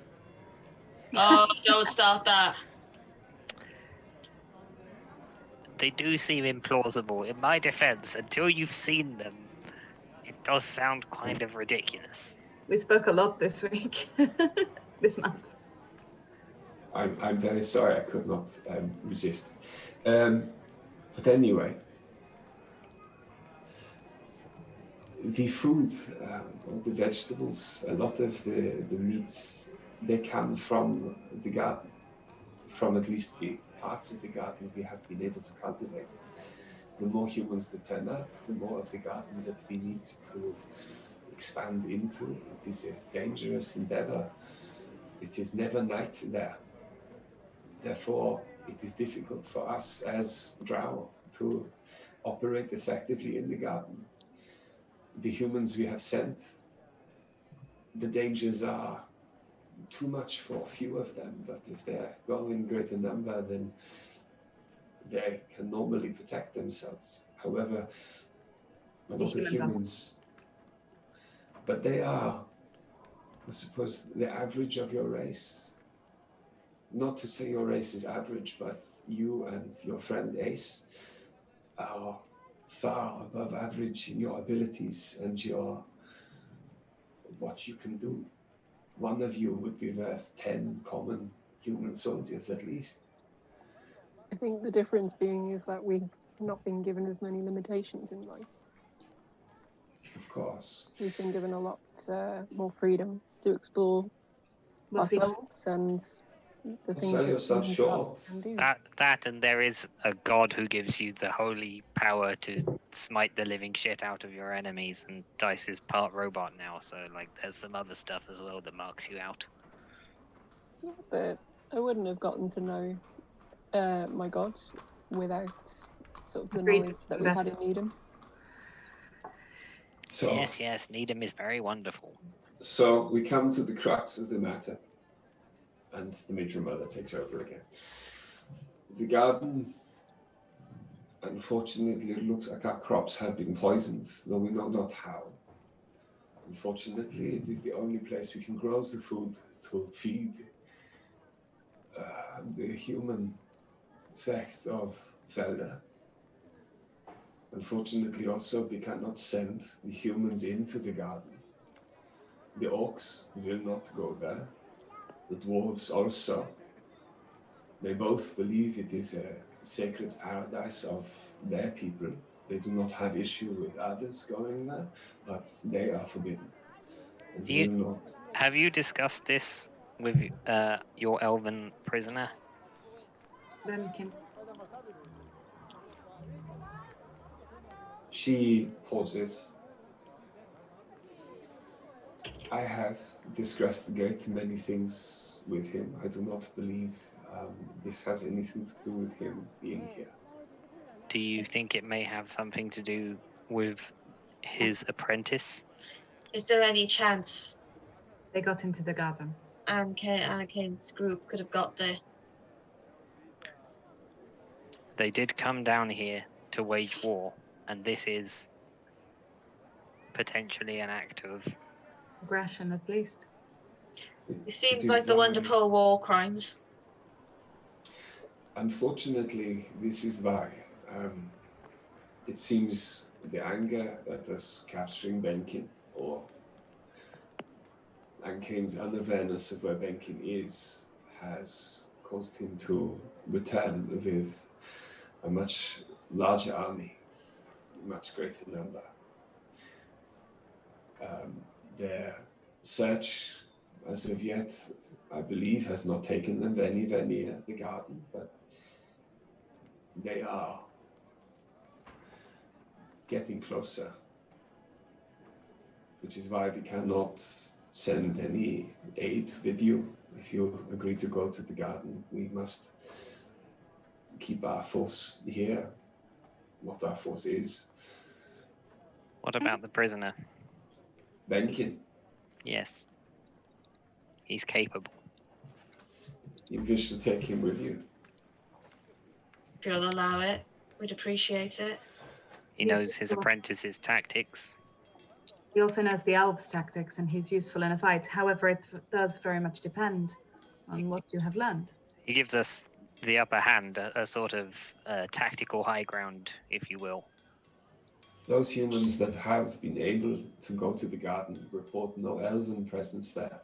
Oh, don't start that. They do seem implausible. In my defense, until you've seen them, it does sound kind of ridiculous. We spoke a lot this week, this month. I'm very sorry I could not resist. But anyway, the food, all the vegetables, a lot of the meats, they come from the garden, from at least the parts of the garden we have been able to cultivate. The more humans that turn up, the more of the garden that we need to expand into. It is a dangerous endeavor. It is never night there. Therefore, it is difficult for us as Drow to operate effectively in the garden. The humans we have sent, the dangers are too much for a few of them, but if they go in greater number, then they can normally protect themselves. However, a lot of humans, but they are, I suppose, the average of your race. Not to say your race is average, but you and your friend Ace are far above average in your abilities and what you can do. One of you would be worth 10 common human soldiers at least. I think the difference being is that we've not been given as many limitations in life. Of course. We've been given a lot more freedom to explore ourselves and the things Sell that yourself humans short. can do. That and there is a god who gives you the holy power to smite the living shit out of your enemies, and Dice is part robot now, so like there's some other stuff as well that marks you out. Yeah, but I wouldn't have gotten to know my god without sort of the Agreed. knowledge that we had in Nidum. So, Yes, Nidum is very wonderful. so we come to the crux of the matter, and the Major Mother takes over again. The garden, unfortunately, it looks like our crops have been poisoned, though we know not how. Unfortunately, it is the only place we can grow the food to feed the human sect of Feldé. Unfortunately, also, we cannot send the humans into the garden. The orcs will not go there. The dwarves also. They both believe it is a sacred paradise of their people. They do not have issue with others going there, but they are forbidden. And Do you- will not. Have you discussed this with your elven prisoner? Benkin. She pauses. I have discussed great many things with him. I do not believe this has anything to do with him being here. Do you think it may have something to do with his apprentice? Is there any chance They got into the garden. Kane's group could have got there? They did come down here to wage war, and this is potentially an act of... Aggression, at least. It seems is like the one to why- pull war crimes. Unfortunately, this is why. It seems the anger at us capturing Benkin, or Ankane's unawareness of where Benkin is, has caused him to return with a much larger army, much greater number. Their search, as of yet, I believe, has not taken them anywhere near the garden, but they are getting closer, which is why we cannot send any aid with you. If you agree to go to the garden, we must keep our force here, what our force is. What about the prisoner? Benkin, Yes. He's capable. you wish to take him with you? If you'll allow it, we'd appreciate it. He Yes, knows his sure. apprentice's tactics. He also knows the elves' tactics, and he's useful in a fight. However, it does very much depend on what you have learned. He gives us the upper hand, a sort of tactical high ground, if you will. Those humans that have been able to go to the garden report no elven presence there.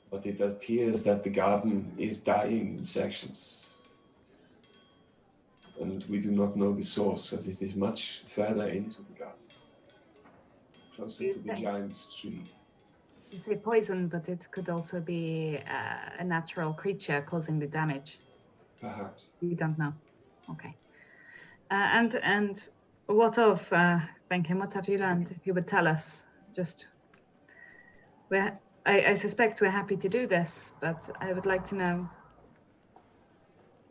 But it appears that the garden is dying in sections. And we do not know the source, as it is much further into the garden. Closer to the Okay. giant's tree. You say poison, but it could also be a natural creature causing the damage. Perhaps. We don't know. Okay. And what of Benkin? What have you learned? If you would tell us, just I suspect we're happy to do this, but I would like to know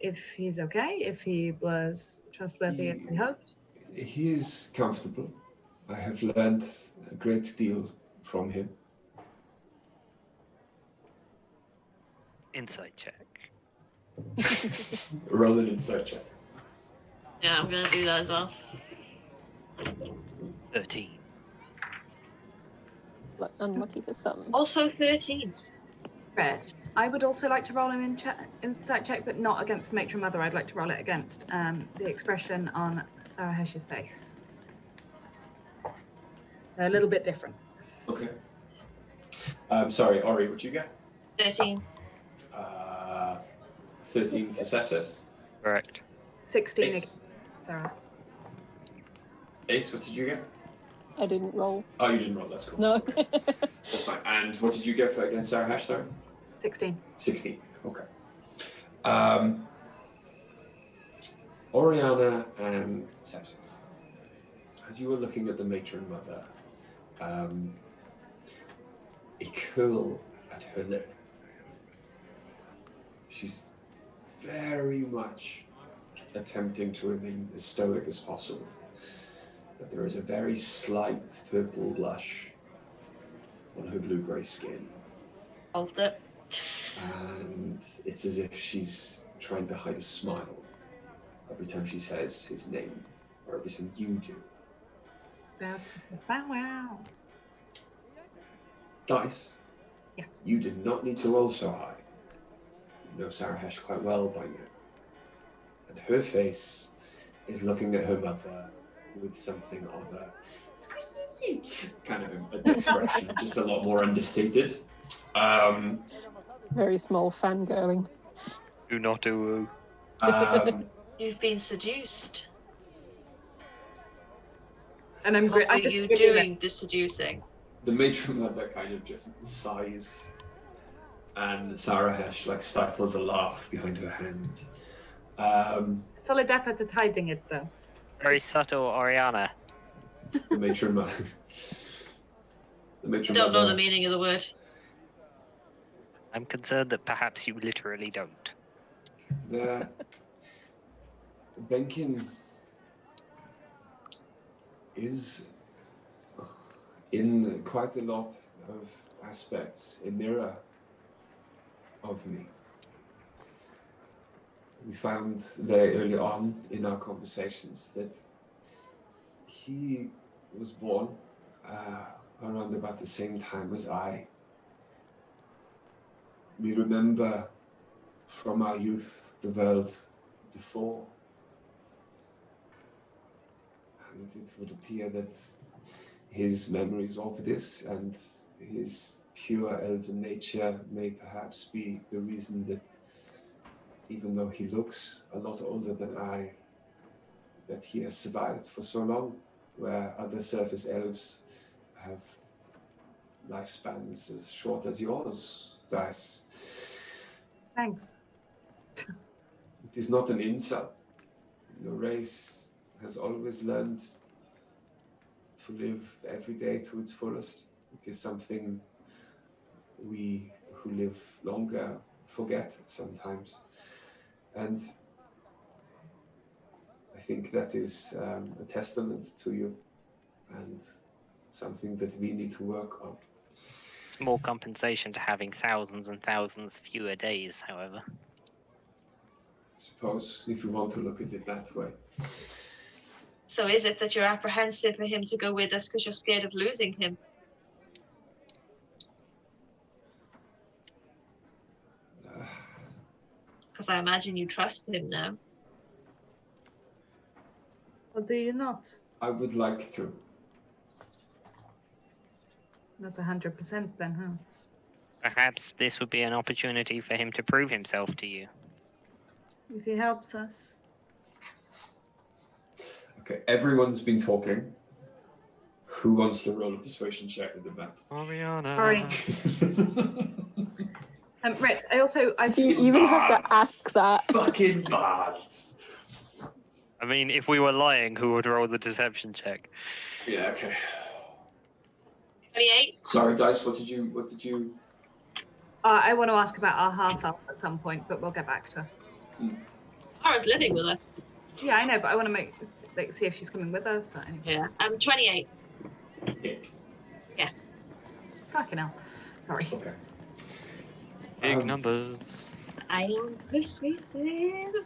if he's okay, if he was trustworthy as we hoped. He is comfortable. I have learned a great deal from him. Insight check. Roll an insight check. Yeah, I'm gonna do that as well. 13. Unlucky for some. Also 13. Red. I would also like to roll an insight check, but not against Matron Mother. I'd like to roll it against the expression on Sarah Hesh's face. A little bit different. Okay. Sorry, Ori, what'd you get? 13. 13 for Sepsis. Correct. 16 Ace. against Sarah. Ace, what did you get? I didn't roll. Oh, you didn't roll, that's cool. No. Okay. That's fine. And what did you get for against Sarah Hash, sorry? 16. 16, okay. Oriana and Sepsis, as you were looking at the matron mother, a curl at her lip. She's very much attempting to remain as stoic as possible, but there is a very slight purple blush on her blue-grey skin. Hold it. And it's as if she's trying to hide a smile every time she says his name, or every time you do. Wow. Dice. Yeah. You did not need to roll so high. You know Sarah Hesh quite well by now. And her face is looking at her mother with something of a squeeze kind of an expression, just a lot more understated. Very small fangirling. Do not do. You've been seduced. And I'm What great. were you doing the seducing? The matron mother kind of just sighs, and Sarahesh like stifles a laugh behind her hand. Solid effort at hiding it, though. Very subtle, Oriana. The matron mother. The matron Don't know mother. the meaning of the word. I'm concerned that perhaps you literally don't. The Benkin is in quite a lot of aspects a mirror of me. We found very early on in our conversations that he was born around about the same time as I. We remember from our youth the world before. And it would appear that his memories of this and his pure elven nature may perhaps be the reason that even though he looks a lot older than I, that he has survived for so long, where other surface elves have lifespans as short as yours, Dice. Thanks. It is not an insult. Your race has always learned to live every day to its fullest. It is something we who live longer forget sometimes. And I think that is a testament to you and something that we need to work on. It's more compensation to having thousands and thousands fewer days, however. I suppose, if you want to look at it that way. So is it that you're apprehensive for him to go with us because you're scared of losing him? Because I imagine you trust him now. Or do you not? I would like to. Not 100% then, huh? Perhaps this would be an opportunity for him to prove himself to you. If he helps us. Okay, everyone's been talking. Who wants to roll a persuasion check with the vet? Oriana. Sorry. Right, Do you even have to ask that? Fucking bards. I mean, if we were lying, who would roll the deception check? Yeah, okay. 28. Sorry, Dice, what did you... I want to ask about our half-elf at some point, but we'll get back to her. Tara's living with us. Yeah, I know, but I want to see if she's coming with us. Or anything. Yeah. 28. Yeah. Yes. Fucking hell. Sorry. Okay. Big numbers. I am persuasive.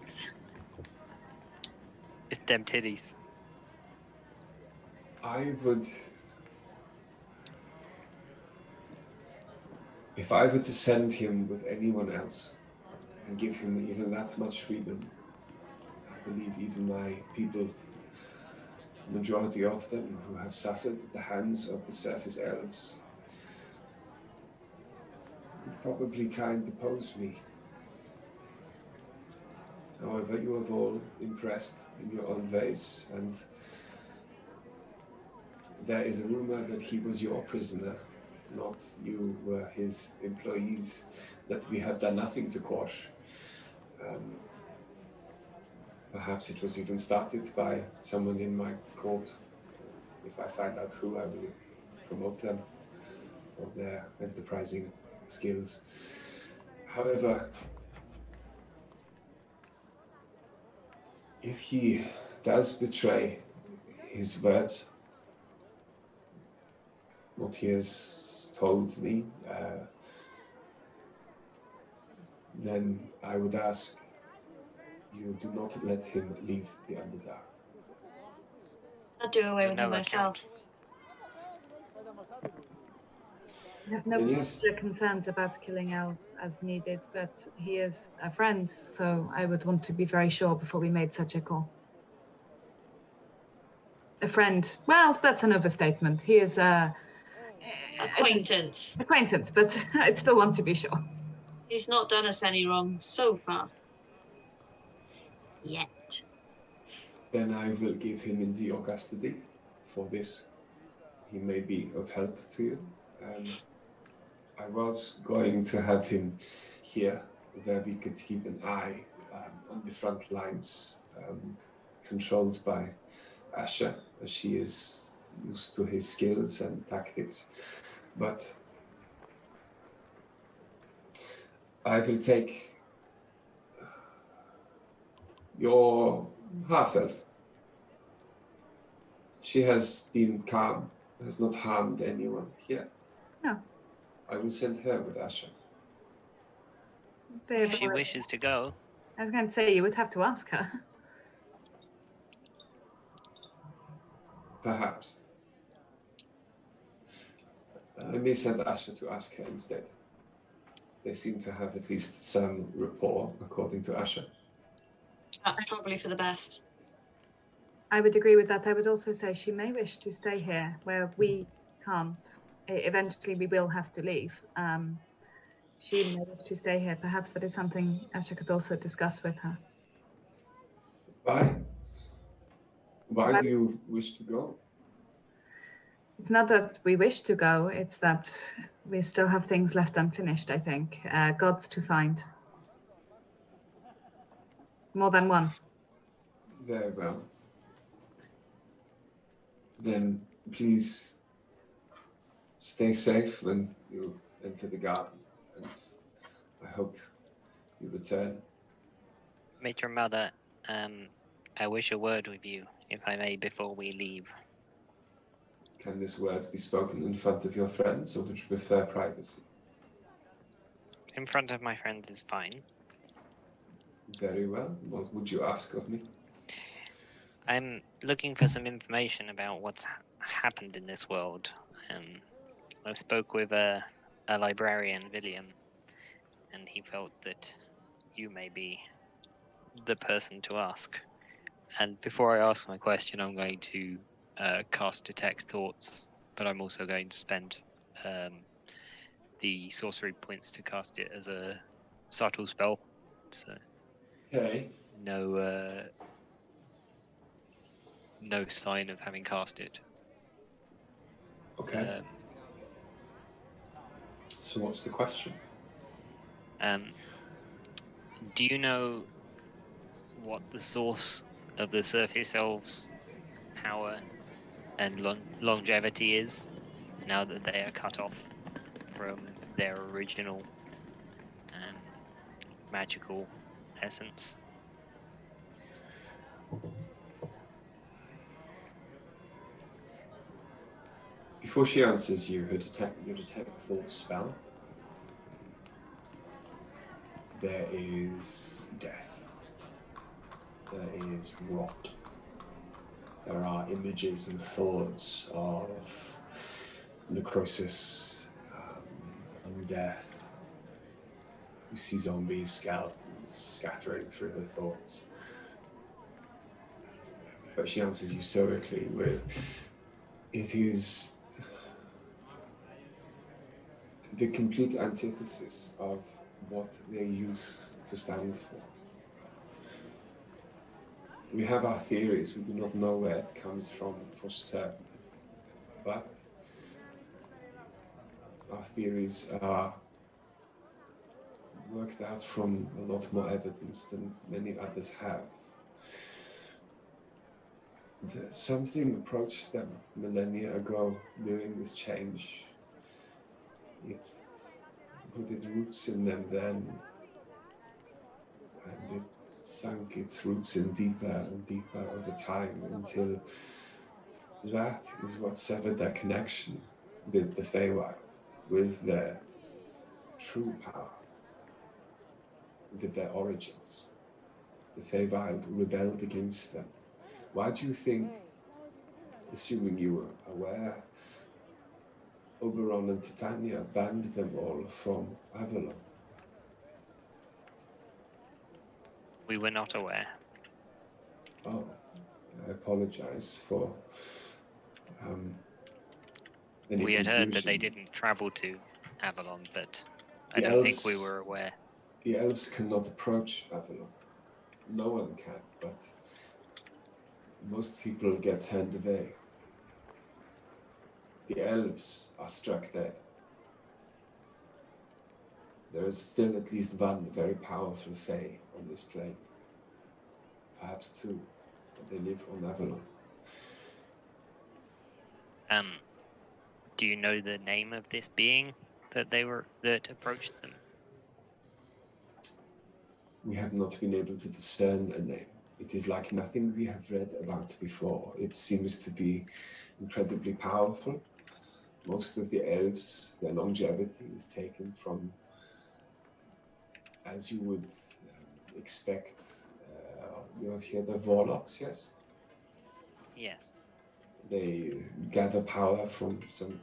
It's them titties. I would... If I were to send him with anyone else and give him even that much freedom, I believe even my people, the majority of them who have suffered at the hands of the surface elves, would probably try and depose me. However, you have all impressed in your own ways, and there is a rumor that he was your prisoner, not you were his employees, that we have done nothing to quash. Perhaps it was even started by someone in my court. If I find out who, I will promote them for their enterprising skills. However, if he does betray his words, what he has told me, then I would ask you do not let him leave the Underdark. I'll do away To with no him myself. I have no Yes. particular concerns about killing elves as needed, but he is a friend, so I would want to be very sure before we made such a call. A friend. Well, that's an overstatement. He is Acquaintance. acquaintance, but I'd still want to be sure. He's not done us any wrong so far. Yet. Then I will give him into your custody for this. He may be of help to you. I was going to have him here where we could keep an eye on the front lines, controlled by Asha, as she is used to his skills and tactics. But I will take your half-elf. She has been calm, has not harmed anyone here. No. I will send her with Asha. If she wishes to go. I was going to say, you would have to ask her. Perhaps. I may send Asha to ask her instead. They seem to have at least some rapport, according to Asha. That's probably for the best. I would agree with that. I would also say she may wish to stay here where we can't. Eventually, we will have to leave. She may wish to stay here. Perhaps that is something Asha could also discuss with her. Why? Why do you wish to go? It's not that we wish to go, it's that we still have things left unfinished, I think. Gods to find. More than one. Very well. Then please stay safe when you enter the garden, and I hope you return. Matron Mother, I wish a word with you, if I may, before we leave. Can this word be spoken in front of your friends, or would you prefer privacy? In front of my friends is fine. Very well. What would you ask of me? I'm looking for some information about what's happened in this world. I spoke with a librarian, William, and he felt that you may be the person to ask. And before I ask my question, I'm going to cast Detect Thoughts, but I'm also going to spend the sorcery points to cast it as a subtle spell. So, Okay. no sign of having cast it. Okay. So what's the question? Do you know what the source of the surface elves' power and longevity is now that they are cut off from their original magical essence? Before she answers you, your detect thought spell, there is death. There is rot. There are images and thoughts of necrosis and death. You see zombies, skeletons scattering through her thoughts. But she answers you stoically with, it is the complete antithesis of what they used to stand for. We have our theories, we do not know where it comes from for certain, but our theories are worked out from a lot more evidence than many others have. Something approached them millennia ago during this change. It put its roots in them then, and it sunk its roots in deeper and deeper over time until that is what severed their connection with the Feywild, with their true power, with their origins. The Feywild rebelled against them. Why do you think, assuming you were aware, Oberon and Titania banned them all from Avalon? We were not aware. Oh, I apologize for any We had heard that they confusion. didn't travel to Avalon, but I The don't think we elves- were aware. The elves cannot approach Avalon. No one can, but most people get turned away. The elves are struck dead. There is still at least one very powerful fae on this plane. Perhaps two, but they live on Avalon. Do you know the name of this being that approached them? We have not been able to discern a name. It is like nothing we have read about before. It seems to be incredibly powerful. Most of the elves, their longevity is taken from, as you would expect, you have heard of warlocks, yes? Yes. They gather power from some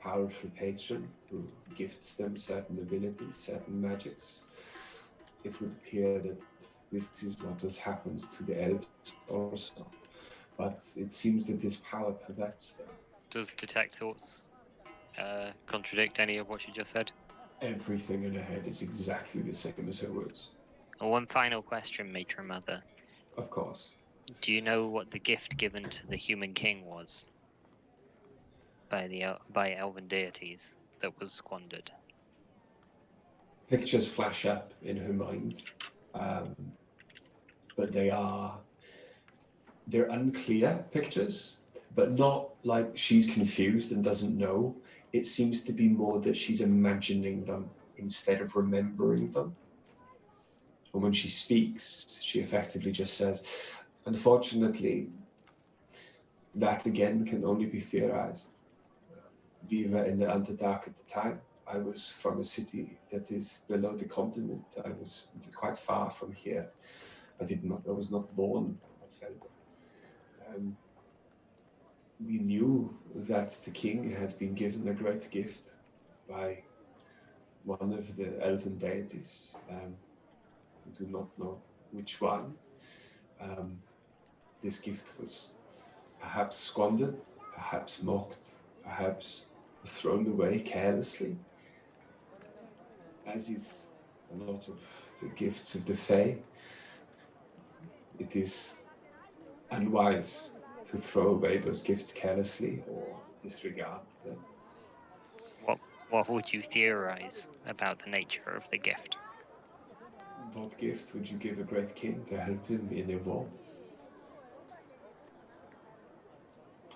powerful patron who gifts them certain abilities, certain magics. It would appear that this is what has happened to the elves also. But it seems that this power perverts them. Does Detect Thoughts contradict any of what you just said? Everything in her head is exactly the same as her words. And one final question, Matron Mother. Of course. Do you know what the gift given to the human king was by elven deities that was squandered? Pictures flash up in her mind, but they're unclear pictures, but not like she's confused and doesn't know. It seems to be more that she's imagining them instead of remembering them. And when she speaks, she effectively just says, unfortunately, that again can only be theorized. We were in the Underdark at the time. I was from a city that is below the continent. I was quite far from here. I was not born at Feldé. We knew that the king had been given a great gift by one of the elven deities. We do not know which one. This gift was perhaps squandered, perhaps mocked, perhaps thrown away carelessly, as is a lot of the gifts of the Fae. It is unwise to throw away those gifts carelessly or disregard them. What would you theorize about the nature of the gift? What gift would you give a great king to help him in a war?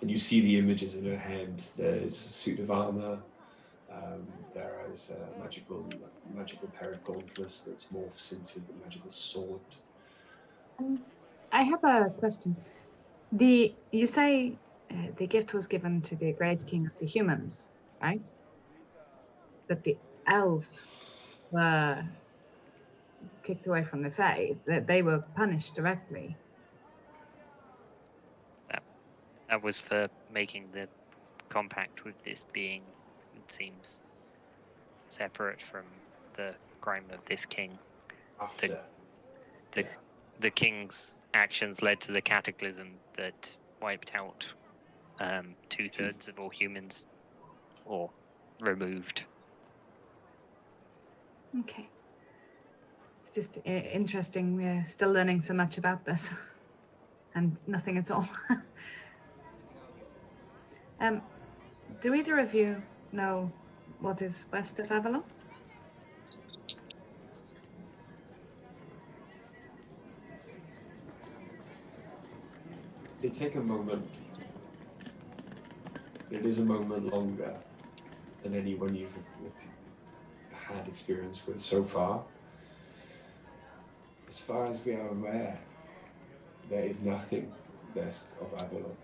And you see the images in her head. There's a suit of armor. There is a magical pair of gauntlets that morphs into the magical sword. I have a question. You say the gift was given to the great king of the humans, right? But the elves were kicked away from the Fae. They were punished directly. That was for making the compact with this being, it seems, separate from the crime of this king. After. The king's actions led to the cataclysm that wiped out 2/3 of all humans, or removed. Okay. It's just interesting. We're still learning so much about this. And nothing at all. Do either of you know what is west of Avalon? They take a moment. It is a moment longer than anyone you've had experience with so far. As far as we are aware, there is nothing west of Avalon.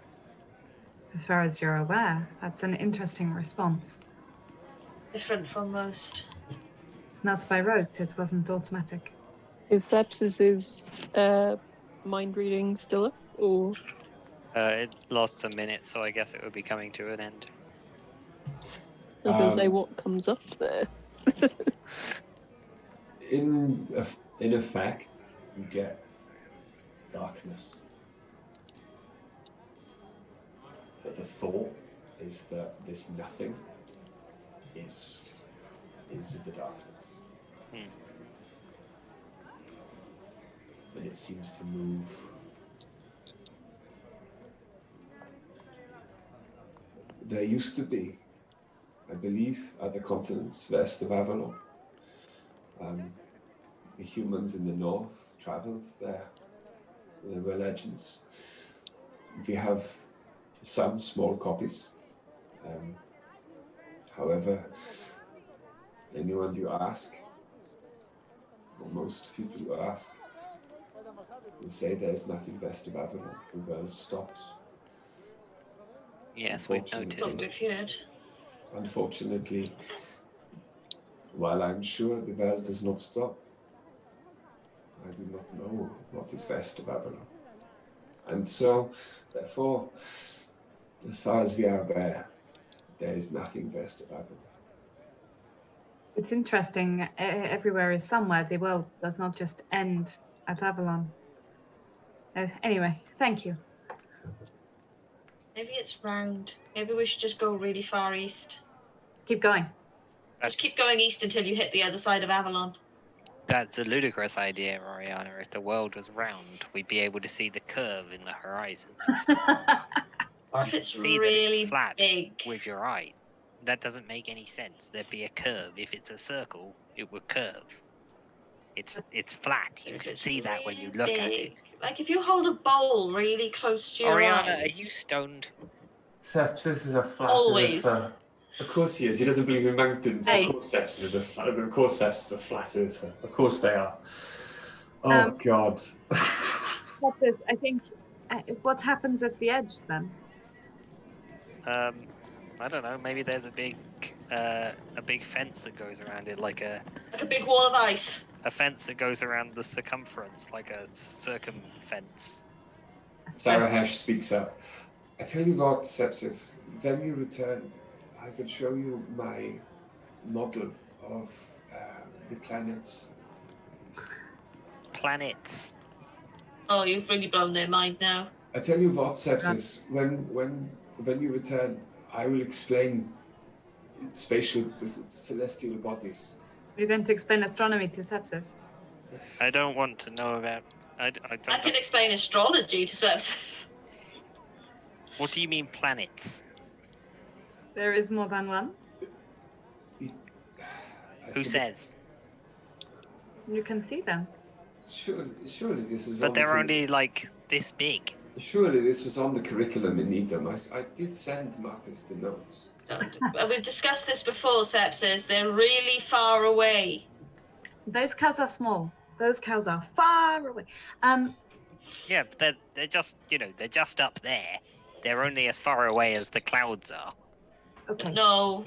As far as you're aware, that's an interesting response. Different from most. It's not by rote, it wasn't automatic. Is Sepsis's mind reading still up, or? It lasts a minute, so I guess it would be coming to an end. I was going to say, what comes up there? In effect, you get darkness. But the thought is that this nothing is the darkness. And it seems to move there used to be, I believe, other continents west of Avalon. The humans in the north traveled there. There were legends. We have some small copies. However, anyone you ask, or most people you ask, will say there's nothing west of Avalon. The world stops. Yes, we've noticed. Unfortunately, while I'm sure the world does not stop, I do not know what is west of Avalon. And so, therefore, as far as we are aware, there is nothing west of Avalon. It's interesting. Everywhere is somewhere. The world does not just end at Avalon. Anyway, thank you. Maybe it's round. Maybe we should just go really far east. Keep going. Just keep going east until you hit the other side of Avalon. That's a ludicrous idea, Oriana. If the world was round, we'd be able to see the curve in the horizon. Or if it's see really that it's flat big. with your eye. That doesn't make any sense. There'd be a curve. If it's a circle, it would curve. It's flat. You can see that when you look at it. Like if you hold a bowl really close to your Oriana, eyes. are you stoned? Sepsis is a flat Always. earther. Of course he is. He doesn't believe in mountains. Hey. Of course Sepsis is a flat. Of course Sepsis is a flat earther. Of course they are. Oh God. What is? I think. What happens at the edge then? I don't know. Maybe there's a big fence that goes around it, like a big wall of ice. A fence that goes around the circumference, like a circumfence. Sarah Hesh speaks up. I tell you what, Sepsis, when you return, I will show you my model of the planets. Planets? Oh, you've really blown their mind now. I tell you what, Sepsis, when you return, I will explain spatial, celestial bodies. You're going to explain astronomy to Sepsis? I don't want to know about... I can explain astrology to Sepsis. What do you mean planets? There is more than one. Who says? You can see them. Surely this is. But they're only like this big. Surely this was on the curriculum in Nidum. I did send Marcus the notes. We've discussed this before, Sepsis. They're really far away. Those cows are small. Those cows are far away. Yeah, but they're just they're just up there. They're only as far away as the clouds are. Okay. No.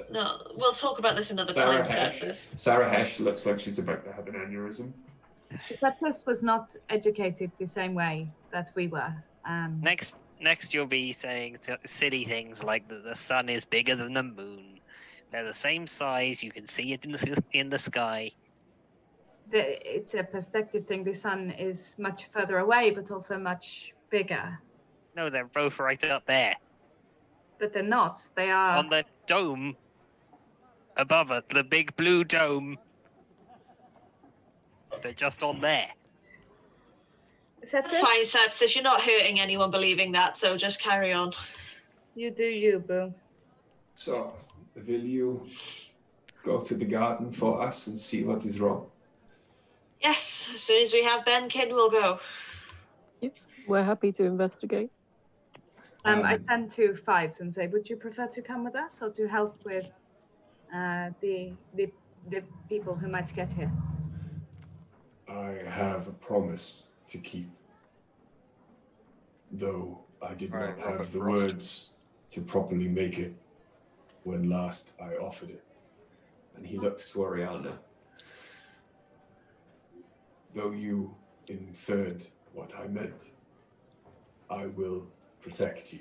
We'll talk about this another time, Sepsis. Sarah Hesh looks like she's about to have an aneurysm. Sepsis was not educated the same way that we were. Next, you'll be saying silly things like that the sun is bigger than the moon. They're the same size. You can see it in the sky. It's a perspective thing. The sun is much further away, but also much bigger. No, they're both right up there. But they're not. They are on the dome above it, the big blue dome. They're just on there. That's fine, Sepsis. You're not hurting anyone believing that, so just carry on. You do you, boo. So, will you go to the garden for us and see what is wrong? Yes, as soon as we have Ben Kidd, we'll go. Yep, we're happy to investigate. I turn to Fives and say, would you prefer to come with us or to help with the people who might get here? I have a promise to keep, though I did not have the words to properly make it when last I offered it. And he looks to Oriana. Though you inferred what I meant, I will protect you.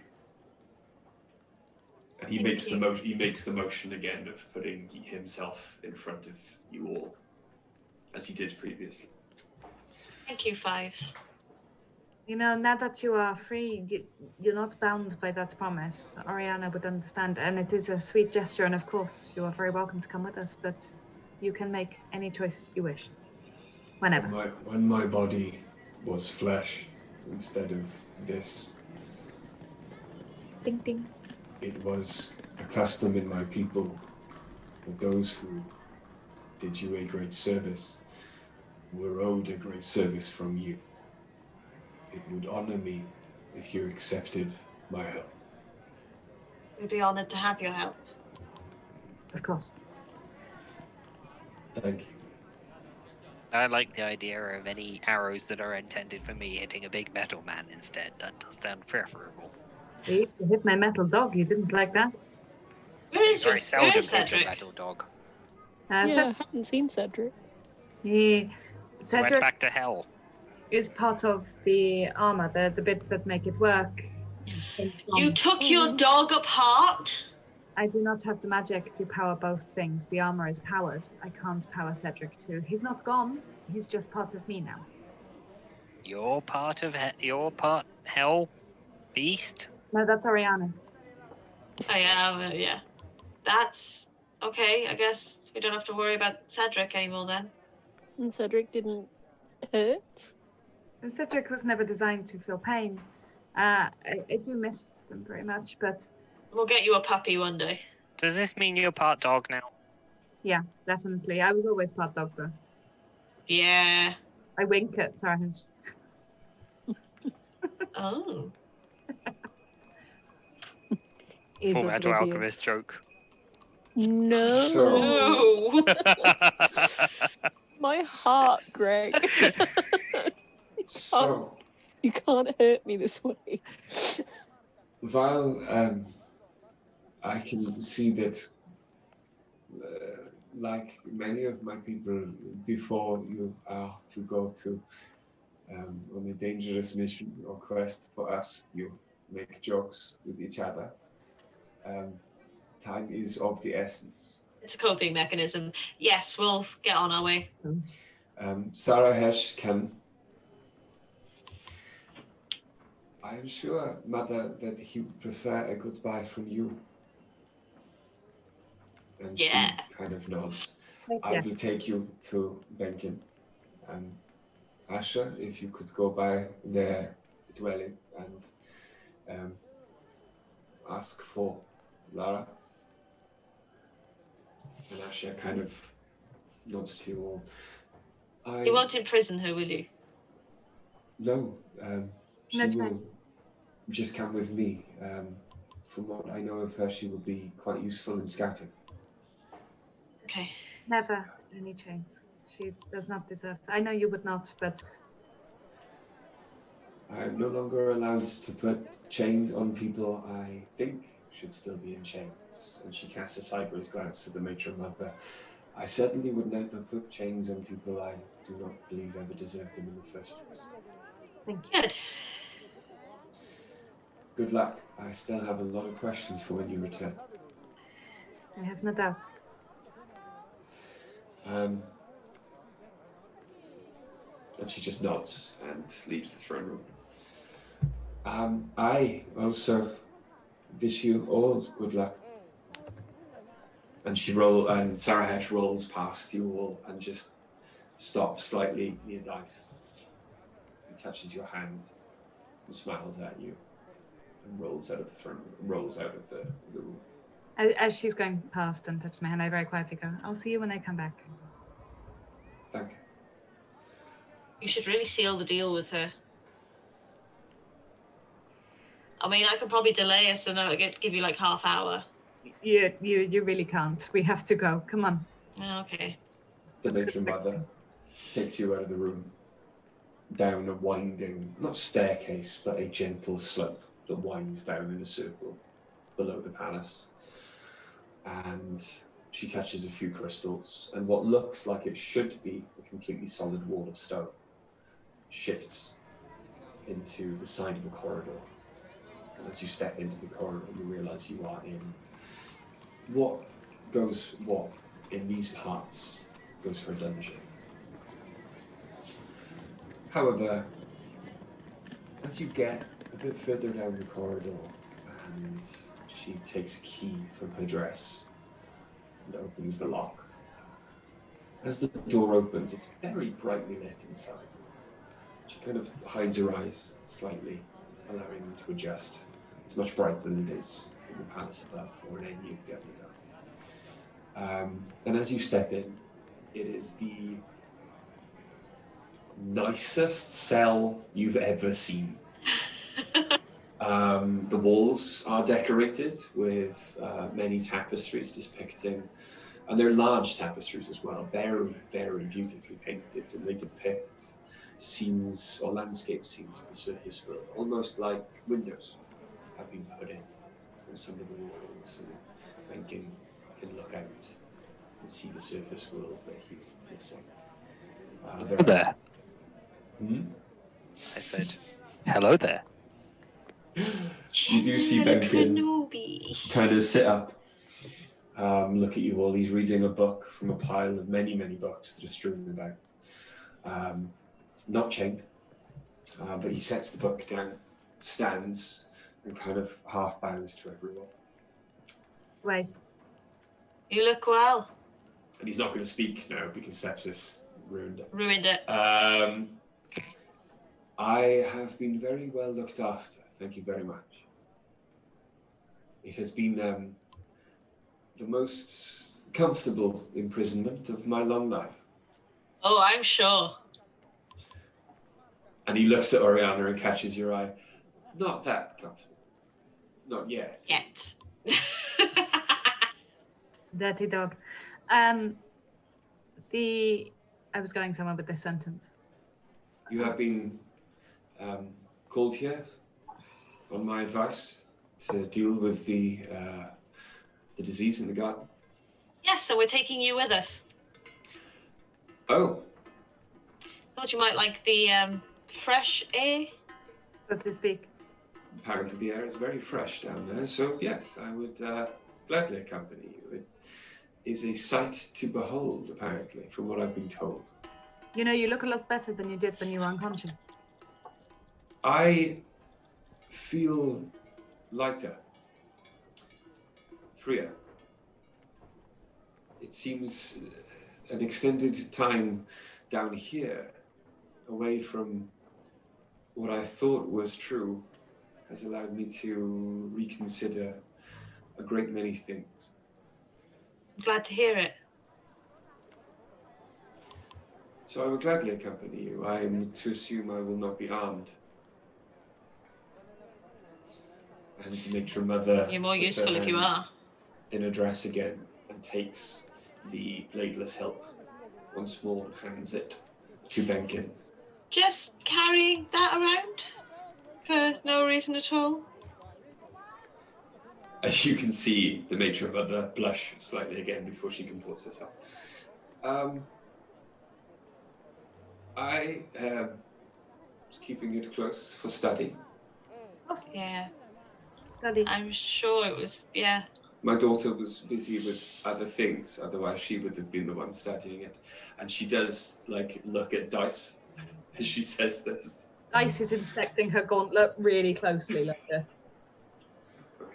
And he makes the motion. He makes the motion again of putting himself in front of you all, as he did previously. Thank you, Fives. Now that you are free, you're not bound by that promise. Oriana would understand, and it is a sweet gesture, and of course, you are very welcome to come with us, but you can make any choice you wish. Whenever. When my body was flesh instead of this, Ding ding. it was a custom in my people that those who did you a great service were owed a great service from you. It would honor me if you accepted my help. We'd be honored to have your help. Of course. Thank you. I like the idea of any arrows that are intended for me hitting a big metal man instead. That does sound preferable. You hit my metal dog. You didn't like that? Where is Very seldom hit a Cedric? metal dog. Yeah, I haven't seen Cedric. He went Cedric back to hell. is part of the armor, the bits that make it work. You took your dog apart? I do not have the magic to power both things. The armor is powered. I can't power Cedric too. He's not gone. He's just part of me now. You're part of hell, beast. No, that's Oriana. I am, yeah. That's okay. I guess we don't have to worry about Cedric anymore then. And Cedric didn't hurt? And Cedric was never designed to feel pain. I do miss them very much, but We'll get you a puppy one day. Does this mean you're part dog now? yeah, definitely. I was always part dog though. Yeah. I wink at Sarahaj. Oh. Is Full Metal oblivious. Alchemist joke. No. No. My heart, Greg. So, You can't hurt me this way. while I can see that, like many of my people, before you are to go to on a dangerous mission or quest for us, you make jokes with each other. Time is of the essence. It's a coping mechanism. Yes, we'll get on our way. Sarah Hesh can. I am sure, Mother, that he would prefer a goodbye from you. And Yeah. she kind of nods. Thank I you. will take you to Benkin. Asher, if you could go by their dwelling and ask for Lara. And Asher kind of nods to you all. You won't imprison her, will you? No, she No will time. just come with me. From what I know of her, she will be quite useful in scouting. Okay. Never any chains. She does not deserve. I know you would not, but I am no longer allowed to put chains on people I think should still be in chains. And she casts a sideways glance at the matron mother. I certainly would never put chains on people I do not believe ever deserved them in the first place. thank you. Good. Good luck. I still have a lot of questions for when you return. I have no doubt. And she just nods and leaves the throne room. I also wish you all good luck. And Sarah Hesh rolls past you all and just stops slightly near Dice. He touches your hand and smiles at you and rolls out of the throne room, rolls out of the room. As she's going past and touches my hand, I very quietly go, I'll see you when I come back. Thank you. You should really seal the deal with her. I mean, I could probably delay us and I'll give you like half hour. You really can't. We have to go. Come on. Oh, okay. The matron mother takes you out of the room, down a winding, not staircase, but a gentle slope that winds down in a circle below the palace. And she touches a few crystals, and what looks like it should be a completely solid wall of stone shifts into the side of a corridor. And as you step into the corridor, you realize you are in what in these parts goes for a dungeon. However, As you get a bit further down the corridor, and she takes a key from her dress and opens the lock. As the door opens, it's very brightly lit inside. She kind of hides her eyes slightly, allowing them to adjust. It's much brighter than it is in the palace above or in any of the other. And as you step in, it is the nicest cell you've ever seen. The walls are decorated with many tapestries depicting, and they're large tapestries as well, very, very beautifully painted, and they depict scenes or landscape scenes of the surface world, almost like windows have been put in on some of the walls, and one can look out and see the surface world that he's missing. Hello there. I said, hello there. You do see Benkin kind of sit up, look at you all. He's reading a book from a pile of many, many books that are strewn about. Not chained, but he sets the book down, stands, and kind of half bows to everyone. Wait. You look well. And he's not going to speak now because sepsis ruined it. Ruined it. I have been very well looked after. Thank you very much. It has been the most comfortable imprisonment of my long life. Oh, I'm sure. And he looks at Oriana and catches your eye. Not that comfortable. Not yet. Yet. Dirty dog. I was going somewhere with this sentence. You have been called here on my advice to deal with the disease in the garden. Yes, so we're taking you with us. Oh. Thought you might like the fresh air. So to speak. Apparently the air is very fresh down there, so yes, I would gladly accompany you. It is a sight to behold, apparently, from what I've been told. You know, you look a lot better than you did when you were unconscious. I feel lighter, freer. It seems an extended time down here, away from what I thought was true, has allowed me to reconsider a great many things. I'm glad to hear it. So I will gladly accompany you. I am to assume I will not be armed. And the matron mother You're more puts her useful if you hand are. in her dress again and takes the bladeless hilt once more and hands it to Benkin. Just carrying that around for no reason at all. As you can see, the matron mother blush slightly again before she comports herself. I was keeping it close for study. Yeah, Study. I'm sure it was, yeah. My daughter was busy with other things, otherwise she would have been the one studying it. And she does, look at dice as she says this. Dice is inspecting her gauntlet really closely, like this. Okay.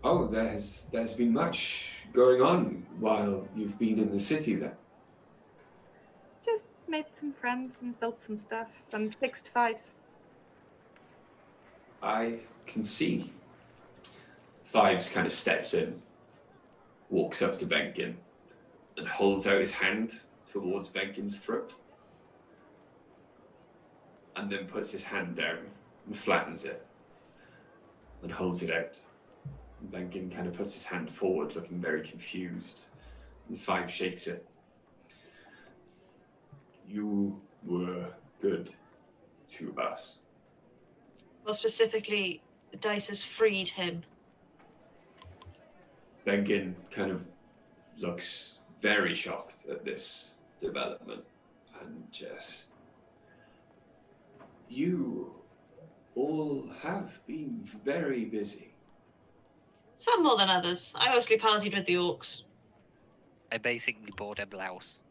Oh, there's been much going on while you've been in the city then. Just made some friends and built some stuff and fixed fives. I can see. Fives kind of steps in, walks up to Benkin, and holds out his hand towards Benkin's throat. And then puts his hand down and flattens it and holds it out. And Benkin kind of puts his hand forward, looking very confused, and Five shakes it. You were good to us. More specifically, the dice has freed him. Benkin kind of looks very shocked at this development and just... You all have been very busy. Some more than others. I mostly partied with the orcs. I basically bought a blouse.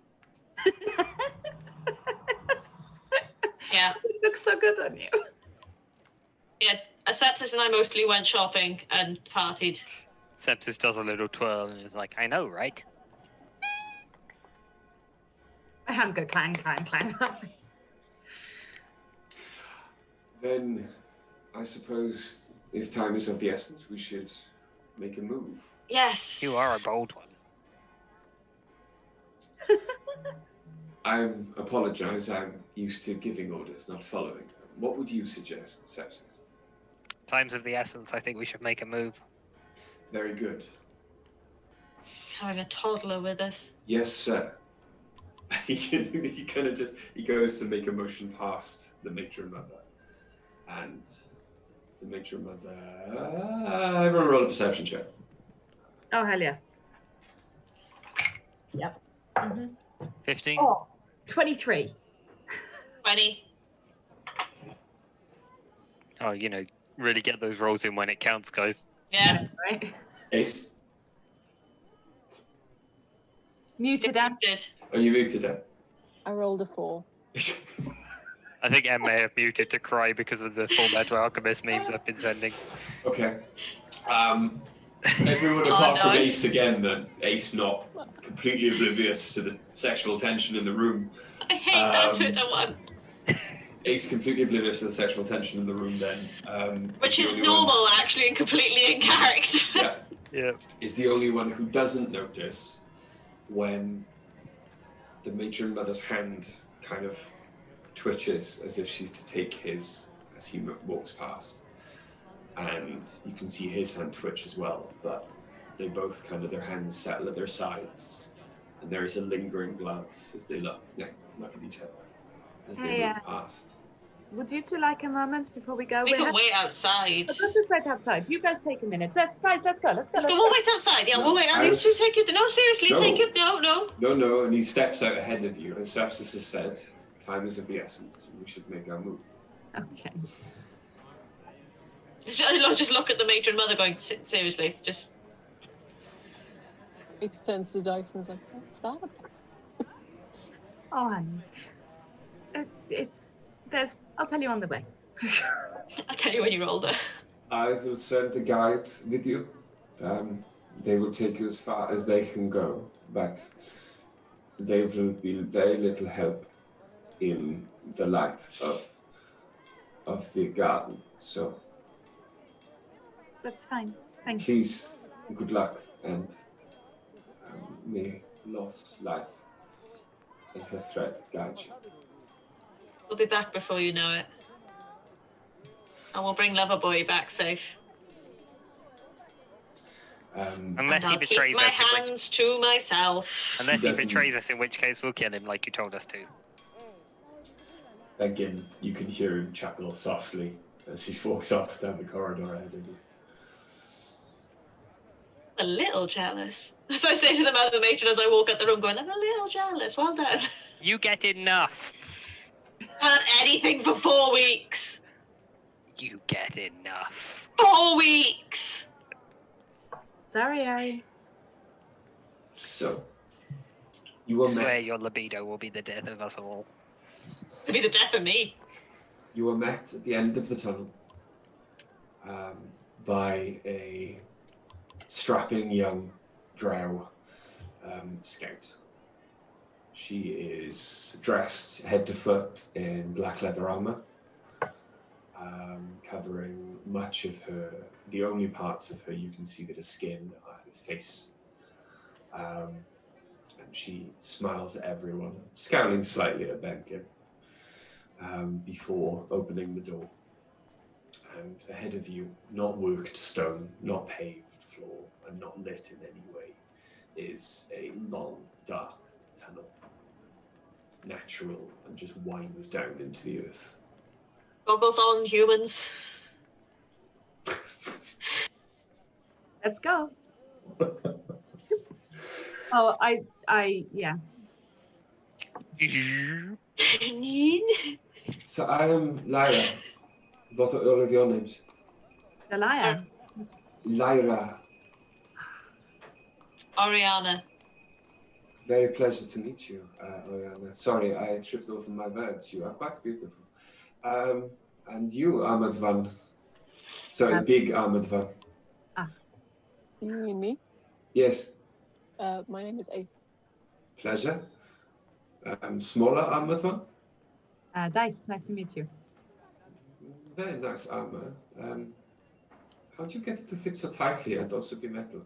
Yeah. It looks so good on you. Yeah, Sepsis and I mostly went shopping and partied. Sepsis does a little twirl and is like, I know, right? My hands go clang, clang, clang. Then, I suppose, if time is of the essence, we should make a move. Yes. You are a bold one. I apologize. I'm used to giving orders, not following them. What would you suggest, Sepsis? Time's of the essence. I think we should make a move. Very good. Having a toddler with us. Yes, sir. he kind of he goes to make a motion past the matron mother, and the matron mother. Everyone roll a perception check. Oh, hell yeah. Yep. 15. Oh, 23. 20. Oh, really get those rolls in when it counts, guys. Yeah. Right. Ace. Muted out. Did. Are you muted, Em? I rolled a 4. I think Em may have muted to cry because of the Full Metal Alchemist memes I've been sending. Okay. Everyone Oh, apart from no. Ace again, then. Ace not completely oblivious to the sexual tension in the room. I hate that Twitter one. Ace completely oblivious to the sexual tension in the room then. Which the is only one- normal, actually, and completely in character. Yeah. Yeah. Is the only one who doesn't notice when the matron mother's hand kind of twitches as if she's to take his as he walks past. And you can see his hand twitch as well, but they both kind of, their hands settle at their sides. And there is a lingering glance as they look at each other as they Hey, move past. Would you two like a moment before we go? We can wait outside. Let's just wait outside. You guys take a minute. Let's go. Let's go. Let's go. We'll wait outside. Yeah, we'll wait. No, You two take it. No, seriously, No. take it. No. No, and he steps out ahead of you. As Sepsis has said, time is of the essence. We should make our move. Okay. Just look at the matron mother going, seriously, just... It turns to dice and is like, what's that? Oh, honey. I'll tell you on the way. I'll tell you when you roll there. I will send a guide with you. They will take you as far as they can go, but they will be very little help in the light of the garden. So That's fine. Thank you. please, good luck, and may lost light and her thread guide you. We'll be back before you know it. And we'll bring Loverboy back safe. Unless and he I'll keep betrays my us, in which, hands to myself. unless he doesn't. betrays us, in which case we'll kill him like you told us to. Again, you can hear him chuckle softly as he walks off down the corridor ahead of you. A little jealous. So I say to the mother matron as I walk out the room going, I'm a little jealous. Well done. You get enough. Haven't had anything for 4 weeks. You get enough. 4 weeks. Sorry, Ari. So, you are I swear met. your libido will be the death of us all. It'll be the death of me. You are met at the end of the tunnel by a strapping young drow scout. She is dressed head to foot in black leather armor, covering much of her, the only parts of her you can see that are skin are her face. And she smiles at everyone, scowling slightly at Benkin. Before opening the door. And ahead of you, not worked stone, not paved floor, and not lit in any way, is a long, dark tunnel. Natural, and just winds down into the earth. Goggles on, humans. Let's go. Oh, yeah. So I am Lyra. What are all of your names? Delia. Lyra. Oriana. Very pleasure to meet you, Oriana. Sorry, I tripped over my words. You are quite beautiful. And you, Ahmed van Sorry, a big armored van. Do you mean me? Yes, My name is Ace. pleasure. Smaller armored one. Dice, nice to meet you. Very nice armor. How do you get it to fit so tightly and also be metal?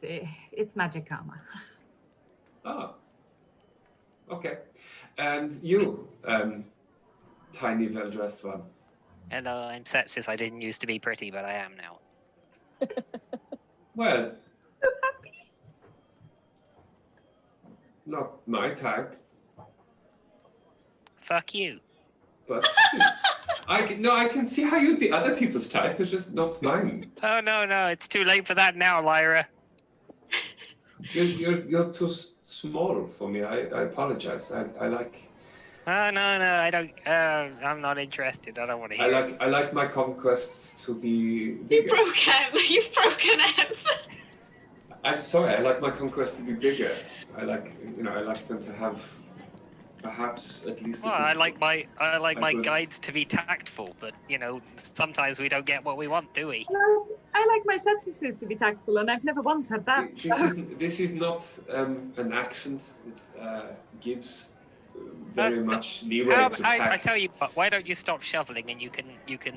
It's magic armor. Ah, okay. And you, tiny, well-dressed one. Hello, I'm Sepsis. I didn't used to be pretty, but I am now. Well, So happy. not my type, Fuck you. but I can see how you'd be other people's type. It's just not mine. Oh no, it's too late for that now, Lyra. You're too small for me. I apologize. I like. Oh no, I don't. I'm not interested. I don't want to hear. I like my conquests to be You bigger. broke him. You've broken him. I'm sorry. I like my conquests to be bigger. I like them to have perhaps at least. Well, I like my good- guides to be tactful, but sometimes we don't get what we want, do we? Well, I like my sepsises to be tactful, and I've never once had that. This is not an accent. It gives very much leeway to tact. I tell you what, why don't you stop shoveling and you can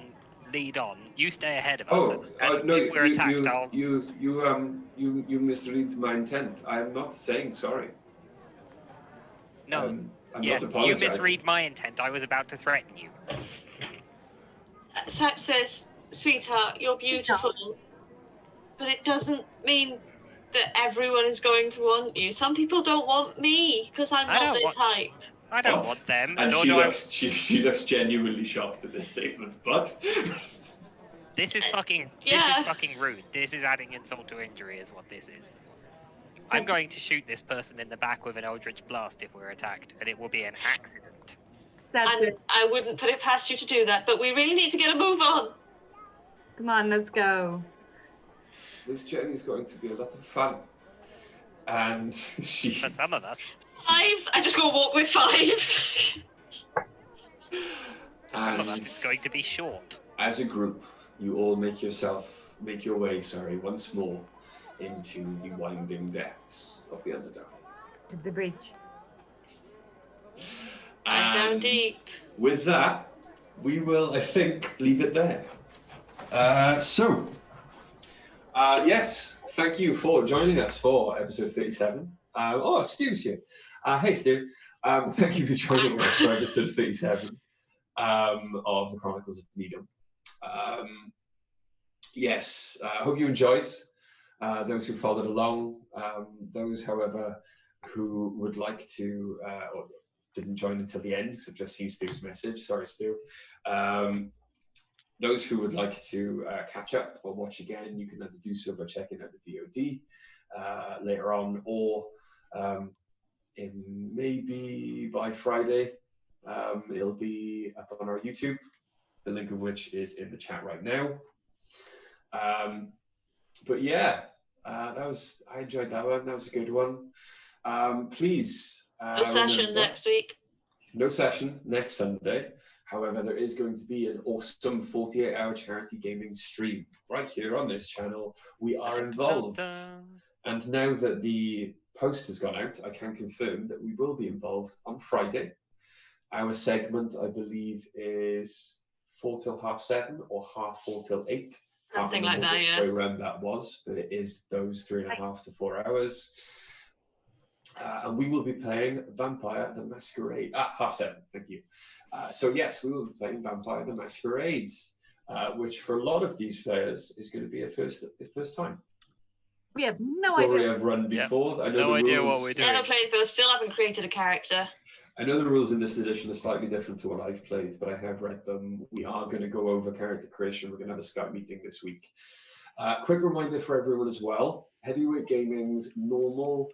lead on. You stay ahead of us. And No! if we're attacked, I'll... You misread my intent. I am not saying sorry. No. I'm Yes, not you apologizing. misread my intent. I was about to threaten you. Sap says, sweetheart, you're beautiful, but it doesn't mean that everyone is going to want you. Some people don't want me because I'm I not don't their want- type. I don't What? want them. And nor she do I- looks genuinely shocked at this statement. But This is fucking rude. This is adding insult to injury is what this is. I'm going to shoot this person in the back with an Eldritch Blast if we're attacked, and it will be an accident. And I wouldn't put it past you to do that, but we really need to get a move on. Come on, let's go. this journey is going to be a lot of fun. And she. For some of us. Fives? I just go walk with fives. For some of us, it's going to be short. As a group, you all make your way, once more into the winding depths of the Underdark. To the breach. I'm down And deep. With that, we will, I think, leave it there. Yes, thank you for joining us for episode 37. Stu's here. Hey, Stu. Thank you for joining us for episode 37 of the Chronicles of Nidum. Yes, I hope you enjoyed. Those who followed along, those, however, who would like to, or didn't join until the end, because I've just seen Stu's message. Sorry, Stu. Those who would like to catch up or watch again, you can either do so by checking out the VOD later on, or maybe by Friday, it'll be up on our YouTube, the link of which is in the chat right now. But yeah, I enjoyed that one. That was a good one. Please. No session next week. No session next Sunday. However, there is going to be an awesome 48-hour charity gaming stream right here on this channel. We are involved. And now that the post has gone out, I can confirm that we will be involved on Friday. Our segment, I believe, is 4 till 7:30 or 4 till 8. Something like that, yeah. Around that was, but it is those 3.5 to 4 hours. And we will be playing Vampire the Masquerade. 7:30, thank you. So yes, we will be playing Vampire the Masquerade, which for a lot of these players is going to be a first time. We have no Story idea. I've run before. I know No the idea rules. what we're doing. Never played those, still haven't created a character. I know the rules in this edition are slightly different to what I've played, but I have read them. We are going to go over character creation. We're going to have a Skype meeting this week. Quick reminder for everyone as well. Heavyweight Gaming's normal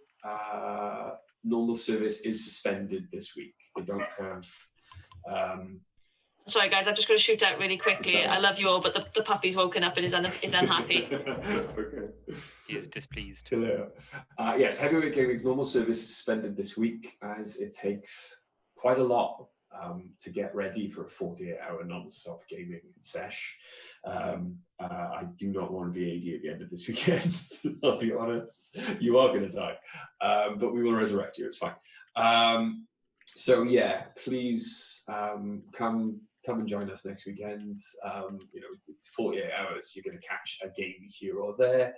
service is suspended this week. They don't have... Sorry guys, I'm just going to shoot out really quickly. I love you all, but the puppy's woken up and is unhappy. Okay. He's displeased. Hello. Yes, Heavyweight Gaming's normal service is suspended this week as it takes quite a lot to get ready for a 48-hour non-stop gaming sesh. I do not want to be AD at the end of this weekend. I'll be honest. You are going to die, but we will resurrect you. It's fine. So yeah, please come and join us next weekend. You know, it's 48 hours. You're going to catch a game here or there.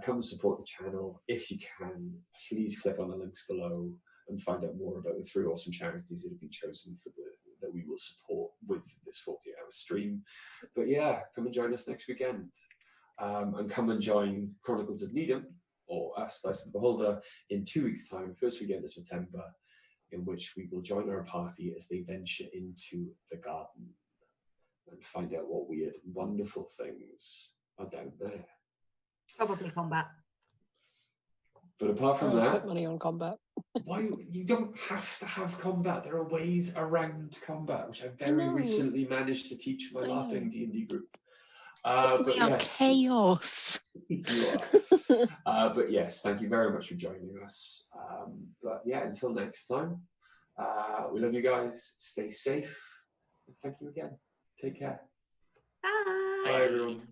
Come and support the channel if you can. Please click on the links below and find out more about the 3 awesome charities that have been chosen for that we will support with this 48-hour stream. But yeah, come and join us next weekend. And come and join Chronicles of Nidum, or us, Dice of the Beholder, in 2 weeks' time, first weekend of September, in which we will join our party as they venture into the garden and find out what weird, wonderful things are down there. Probably combat. But apart from I'll that, put money on combat. why you don't have to have combat. There are ways around combat, which I very know. recently managed to teach my I know. LARPing D&D group. But We are yes, chaos. you are. But yes, thank you very much for joining us. But yeah, until next time, we love you guys. Stay safe. And thank you again. Take care. Bye. Bye everyone.